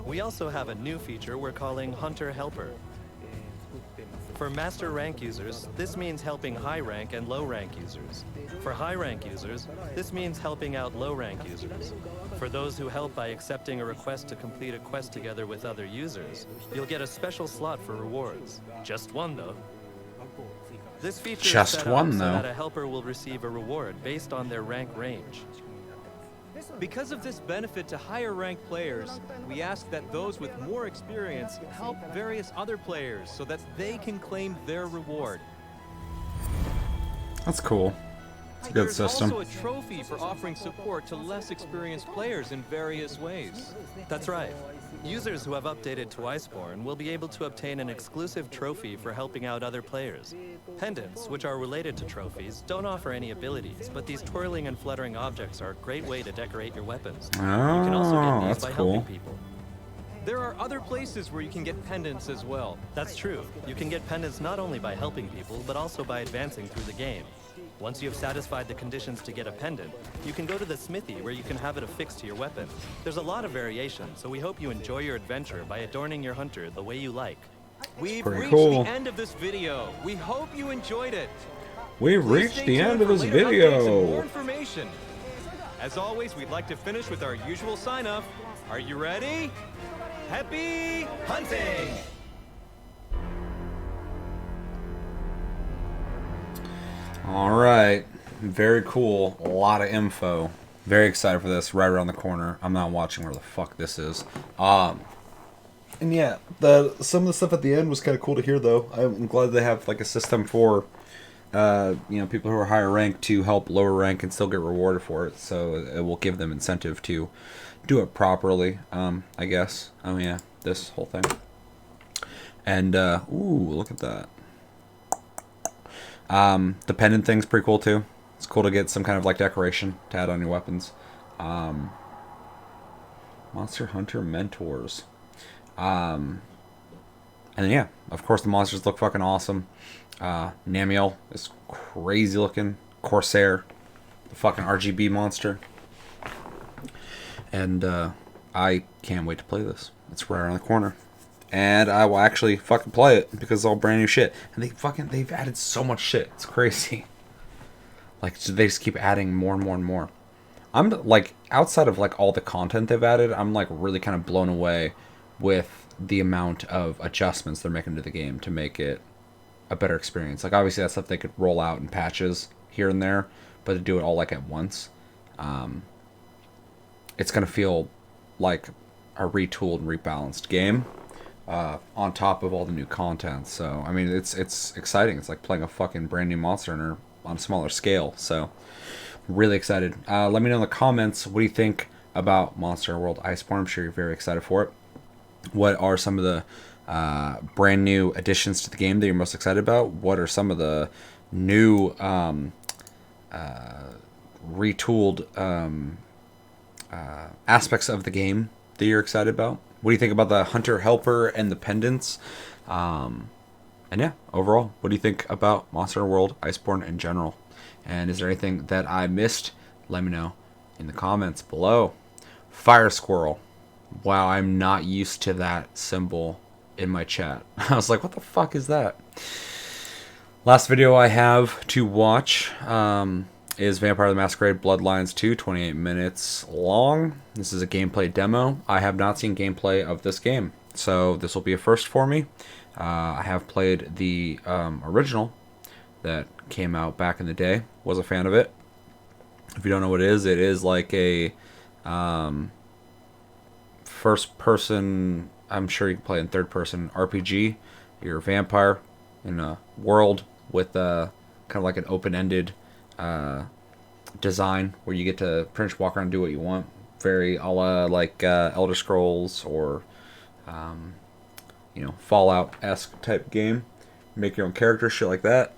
S9: We also have a new feature we're calling Hunter Helper. For Master rank users, this means helping high rank and low rank users. For high rank users, this means helping out low rank users. For those who help by accepting a request to complete a quest together with other users, you'll get a special slot for rewards. Just one though. This feature is set up so that a helper will receive a reward based on their rank range.
S13: Because of this benefit to higher ranked players, we ask that those with more experience help various other players so that they can claim their reward.
S1: That's cool. It's a good system.
S13: There's also a trophy for offering support to less experienced players in various ways.
S9: That's right. Users who have updated to Iceborne will be able to obtain an exclusive trophy for helping out other players. Pendants, which are related to trophies, don't offer any abilities, but these twirling and fluttering objects are a great way to decorate your weapons. You can also get these by helping people.
S13: There are other places where you can get pendants as well.
S9: That's true. You can get pendants not only by helping people, but also by advancing through the game. Once you have satisfied the conditions to get a pendant, you can go to the smithy where you can have it affixed to your weapon. There's a lot of variation, so we hope you enjoy your adventure by adorning your hunter the way you like.
S13: We've reached the end of this video. We hope you enjoyed it.
S1: We've reached the end of this video.
S13: More information. As always, we'd like to finish with our usual sign-off. Are you ready? Happy hunting!
S1: All right, very cool. A lot of info. Very excited for this. Right around the corner. I'm not watching where the fuck this is. And yeah, some of the stuff at the end was kind of cool to hear, though. I'm glad they have like a system for people who are higher rank to help lower rank and still get rewarded for it. So it will give them incentive to do it properly, I guess. Oh yeah, this whole thing. And ooh, look at that. The pendant thing's pretty cool too. It's cool to get some kind of like decoration to add on your weapons. Monster Hunter Mentors. And then, yeah, of course the monsters look fucking awesome. Namiel is crazy looking. Corsair, the fucking RGB monster. And I can't wait to play this. It's right around the corner. And I will actually fucking play it because it's all brand new shit. And they've added so much shit. It's crazy. Like, they just keep adding more and more and more. I'm, like, outside of, like, all the content they've added, I'm, like, really kind of blown away with the amount of adjustments they're making to the game to make it a better experience. Like, obviously, that's stuff they could roll out in patches here and there, but to do it all, like, at once, it's going to feel like a retooled and rebalanced game on top of all the new content. So, I mean, it's exciting. It's like playing a fucking brand new Monster Hunter on a smaller scale. So, really excited. Let me know in the comments, what do you think about Monster World Iceborne? I'm sure you're very excited for it. What are some of the brand new additions to the game that you're most excited about? What are some of the new retooled aspects of the game that you're excited about? What do you think about the Hunter Helper and the pendants? And yeah, overall, what do you think about Monster World Iceborne in general? And is there anything that I missed? Let me know in the comments below. Fire Squirrel. Wow, I'm not used to that symbol in my chat. I was like, what the fuck is that? Last video I have to watch is Vampire the Masquerade Bloodlines 2, 28 minutes long. This is a gameplay demo. I have not seen gameplay of this game, so this will be a first for me. I have played the original that came out back in the day. Was a fan of it. If you don't know what it is like a first person, I'm sure you can play in third person RPG. You're a vampire in a world with kind of like an open-ended design where you get to pretty much walk around and do what you want. Very a la like Elder Scrolls or Fallout-esque type game. Make your own character, shit like that.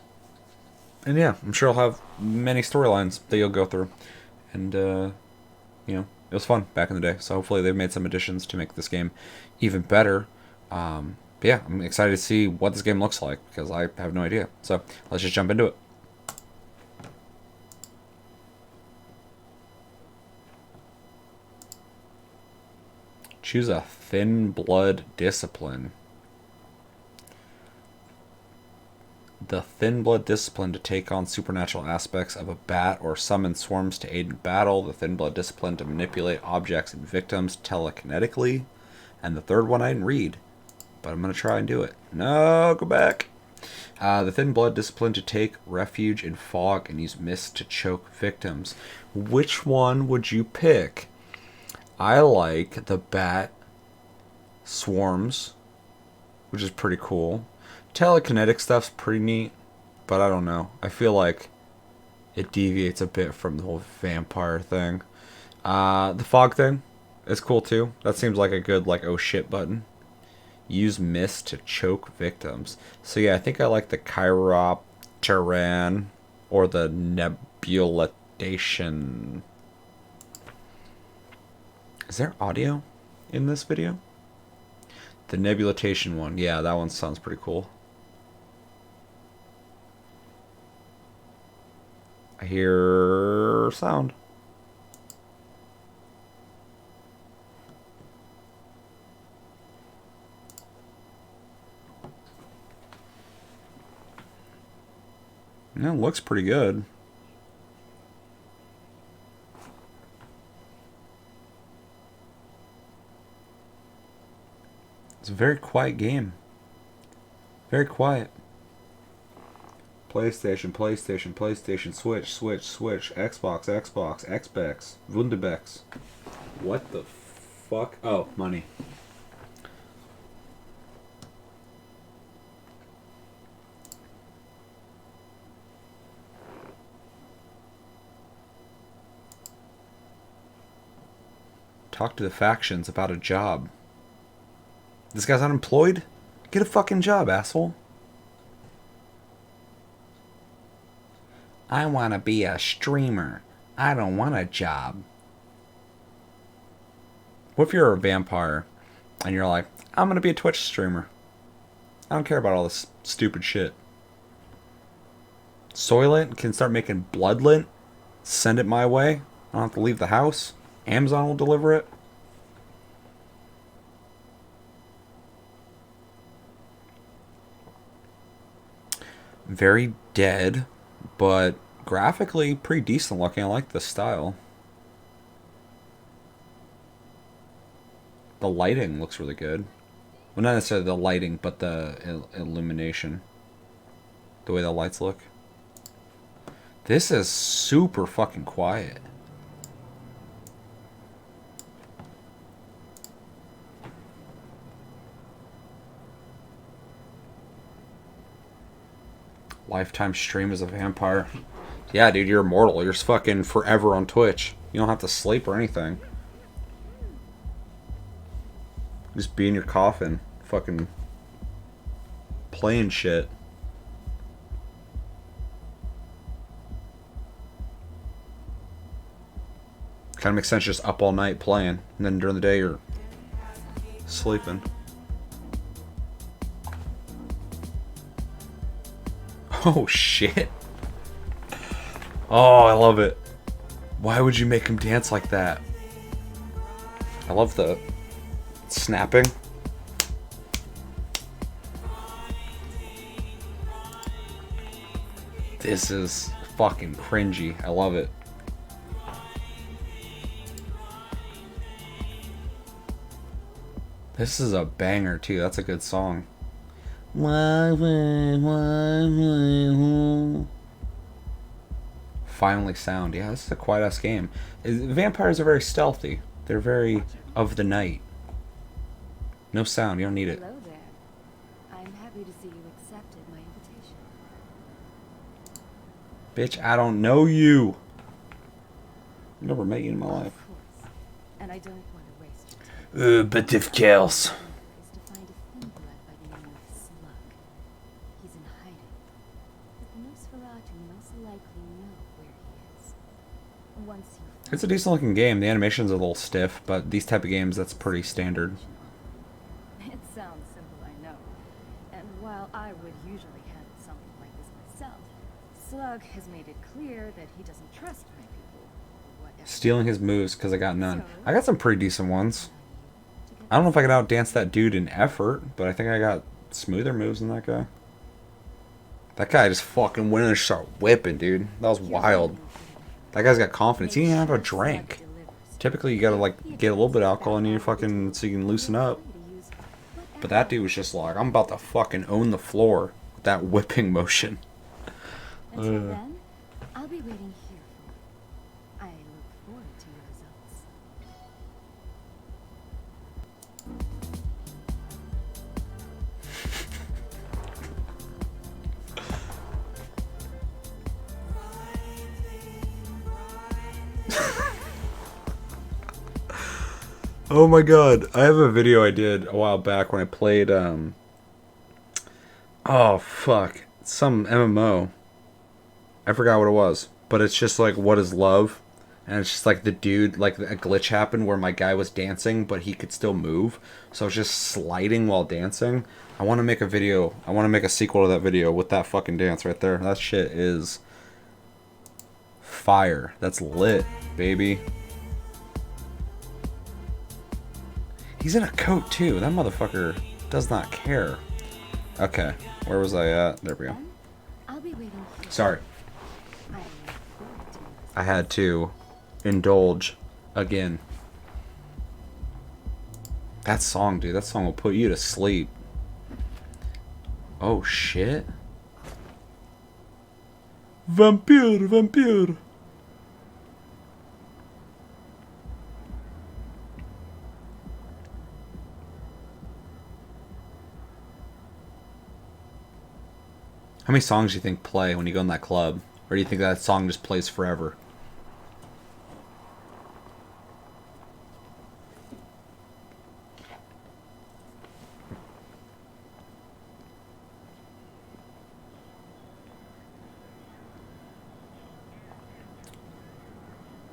S1: And yeah, I'm sure I'll have many storylines that you'll go through. And, it was fun back in the day. So hopefully they've made some additions to make this game even better. But yeah, I'm excited to see what this game looks like because I have no idea. So let's just jump into it. Choose a Thin Blood discipline. The Thin Blood discipline to take on supernatural aspects of a bat or summon swarms to aid in battle. The Thin Blood discipline to manipulate objects and victims telekinetically. And the third one I didn't read, but I'm going to try and do it. No, go back. The Thin Blood discipline to take refuge in fog and use mist to choke victims. Which one would you pick? I like the bat swarms, which is pretty cool. Telekinetic stuff's pretty neat, but I don't know. I feel like it deviates a bit from the whole vampire thing. The fog thing is cool too. That seems like a good like oh shit button. Use mist to choke victims. So yeah, I think I like the Chiropteran or the Nebulation. Is there audio in this video? The Nebulation one. Yeah, that one sounds pretty cool. I hear sound. Yeah, it looks pretty good. It's a very quiet game. Very quiet. PlayStation, PlayStation, PlayStation, Switch, Switch, Switch, Xbox, Xbox, Xbox, Wunderbex. What the fuck? Oh, money. Talk to the factions about a job. This guy's unemployed? Get a fucking job, asshole. I want to be a streamer. I don't want a job. What if you're a vampire and you're like, I'm going to be a Twitch streamer. I don't care about all this stupid shit. Soylent can start making Bloodlint. Send it my way. I don't have to leave the house. Amazon will deliver it. Very dead, but graphically pretty decent looking. I like the style. The lighting looks really good. Well, not necessarily the lighting, but the illumination. The way the lights look. This is super fucking quiet. Lifetime stream as a vampire. Yeah, dude, you're immortal. You're just fucking forever on Twitch. You don't have to sleep or anything. Just be in your coffin. Fucking playing shit. Kind of makes sense just up all night playing. And then during the day you're sleeping. Oh shit. Oh, I love it. Why would you make him dance like that? I love the snapping. This is fucking cringy. I love it. This is a banger too. That's a good song. Finally sound. Yeah, this is a quiet ass game. Vampires are very stealthy. They're very of the night. No sound. You don't need it.
S11: Hello there. I'm happy to see you accepted my invitation.
S1: Bitch, I don't know you. I've never met you in my life.
S11: Of course. And I don't want to waste your time.
S1: But if kills.
S11: Is to find a thin blood by the name of Slug. He's in hiding. But the Nosferatu most likely know where he is. Once you
S1: It's a decent looking game. The animation's a little stiff, but these type of games, that's pretty standard.
S11: It sounds simple, I know. And while I would usually handle something like this myself, Slug has made it clear that he doesn't trust my people. or whatever.
S1: Stealing his moves because I got none. I got some pretty decent ones. I don't know if I could outdance that dude in effort, but I think I got smoother moves than that guy. That guy just fucking went and started whipping, dude. That was wild. That guy's got confidence. He didn't even have a drink. Typically, you gotta like get a little bit of alcohol in you fucking so you can loosen up. But that dude was just like, I'm about to fucking own the floor with that whipping motion.
S11: Until then, I'll be waiting here for you. I look forward to your results.
S1: Oh my god, I have a video I did a while back when I played, oh fuck, some MMO. I forgot what it was, but it's just like, what is love? And it's just like the dude, like a glitch happened where my guy was dancing, but he could still move. So it's just sliding while dancing. I want to make a video, I want to make a sequel to that video with that fucking dance right there. That shit is fire. That's lit, baby. He's in a coat too. That motherfucker does not care. Okay, where was I at? There we go. Sorry. I had to indulge again. That song, dude. That song will put you to sleep. Oh shit. Vampire, vampire. How many songs do you think play when you go in that club? Or do you think that song just plays forever?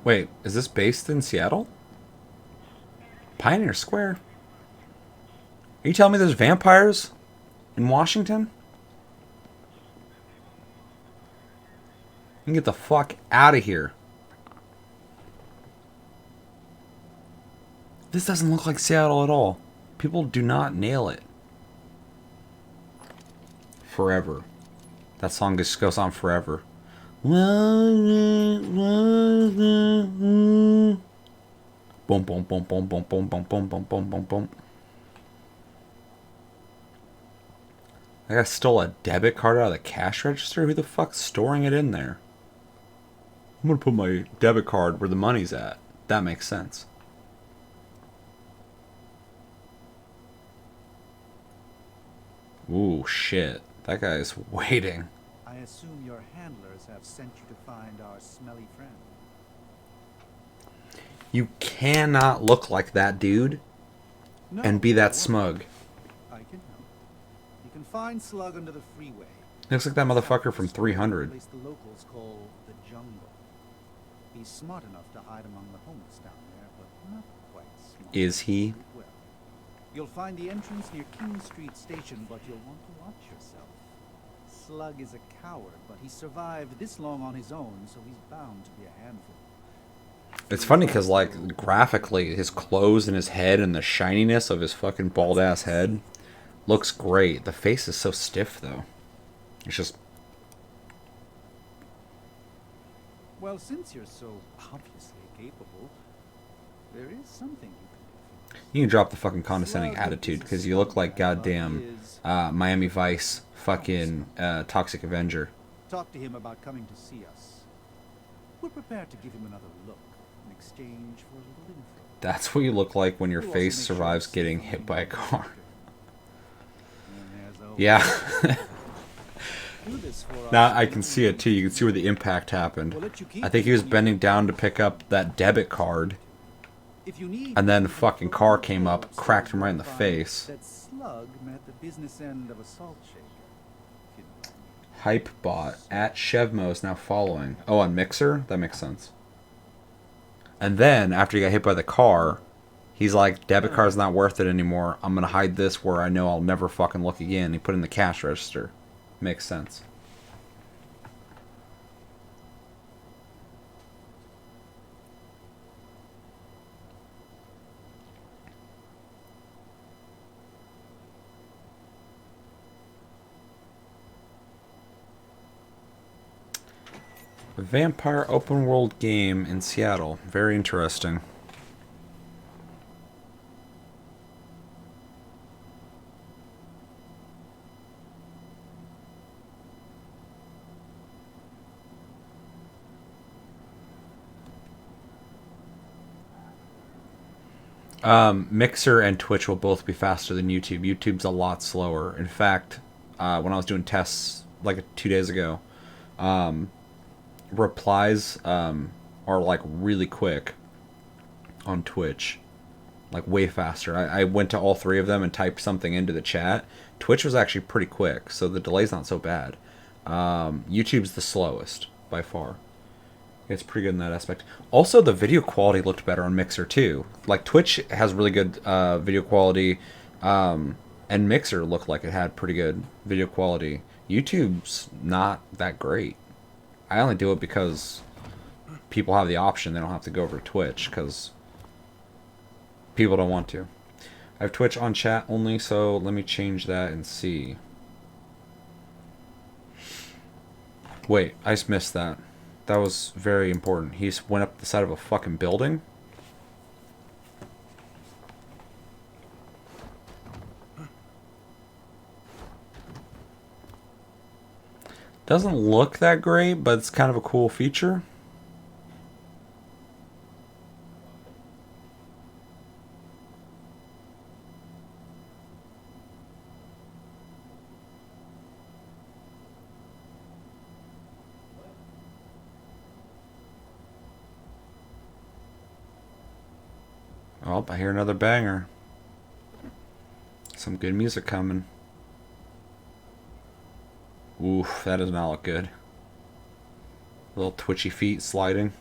S1: Wait, is this based in Seattle? Pioneer Square? Are you telling me there's vampires in Washington? You can get the fuck out of here. This doesn't look like Seattle at all. People do not nail it. Forever. That song just goes on forever. Boom, boom, boom, boom, boom, boom, boom, boom, boom, boom, boom, boom. I guy stole a debit card out of the cash register? Who the fuck's storing it in there? I'm gonna put my debit card where the money's at. That makes sense. Ooh, shit. That guy is waiting.
S16: I assume your handlers have sent you to find our smelly friend.
S1: You cannot look like that dude and be that smug.
S16: I can help. You can find Slug under the freeway.
S1: Looks like that motherfucker from 300.
S16: Place the locals call the jungle. He's smart enough to hide among the homeless down there, but not quite smart.
S1: Is he?
S16: Well, you'll find the entrance near King Street Station, but you'll want to watch yourself. Slug is a coward, but he survived this long on his own, so he's bound to be a handful.
S1: It's funny because, like, graphically, his clothes and his head and the shininess of his fucking bald-ass head looks great. The face is so stiff, though. It's just...
S16: Well, since you're so obviously capable, there is something you can do.
S1: You can drop the fucking condescending attitude because you look like goddamn Miami Vice fucking Toxic Avenger.
S16: Talk to him about coming to see us. We're prepared to give him another look in exchange for a little info.
S1: That's what you look like when your face survives getting hit by a car. Yeah. Now I can see it too. You can see where the impact happened. I think he was bending down to pick up that debit card. And then fucking car came up, cracked him right in the face.
S16: That Slug met the business end of a salt shaker.
S1: Hypebot at Chevmo is now following. Oh, on Mixer? That makes sense. And then, after he got hit by the car, he's like, debit card's not worth it anymore. I'm going to hide this where I know I'll never fucking look again. He put it in the cash register. Makes sense. A vampire open world game in Seattle. Very interesting. Mixer and Twitch will both be faster than YouTube. YouTube's a lot slower. In fact, when I was doing tests like 2 days ago, replies are like really quick on Twitch, like way faster. I went to all three of them and typed something into the chat. Twitch was actually pretty quick, so the delay's not so bad. YouTube's the slowest by far. It's pretty good in that aspect. Also, the video quality looked better on Mixer too. Like Twitch has really good video quality, and Mixer looked like it had pretty good video quality. YouTube's not that great. I only do it because people have the option. They don't have to go over to Twitch because people don't want to. I have Twitch on chat only, so let me change that and see. Wait, I just missed that. That was very important. He just went up the side of a fucking building. Doesn't look that great, but it's kind of a cool feature. Oh, I hear another banger. Some good music coming. Oof, that does not look good. Little twitchy feet sliding.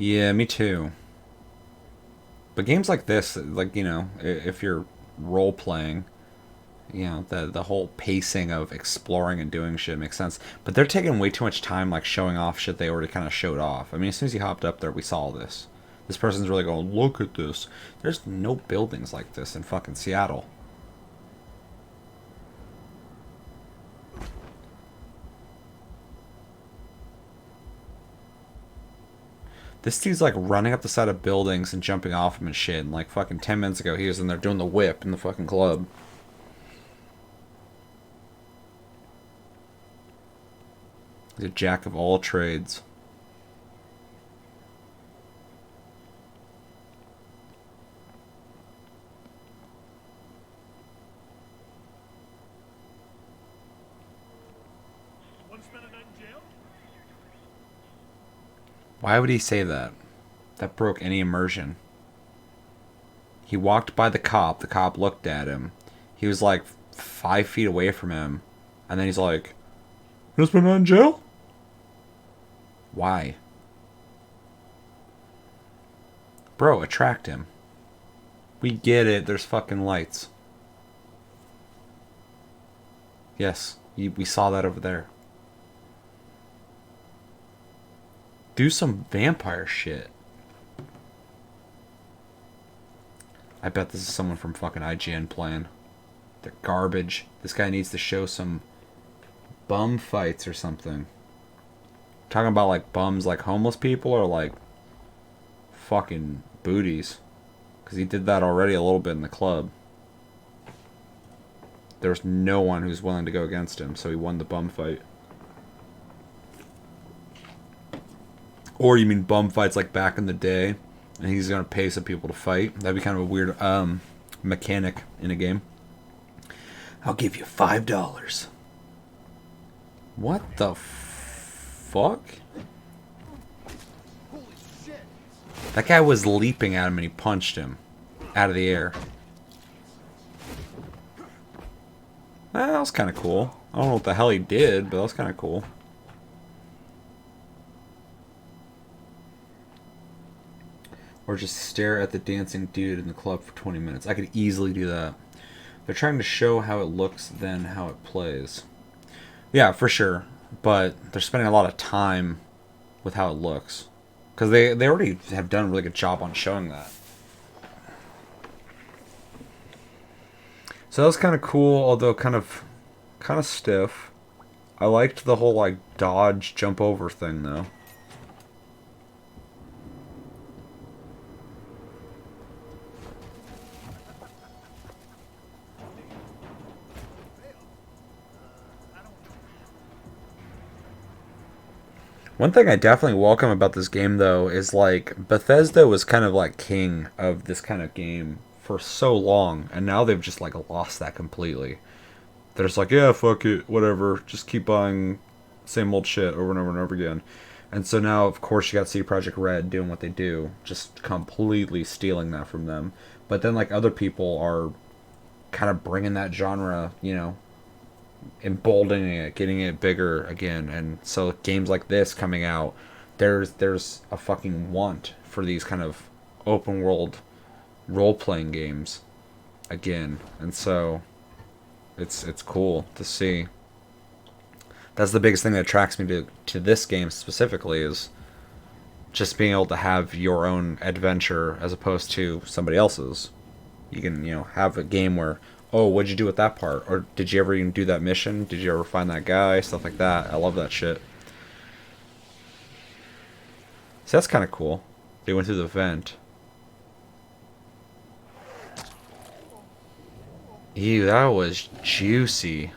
S1: Yeah, me too. But games like this, like, you know, if you're role playing, you know, the whole pacing of exploring and doing shit makes sense. But they're taking way too much time, like, showing off shit they already kind of showed off. I mean, as soon as you hopped up there, we saw this. This person's really going, look at this. There's no buildings like this in fucking Seattle. This dude's like running up the side of buildings and jumping off them and shit. And like fucking 10 minutes ago, he was in there doing the whip in the fucking club. He's a jack of all trades. Why would he say that? That broke any immersion. He walked by the cop looked at him. He was like 5 feet away from him. And then he's like, just been in jail? Why? Bro, attract him. We get it, there's fucking lights. Yes, we saw that over there. Do some vampire shit. I bet this is someone from fucking IGN playing. They're garbage. This guy needs to show some bum fights or something. Talking about like bums like homeless people or like fucking booties. Because he did that already a little bit in the club. There's no one who's willing to go against him, so he won the bum fight. Or you mean bum fights like back in the day, and he's gonna pay some people to fight? That'd be kind of a weird mechanic in a game. I'll give you $5. What the fuck? That guy was leaping at him and he punched him out of the air. That was kind of cool. I don't know what the hell he did, but that was kind of cool. Or just stare at the dancing dude in the club for 20 minutes. I could easily do that. They're trying to show how it looks, then how it plays. Yeah, for sure. But they're spending a lot of time with how it looks. Because they already have done a really good job on showing that. So that was kind of cool, although kind of stiff. I liked the whole like dodge jump over thing though. One thing I definitely welcome about this game, though, is, like, Bethesda was kind of, like, king of this kind of game for so long, and now they've just, like, lost that completely. They're just like, yeah, fuck it, whatever, just keep buying same old shit over and over and over again. And so now, of course, you got CD Projekt Red doing what they do, just completely stealing that from them. But then, like, other people are kind of bringing that genre, you know, emboldening it, getting it bigger again. And so games like this coming out, there's a fucking want for these kind of open world role-playing games again. And so it's cool to see. That's the biggest thing that attracts me to this game specifically, is just being able to have your own adventure as opposed to somebody else's. You can, you know, have a game where, oh, what'd you do with that part? Or did you ever even do that mission? Did you ever find that guy? Stuff like that. I love that shit. So that's kind of cool. They went through the vent. Ew, that was juicy.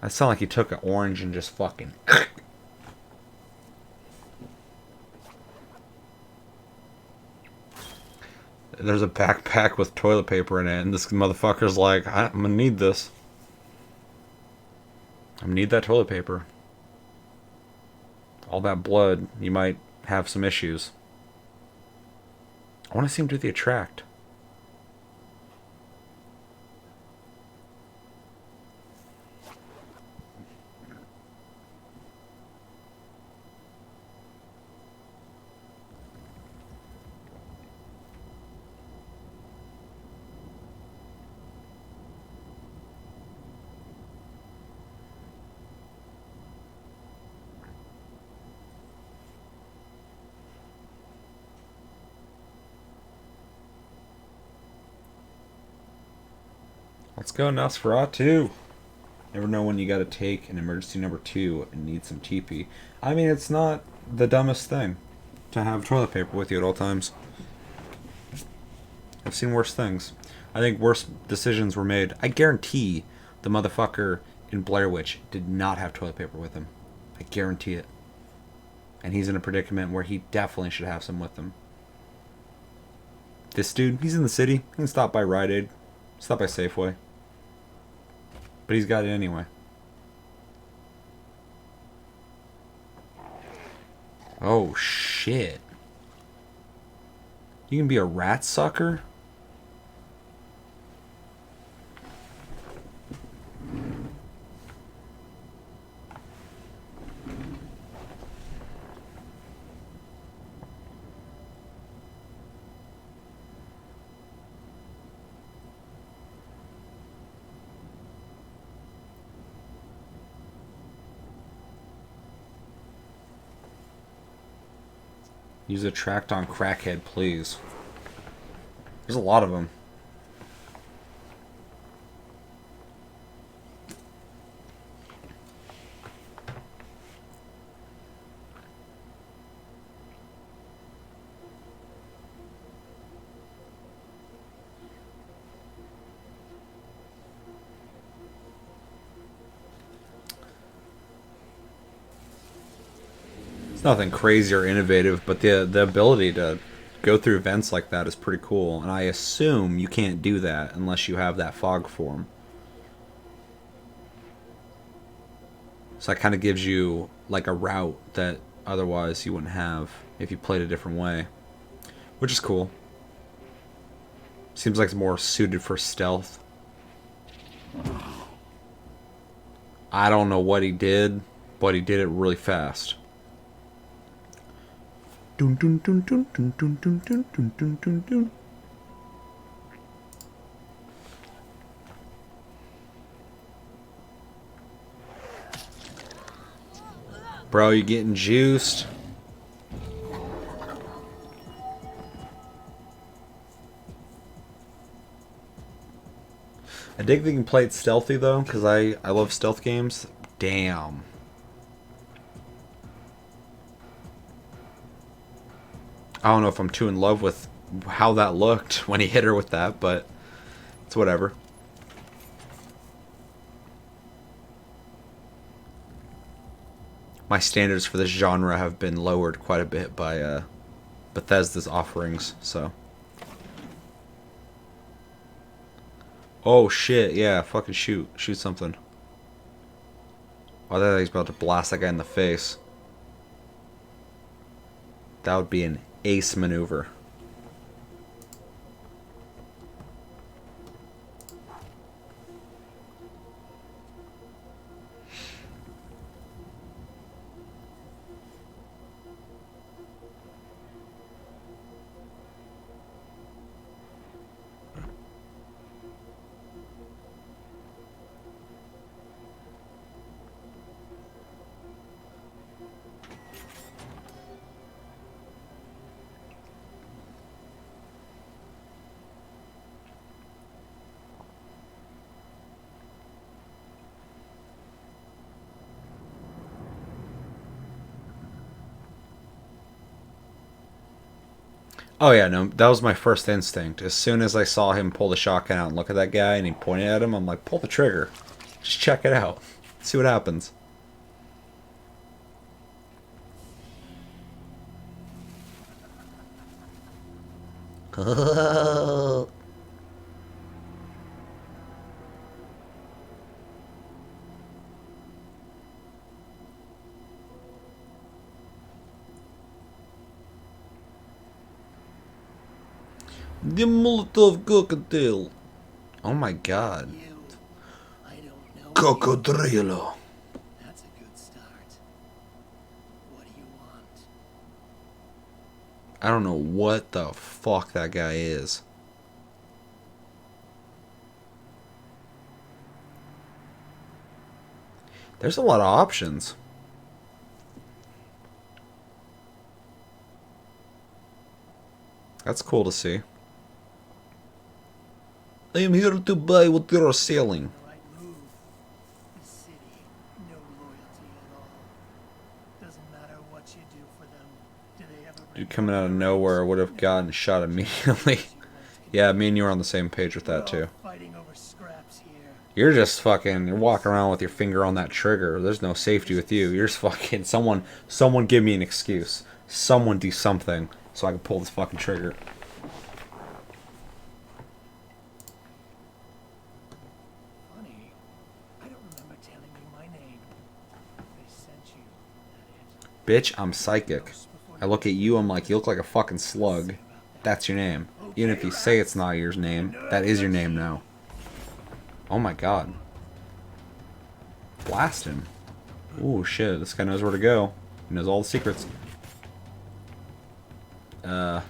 S1: That sounded like he took an orange and just fucking... There's a backpack with toilet paper in it, and this motherfucker's like, I'm gonna need this. I'm gonna need that toilet paper. All that blood, you might have some issues. I want to see him do the attract. Let's go Nosferatu. Never know when you gotta take an emergency number 2 and need some TP. I mean, it's not the dumbest thing to have toilet paper with you at all times. I've seen worse things. I think worse decisions were made. I guarantee the motherfucker in Blair Witch did not have toilet paper with him. I guarantee it. And he's in a predicament where he definitely should have some with him. This dude, he's in the city. He can stop by Rite Aid. Stop by Safeway. But he's got it anyway. Oh, shit. You can be a rat sucker? Use a tract on crackhead, please. There's a lot of them. Nothing crazy or innovative, but the ability to go through events like that is pretty cool. And I assume you can't do that unless you have that fog form. So that kind of gives you like a route that otherwise you wouldn't have if you played a different way, which is cool. Seems like it's more suited for stealth. I don't know what he did, but he did it really fast. Dun, dun, dun, dun, dun, dun, dun, dun, dun, dun, dun, dun. Bro, you getting juiced? I dig that you can play it stealthy though, because I love stealth games. Damn. I don't know if I'm too in love with how that looked when he hit her with that, but it's whatever. My standards for this genre have been lowered quite a bit by Bethesda's offerings, so. Oh shit, yeah, fucking shoot. Shoot something. Oh, I thought he was about to blast that guy in the face. That would be an ace maneuver. Oh yeah, no, that was my first instinct. As soon as I saw him pull the shotgun out and look at that guy and he pointed at him, I'm like, pull the trigger. Just check it out. See what happens. The Molotov cocktail. Oh my god. Cocodrilo.
S2: That's a good start. What do you want?
S1: I don't know what the fuck that guy is. There's a lot of options. That's cool to see. I am here to buy what you are selling.
S2: This city, no loyalty at all. Doesn't matter what you do for them. Do they ever
S1: Dude coming out of nowhere would have gotten shot immediately. Yeah, me and you are on the same page with that too.
S2: fighting over scraps here?
S1: You're just fucking, you're walking around with your finger on that trigger. There's no safety with you. You're just fucking, someone give me an excuse. Someone do something so I can pull this fucking trigger.
S2: Funny, I don't remember telling you my name. They sent you.
S1: Bitch, I'm psychic. I look at you, I'm like, you look like a fucking slug. That's your name. Even if you say it's not your name, that is your name now. Oh my god. Blast him. Ooh, shit. This guy knows where to go. He knows all the secrets. Damn.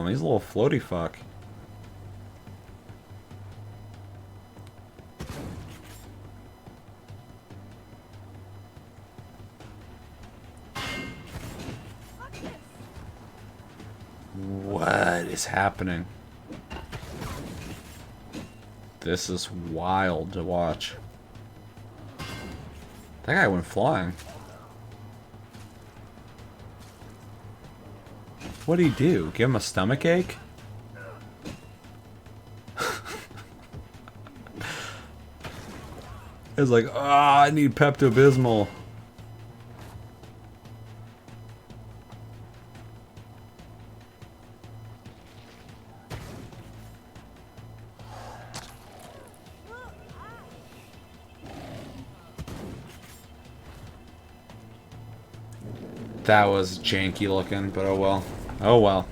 S1: He's a little floaty fuck. What is happening? This is wild to watch. That guy went flying. What did he do? Give him a stomach ache? It's like, ah, I need Pepto-Bismol. That was janky looking, but oh well. Oh well.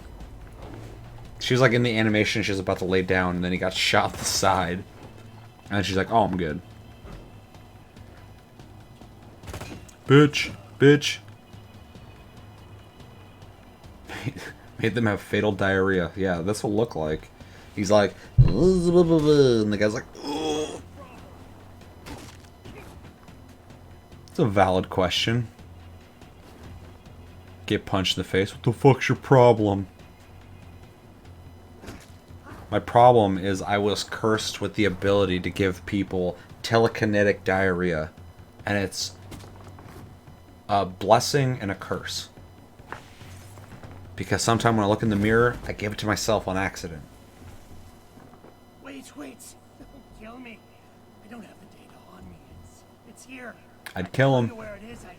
S1: She was like in the animation, she was about to lay down, and then he got shot in the side. And she's like, oh, I'm good. Bitch. Bitch. Made them have fatal diarrhea. Yeah, this will look like. He's like, and the guy's like, ugh. It's a valid question. Get punched in the face. What the fuck's your problem? My problem is I was cursed with the ability to give people telekinetic diarrhea. And it's a blessing and a curse. Because sometime when I look in the mirror, I give it to myself on accident.
S2: Wait. Don't kill me. I don't have the data on me. It's here.
S1: I'd kill
S2: I
S1: him.
S2: know where it is. I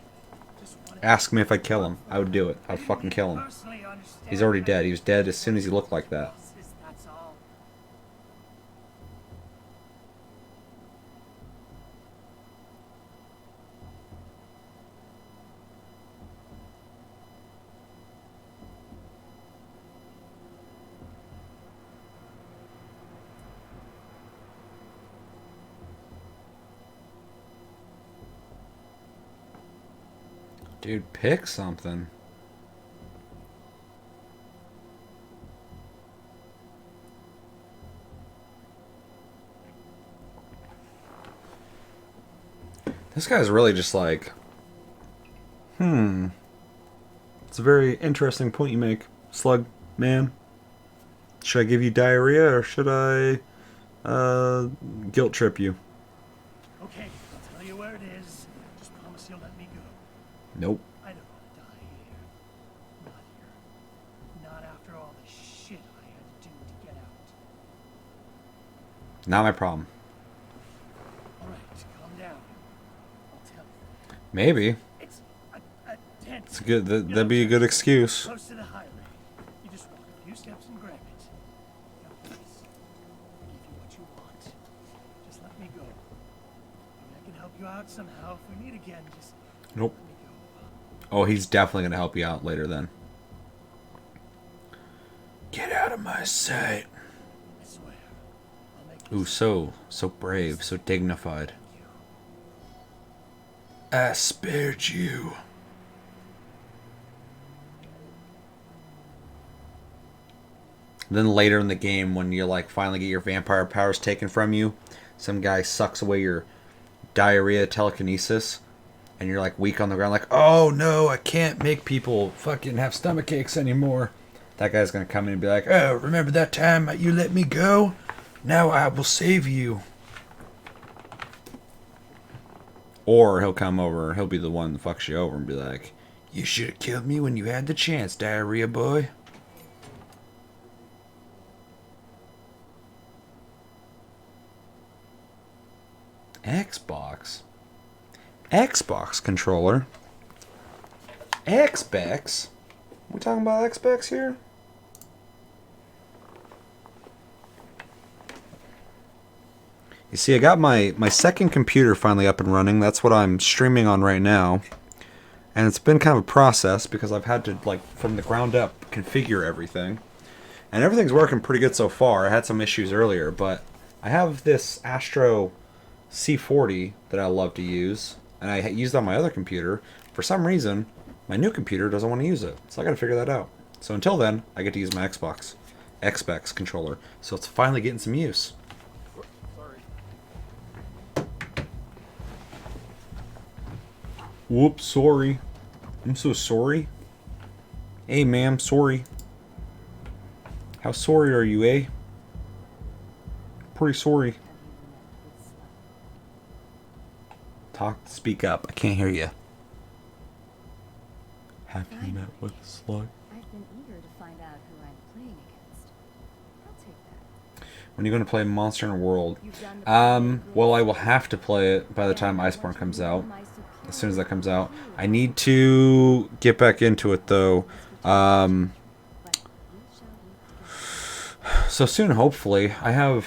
S2: just wanted
S1: Ask me if I'd kill him. I would do it. I'd fucking kill him.
S2: personally understand.
S1: He's already dead. He was dead as soon as he looked like that.
S2: That's all.
S1: Dude, pick something. This guy's really just like, It's a very interesting point you make, Slug Man. Should I give you diarrhea or should I guilt trip you?
S2: Okay, I'll tell you where it is. Just promise you'll let me go.
S1: Nope.
S2: I don't want to die here. Not here. Not after all the shit I had to do to get out.
S1: Not my problem.
S2: Alright, calm down. I'll tell you.
S1: Maybe.
S2: It's a tent.
S1: It's good. That'd be a good excuse.
S2: Close to the highway. You just walk a few steps and grab it. Now please, I'll give you what you want. Just let me go. Maybe I can help you out somehow if we meet again. Just
S1: Nope. Oh, he's definitely going to help you out later then. Get out of my sight.
S2: I swear.
S1: Ooh, so brave, so dignified. I spared you. Then later in the game, when you like finally get your vampire powers taken from you, some guy sucks away your diarrhea telekinesis, and you're like weak on the ground, like, oh no, I can't make people fucking have stomach aches anymore. that guy's gonna come in and be like, "Oh, remember that time you let me go? Now I will save you." Or he'll come over, he'll be the one that fucks you over and be like, "You should have killed me when you had the chance, diarrhea boy." Xbox controller. Xbox? We talking about Xbox here? You see, I got my second computer finally up and running. That's what I'm streaming on right now. And it's been kind of a process because I've had to, like, from the ground up, configure everything. And everything's working pretty good so far. I had some issues earlier, but I have this Astro C40 that I love to use. And I used on my other computer. For some reason, my new computer doesn't want to use it. So I got to figure that out. So until then, I get to use my Xbox controller. So it's finally getting some use. Whoops, sorry. I'm so sorry. Hey, ma'am, sorry. How sorry are you, eh? Pretty sorry. Speak up. I can't hear you. Have you met with Slug?
S11: I've been eager to find out who I'm playing against. I'll take that.
S1: When are you going to play Monster Hunter World? Well, I will have to play it by the time Iceborne comes out. As soon as that comes out. I need to get back into it, though. So soon, hopefully. I have...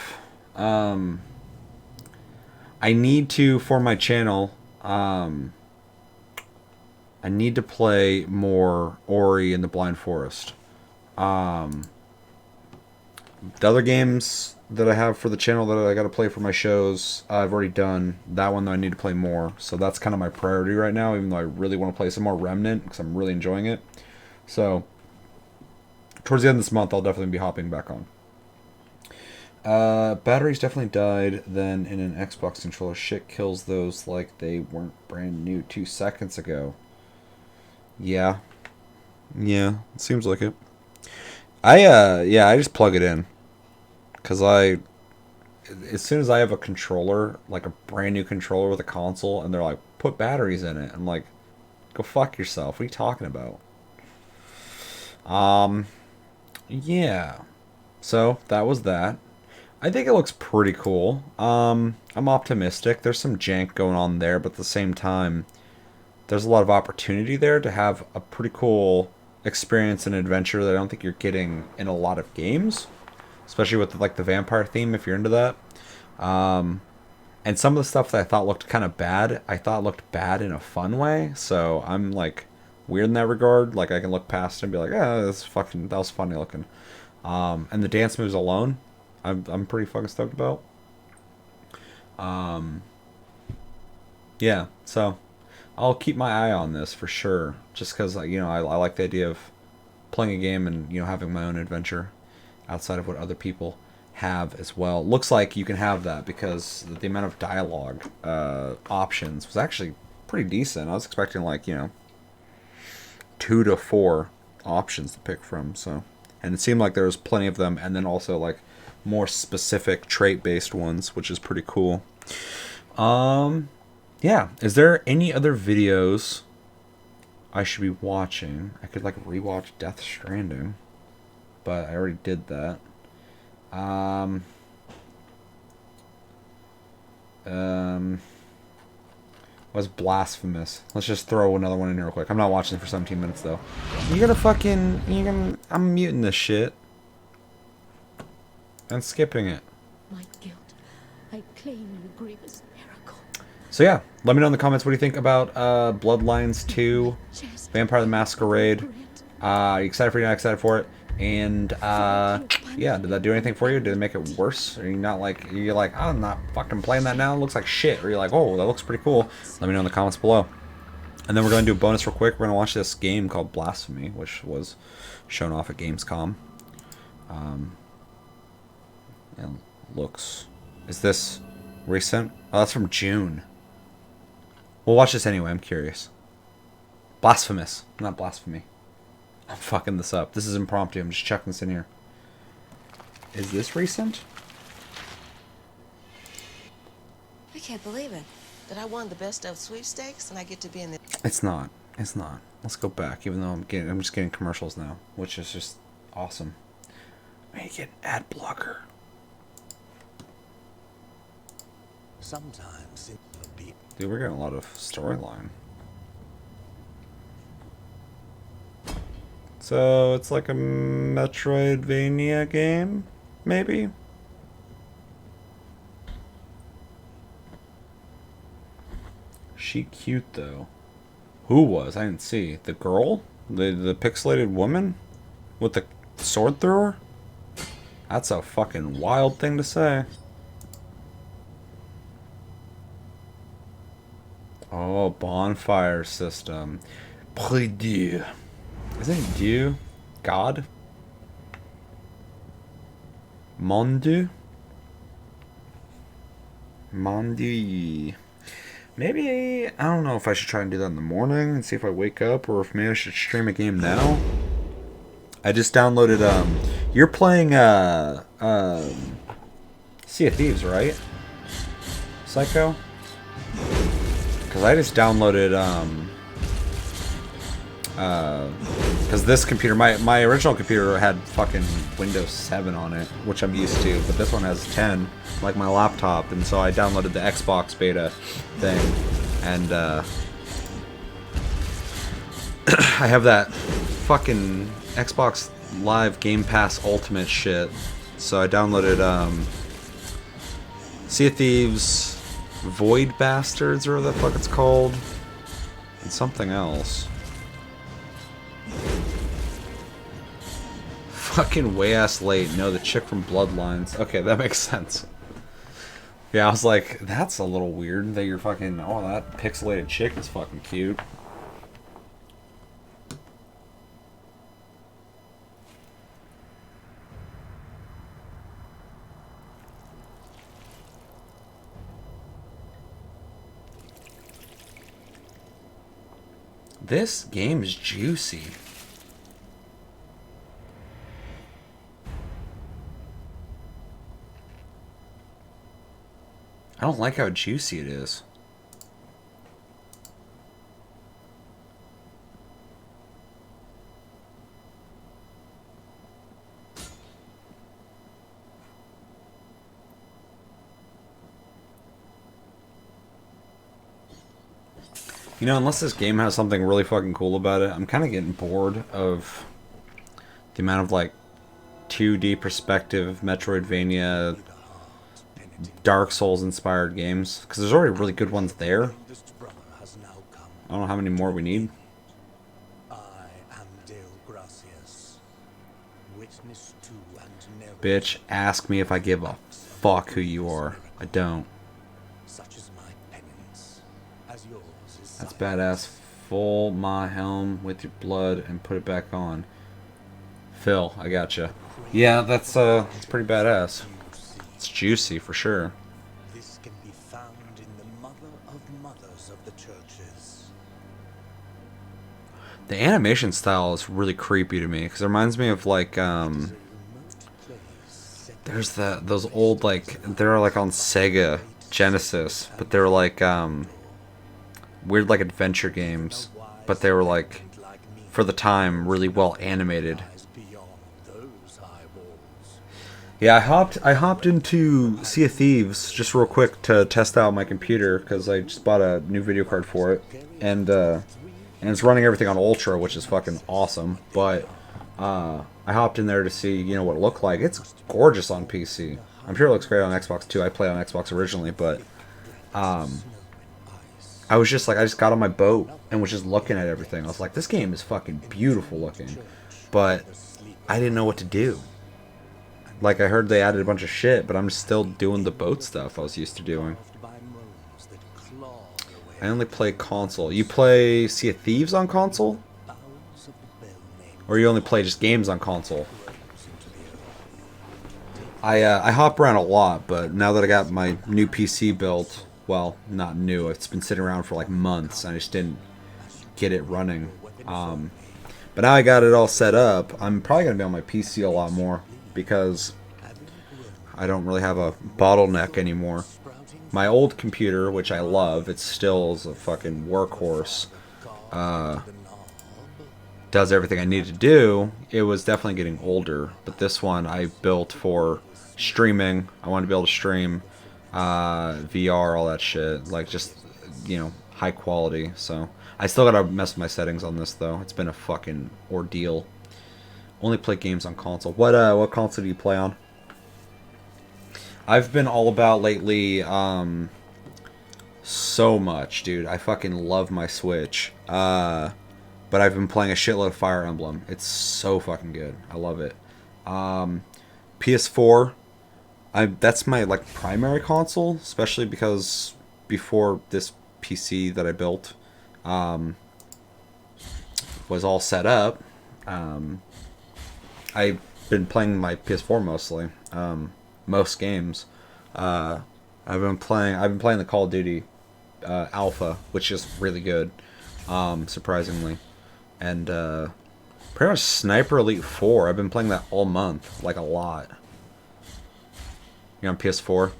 S1: I need to, for my channel, I need to play more Ori and the Blind Forest. The other games that I have for the channel that I got to play for my shows, I've already done. That one, though, I need to play more. So that's kind of my priority right now, even though I really want to play some more Remnant, because I'm really enjoying it. So, towards the end of this month, I'll definitely be hopping back on. Batteries definitely died then in an Xbox controller. Shit kills those like they weren't brand new 2 seconds ago. Yeah. Yeah, it seems like it. I just plug it in. Because as soon as I have a controller, like a brand new controller with a console, and they're like, put batteries in it. I'm like, go fuck yourself. What are you talking about? Yeah. So, that was that. I think it looks pretty cool. I'm optimistic. There's some jank going on there, but at the same time, there's a lot of opportunity there to have a pretty cool experience and adventure that I don't think you're getting in a lot of games. Especially with like the vampire theme, if you're into that. And some of the stuff that I thought looked kind of bad, I thought looked bad in a fun way. So I'm like weird in that regard. Like I can look past it and be like, that was funny looking. And the dance moves alone, I'm pretty fucking stoked about. Yeah, so I'll keep my eye on this for sure. Just because I like the idea of playing a game and having my own adventure outside of what other people have as well. Looks like you can have that because the amount of dialogue options was actually pretty decent. I was expecting like 2 to 4 options to pick from. So, and it seemed like there was plenty of them, and then also like more specific trait-based ones, which is pretty cool. Yeah. Is there any other videos I should be watching? I could like rewatch Death Stranding, but I already did that. Was Blasphemous. Let's just throw another one in here real quick. I'm not watching it for 17 minutes though. I'm muting this shit and skipping it.
S17: My guilt. I claim the grievous miracle.
S1: So yeah, let me know in the comments what do you think about Bloodlines 2, Vampire the Masquerade. Are you excited for it? Not excited for it? And yeah, did that do anything for you? Did it make it worse? Or you're like, I'm not fucking playing that now. It looks like shit. Or you're like, oh, that looks pretty cool. Let me know in the comments below. And then we're going to do a bonus real quick. We're going to watch this game called Blasphemy, which was shown off at Gamescom. And looks. Is this recent? Oh, that's from June. We'll watch this anyway. I'm curious. Blasphemous, not Blasphemy. I'm fucking this up. This is impromptu. I'm just checking this in here. Is this recent?
S6: I can't believe it. That I won the best of sweepstakes and I get to be in the...
S1: It's not. It's not. Let's go back, even though I'm just getting commercials now, which is just awesome. I need to get an ad blocker.
S18: Sometimes it will be...
S1: Dude, we're getting a lot of storyline. So it's like a Metroidvania game, maybe? She cute though. Who was? I didn't see. The girl? The pixelated woman? With the sword thrower? That's a fucking wild thing to say. Oh, bonfire system. Prix Dieu. Isn't it Dieu? God? Mon Dieu? Mon Dieu. Maybe, I don't know if I should try and do that in the morning and see if I wake up, or if maybe I should stream a game now. I just downloaded, you're playing, Sea of Thieves, right? Psycho? Because I just downloaded, because this computer, my original computer had fucking Windows 7 on it, which I'm used to, but this one has 10, like my laptop, and so I downloaded the Xbox beta thing, and I have that fucking Xbox Live Game Pass Ultimate shit, so I downloaded Sea of Thieves, Void Bastards, or whatever the fuck it's called, and something else. Fucking way ass late. No, the chick from Bloodlines. Okay, that makes sense. Yeah, I was like, that's a little weird that you're fucking... Oh, that pixelated chick is fucking cute. This game is juicy. I don't like how juicy it is. You know, unless this game has something really fucking cool about it, I'm kind of getting bored of the amount of, like, 2D perspective Metroidvania Dark Souls inspired games, because there's already really good ones there. I don't know how many more we need. Bitch, ask me if I give a fuck who you are. I don't. That's badass. Full my helm with your blood and put it back on. Phil, I gotcha. Yeah, that's pretty badass. It's juicy for sure.
S18: This can be found in the mother of mothers of the churches.
S1: The animation style is really creepy to me because it reminds me of like there's those old, like, they're like on Sega Genesis, but they're like weird, like, adventure games, but they were like, for the time, really well animated. Yeah, I hopped into Sea of Thieves just real quick to test out my computer because I just bought a new video card for it, and it's running everything on Ultra, which is fucking awesome. But I hopped in there to see, you know, what it looked like. It's gorgeous on PC. I'm sure it looks great on Xbox too. I played on Xbox originally, but I was just like, I just got on my boat and was just looking at everything. I was like, this game is fucking beautiful looking, but I didn't know what to do. Like, I heard they added a bunch of shit, but I'm still doing the boat stuff I was used to doing. I only play console. You play Sea of Thieves on console? Or you only play just games on console? I hop around a lot, but now that I got my new PC built, well, not new, it's been sitting around for like months, and I just didn't get it running. But now I got it all set up. I'm probably going to be on my PC a lot more because I don't really have a bottleneck anymore. My old computer, which I love, it still is a fucking workhorse. Does everything I need to do. It was definitely getting older, but this one I built for streaming. I wanted to be able to stream VR, all that shit, like just, you know, high quality. So I still gotta mess with my settings on this though. It's been a fucking ordeal. Only play games on console. What console do you play on? I've been all about lately, so much, dude. I fucking love my Switch. But I've been playing a shitload of Fire Emblem. It's so fucking good. I love it. PS4, that's my like primary console, especially because before this PC that I built was all set up, I've been playing my PS4 mostly. Most games. I've been playing the Call of Duty Alpha, which is really good, surprisingly, and pretty much Sniper Elite 4. I've been playing that all month, like a lot. On PS4,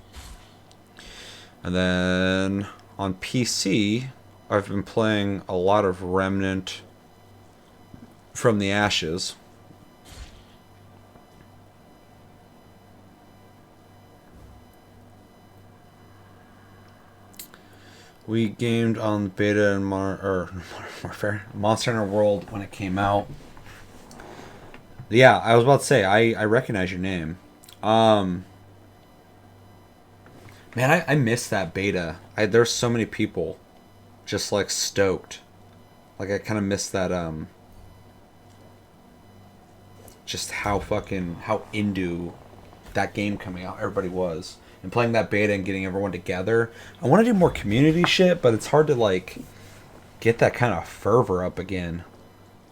S1: and then on PC, I've been playing a lot of Remnant from the Ashes. We gamed on beta and Monster Hunter World when it came out. Yeah, I was about to say, I recognize your name. Man, I miss that beta. There's so many people just like stoked. Like I kind of miss that just how into that game coming out everybody was. And playing that beta and getting everyone together. I want to do more community shit, but it's hard to like get that kind of fervor up again.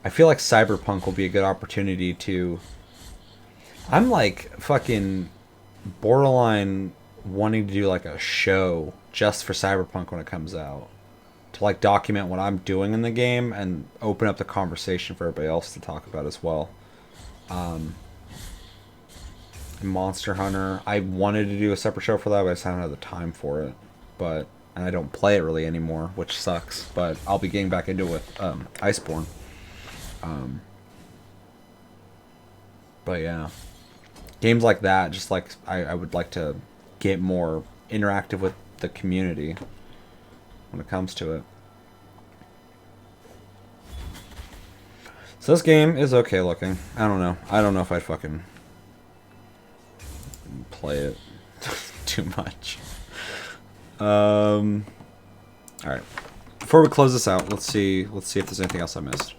S1: I feel like Cyberpunk will be a good opportunity to. I'm like fucking borderline wanting to do like a show just for Cyberpunk when it comes out, to like document what I'm doing in the game and open up the conversation for everybody else to talk about as well. Monster Hunter, I wanted to do a separate show for that, but I just haven't had the time for it. And I don't play it really anymore, which sucks. But I'll be getting back into it with Iceborne. But yeah, games like that, just like I would like to get more interactive with the community when it comes to it. So this game is okay looking. I don't know. I don't know if I'd fucking play it too much. Alright. Before we close this out, let's see if there's anything else I missed.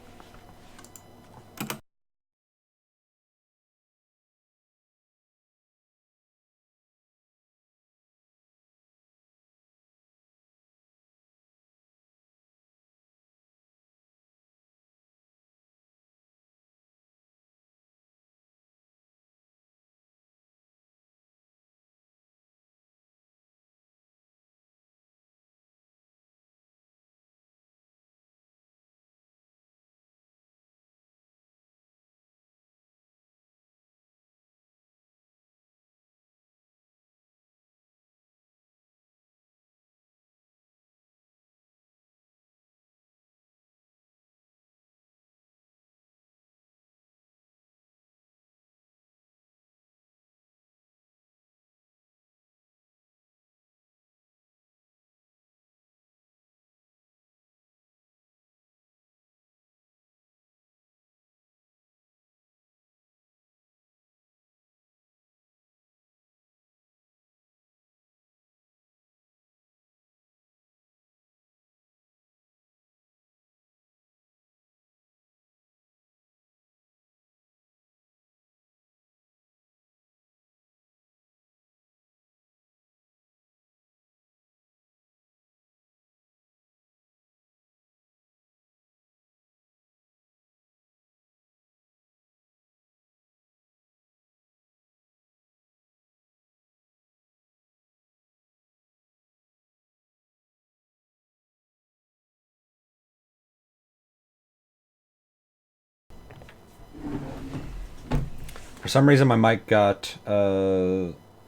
S1: For some reason, my mic got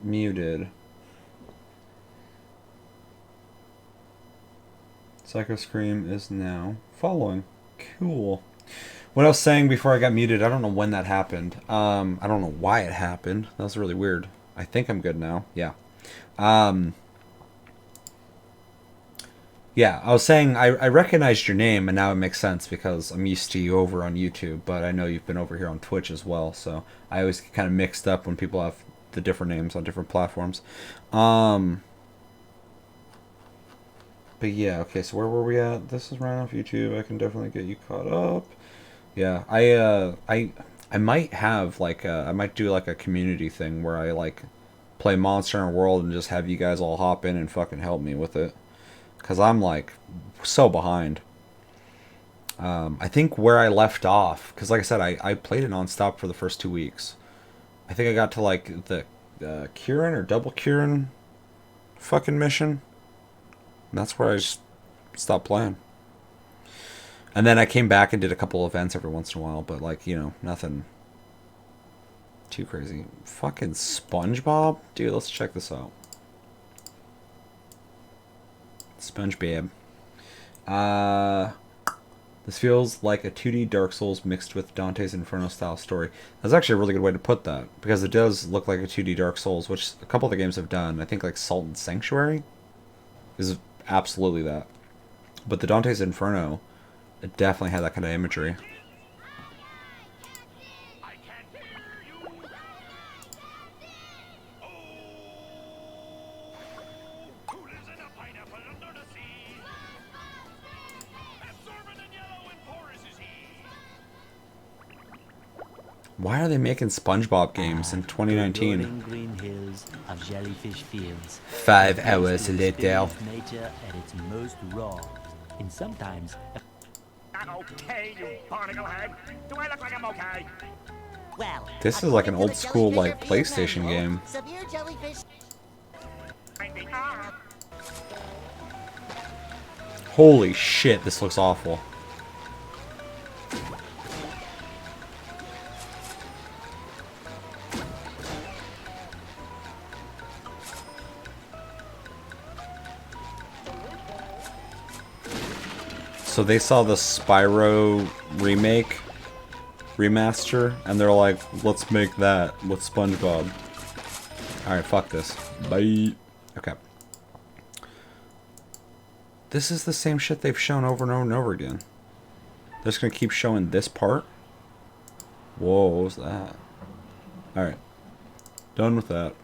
S1: muted. Psycho Scream is now following. Cool. What I was saying before I got muted, I don't know when that happened. I don't know why it happened. That was really weird. I think I'm good now. Yeah. Yeah, I was saying I recognized your name, and now it makes sense because I'm used to you over on YouTube, but I know you've been over here on Twitch as well, so I always get kind of mixed up when people have the different names on different platforms. But yeah, okay, so where were we at? This is right off YouTube. I can definitely get you caught up. Yeah, I might have like I might do like a community thing where I like play Monster Hunter World and just have you guys all hop in and fucking help me with it. Because I'm, like, so behind. I think where I left off... Because, like I said, I played it nonstop for the first 2 weeks. I think I got to, like, the Kieran or Double Kieran fucking mission. And that's where I just stopped playing. And then I came back and did a couple events every once in a while. But, like, you know, nothing too crazy. Fucking SpongeBob? Dude, let's check this out. SpongeBob. This feels like a 2D Dark Souls mixed with Dante's Inferno style story. That's actually a really good way to put that, because it does look like a 2D Dark Souls, which a couple of the games have done. I think like Salt and Sanctuary is absolutely that. But the Dante's Inferno, it definitely had that kind of imagery. Why are they making SpongeBob games in 2019?
S4: Green hills of jellyfish fields.
S1: 5 hours later.
S4: Nature at its most raw, and sometimes.
S19: Okay, you barnacle head. Do I look like I'm okay?
S4: Well,
S1: This is like an old school like PlayStation game.
S19: Severe jellyfish.
S1: Holy shit, this looks awful. So they saw the Spyro remake, remaster, and they're like, let's make that with SpongeBob. Alright, fuck this. Bye. Okay. This is the same shit they've shown over and over and over again. They're just gonna keep showing this part? Whoa, what was that? Alright. Done with that.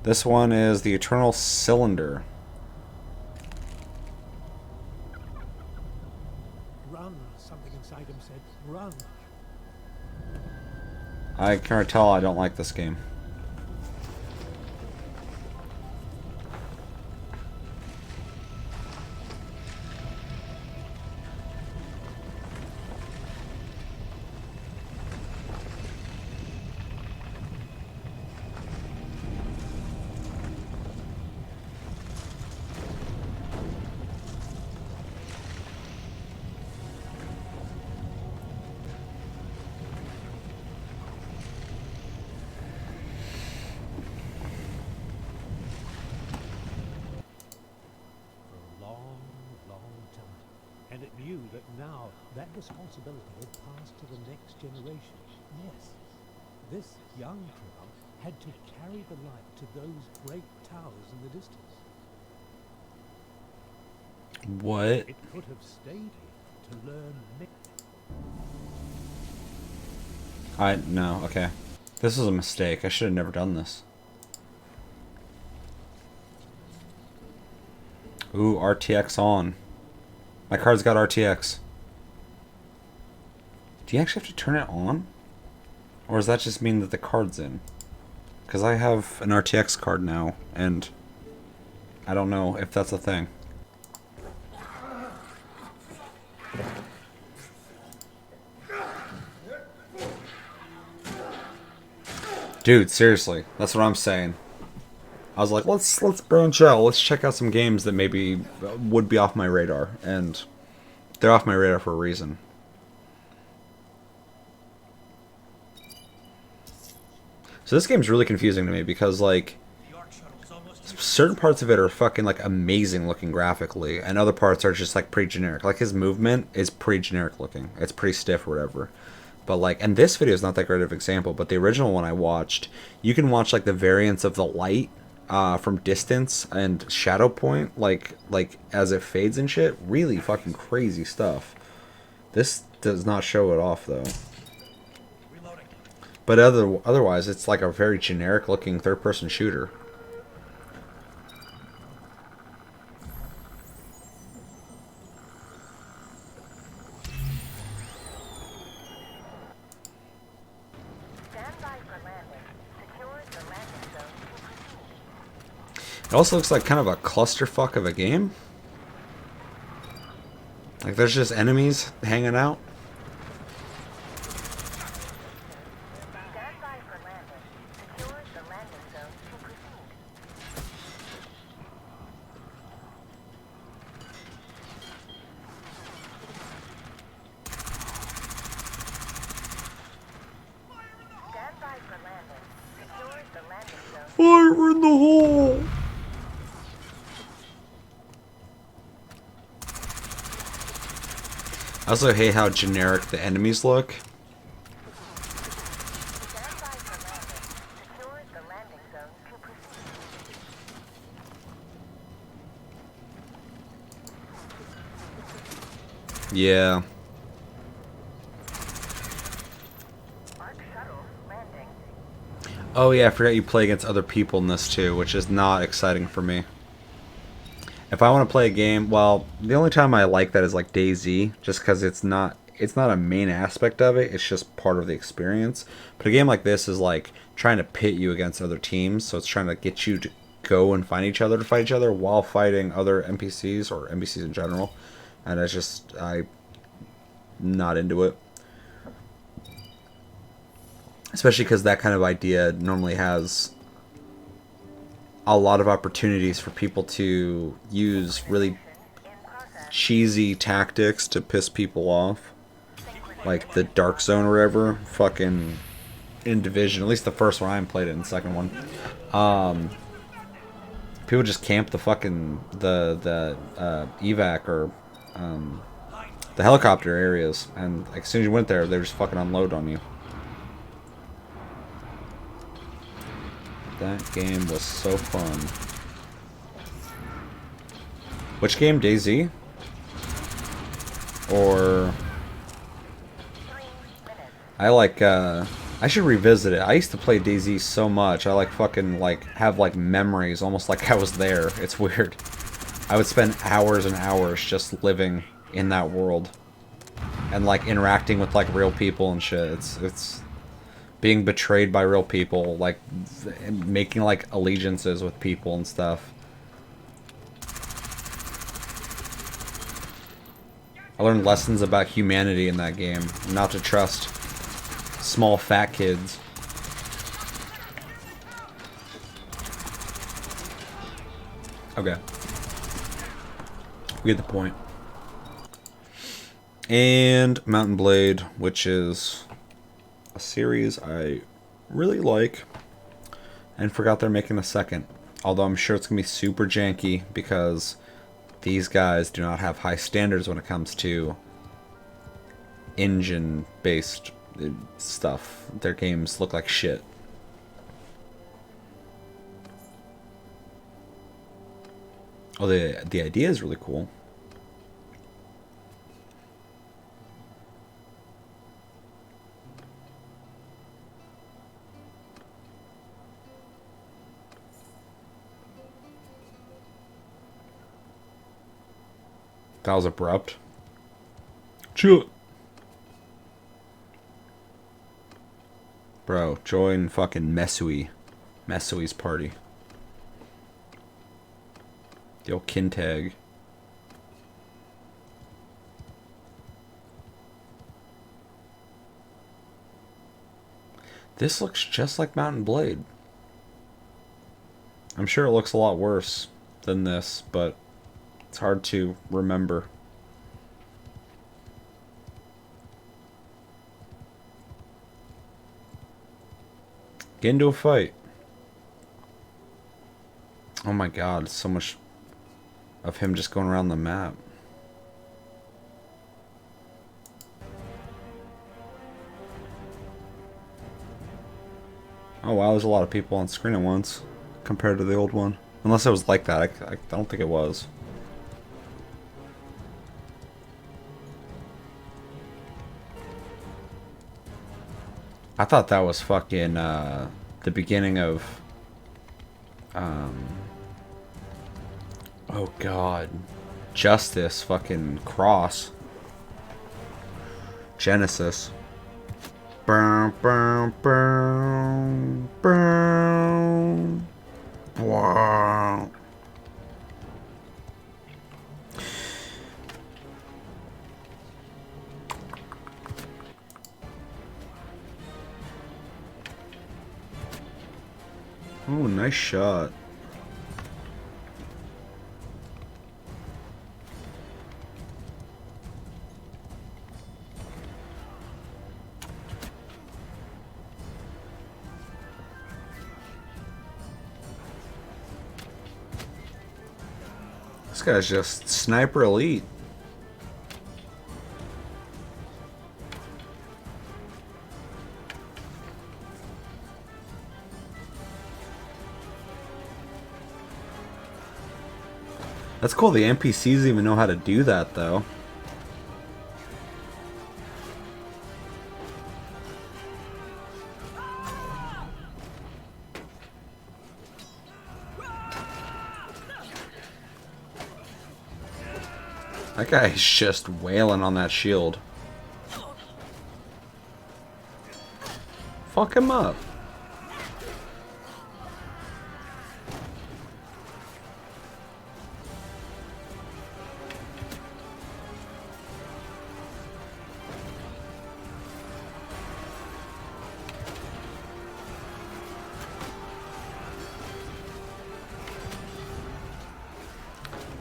S1: This one is the Eternal Cylinder.
S2: Run, something inside him said, run.
S1: I can tell I don't like this game.
S2: And it knew that now that responsibility had passed to the next generation. Yes, this young crowd had to carry the light to those great towers in the distance.
S1: What?
S2: It could have stayed here to learn.
S1: No, okay. This was a mistake. I should have never done this. Ooh, RTX on. My card's got RTX. Do you actually have to turn it on? Or does that just mean that the card's in? Because I have an RTX card now, and I don't know if that's a thing. Dude, seriously, that's what I'm saying. I was like, let's branch out. Let's check out some games that maybe would be off my radar, and they're off my radar for a reason. So this game's really confusing to me because, like, certain parts of it are fucking, like, amazing looking graphically, and other parts are just, like, pretty generic. Like, his movement is pretty generic looking. It's pretty stiff or whatever. But, like, and this video is not that great of an example, but the original one I watched, you can watch, like, the variance of the light from distance and shadow point, like as it fades and shit. Really fucking crazy stuff. This does not show it off, though. But otherwise, it's like a very generic looking third-person shooter. It also looks like kind of a clusterfuck of a game. Like there's just enemies hanging out. Fire in the hole! I also hate how generic the enemies look. Yeah. Oh yeah, I forgot you play against other people in this too, which is not exciting for me. If I want to play a game, well, the only time I like that is like DayZ, just because it's not a main aspect of it, it's just part of the experience. But a game like this is like trying to pit you against other teams, so it's trying to get you to go and find each other to fight each other while fighting other NPCs or NPCs in general. And it's just, I'm not into it. Especially because that kind of idea normally has a lot of opportunities for people to use really cheesy tactics to piss people off. Like the Dark Zone or whatever. Fucking in Division. At least the first one. I haven't played it in the second one. People just camp the fucking the evac or the helicopter areas, and like, as soon as you went there, they just fucking unload on you. That game was so fun. Which game, DayZ? Or I like I should revisit it. I used to play DayZ so much. I like fucking like have like memories almost like I was there. It's weird. I would spend hours and hours just living in that world and like interacting with like real people and shit. It's being betrayed by real people, like making like allegiances with people and stuff. I learned lessons about humanity in that game, not to trust small fat kids. Okay. We get the point. And Mountain Blade, which is a series I really like, and forgot they're making a second. Although I'm sure it's going to be super janky because these guys do not have high standards when it comes to engine-based stuff. Their games look like shit. Oh, the idea is really cool. That was abrupt. Chill. Bro, join fucking Mesui's party. The old Kintag. This looks just like Mountain Blade. I'm sure it looks a lot worse than this, but it's hard to remember. Get into a fight. Oh my god, so much of him just going around the map. Oh wow, there's a lot of people on screen at once compared to the old one. Unless it was like that, I don't think it was. I thought that was fucking the beginning of oh god, Justice fucking Cross Genesis. Boom, boom, boom, boom. Wow. Oh, nice shot. This guy's just sniper elite. That's cool. The NPCs even know how to do that, though. That guy's just wailing on that shield. Fuck him up.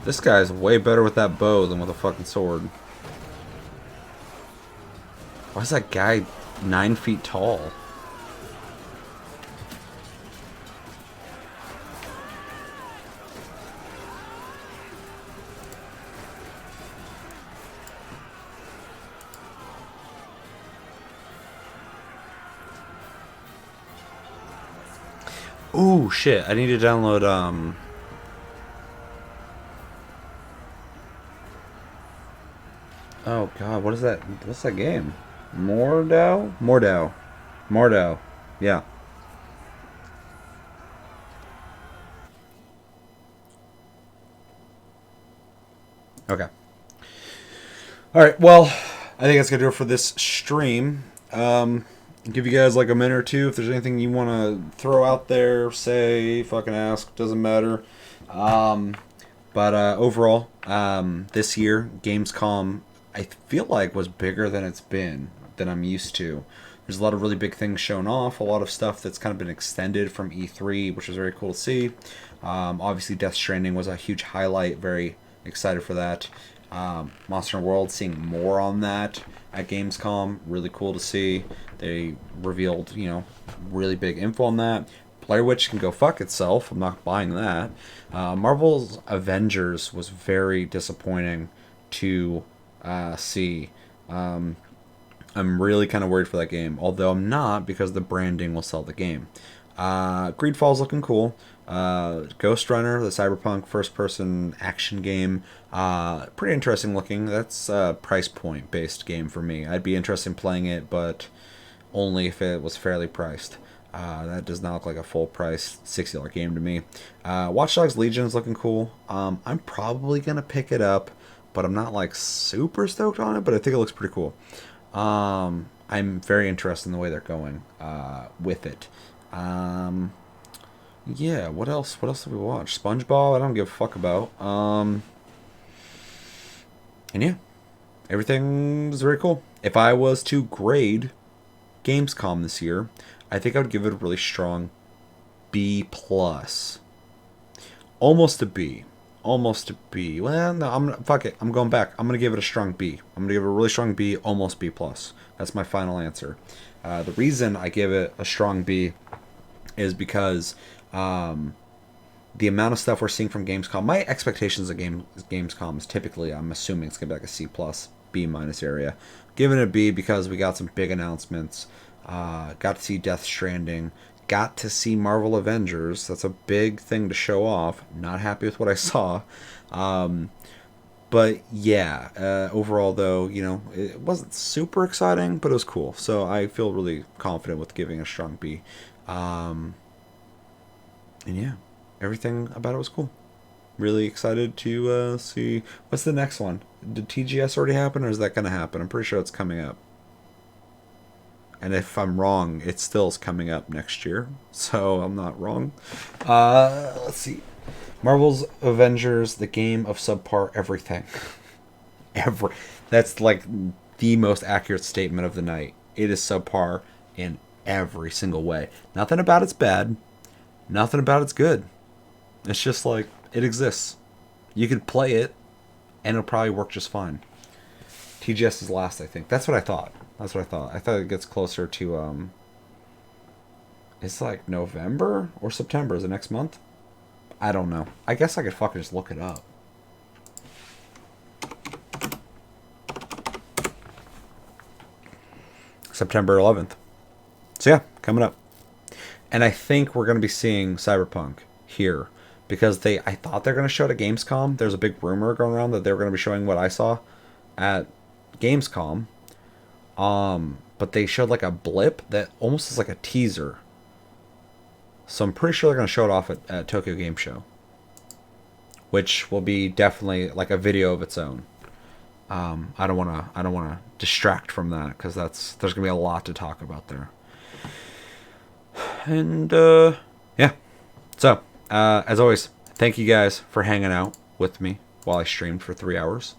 S1: This guy's way better with that bow than with a fucking sword. Why is that guy 9 feet tall? Ooh, shit. I need to download, oh god, what is that? What's that game? Mordau? Mordau. Mordau. Yeah. Okay. Alright, well, I think that's going to do it for this stream. Give you guys like a minute or two if there's anything you want to throw out there, say, fucking ask, doesn't matter. But overall, this year, Gamescom, I feel like was bigger than it's been, than I'm used to. There's a lot of really big things shown off, a lot of stuff that's kind of been extended from E3, which was very cool to see. Obviously, Death Stranding was a huge highlight, very excited for that. Monster Hunter World, seeing more on that at Gamescom, really cool to see. They revealed, you know, really big info on that. Blair Witch can go fuck itself, I'm not buying that. Marvel's Avengers was very disappointing to see. I'm really kind of worried for that game, although I'm not, because the branding will sell the game. Greedfall's looking cool. Ghost Runner, the cyberpunk first-person action game, pretty interesting looking. That's a price point based game for me. I'd be interested in playing it, but only if it was fairly priced. That does not look like a full price $60 game to me. Watch Dogs Legion is looking cool. I'm probably gonna pick it up, but I'm not like super stoked on it, but I think it looks pretty cool. I'm very interested in the way they're going with it. Yeah, what else did we watch? SpongeBob, I don't give a fuck about. And yeah, everything was very cool. If I was to grade Gamescom this year, I think I would give it a really strong B+. Almost a B. Almost a B. Well, no, fuck it. I'm going back. I'm going to give it a strong B. I'm going to give it a really strong B, almost B+. That's my final answer. The reason I give it a strong B is because the amount of stuff we're seeing from Gamescom. My expectations of Gamescom is typically, I'm assuming it's gonna be like a C+, B- area. Giving it a B because we got some big announcements. Got to see Death Stranding. Got to see Marvel Avengers. That's a big thing to show off. Not happy with what I saw. But yeah, overall though, you know, it wasn't super exciting, but it was cool. So I feel really confident with giving a strong B. And yeah, everything about it was cool. Really excited to see what's the next one. Did TGS already happen, or is that going to happen? I'm pretty sure it's coming up. And if I'm wrong, it still is coming up next year, so I'm not wrong. Let's see. Marvel's Avengers, the game of subpar everything. That's like the most accurate statement of the night. It is subpar in every single way. Nothing about it's bad. Nothing about it's good. It's just like, it exists. You could play it, and it'll probably work just fine. TGS is last, I think. That's what I thought. I thought it gets closer to, it's like November or September. Is it next month? I don't know. I guess I could fucking just look it up. September 11th. So yeah, coming up. And I think we're going to be seeing Cyberpunk here. Because I thought they're going to show it at Gamescom. There's a big rumor going around that they were going to be showing what I saw at Gamescom. But they showed like a blip that almost is like a teaser. So I'm pretty sure they're going to show it off at Tokyo Game Show. Which will be definitely like a video of its own. I don't want to distract from that because there's going to be a lot to talk about there. And yeah. So, as always, thank you guys for hanging out with me while I streamed for 3 hours.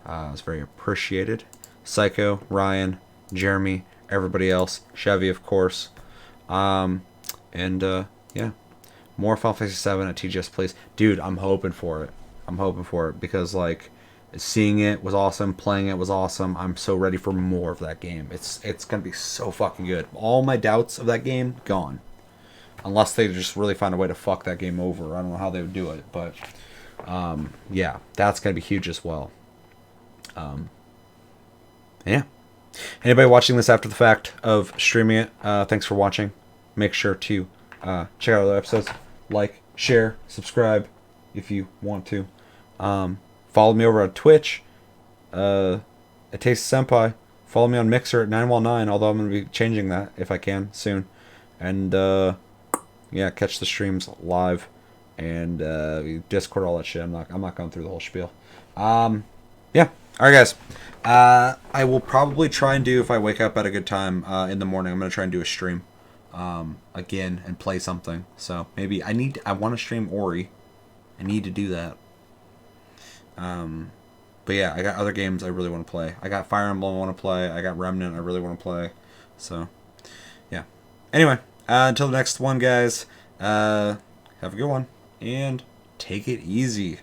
S1: It was very appreciated. Psycho, Ryan, Jeremy, everybody else, Chevy, of course. Yeah. More Final Fantasy 7 at TGS, please. Dude, I'm hoping for it. Because, like, seeing it was awesome. Playing it was awesome. I'm so ready for more of that game. It's going to be so fucking good. All my doubts of that game, gone. Unless they just really find a way to fuck that game over. I don't know how they would do it. But, yeah. That's going to be huge as well. Yeah. Anybody watching this after the fact of streaming it, thanks for watching. Make sure to check out other episodes. Like, share, subscribe if you want to. Follow me over on Twitch. At Taste Senpai. Follow me on Mixer at 9while9, although I'm going to be changing that if I can soon. And yeah, catch the streams live and Discord, all that shit. I'm not going through the whole spiel. Yeah. Alright guys. I will probably try and do, if I wake up at a good time in the morning, I'm going to try and do a stream again and play something. So maybe I want to stream Ori. I need to do that. But yeah, I got other games I really want to play. I got Fire Emblem I want to play. I got Remnant I really want to play. So, yeah. Anyway, until the next one, guys, have a good one. And take it easy.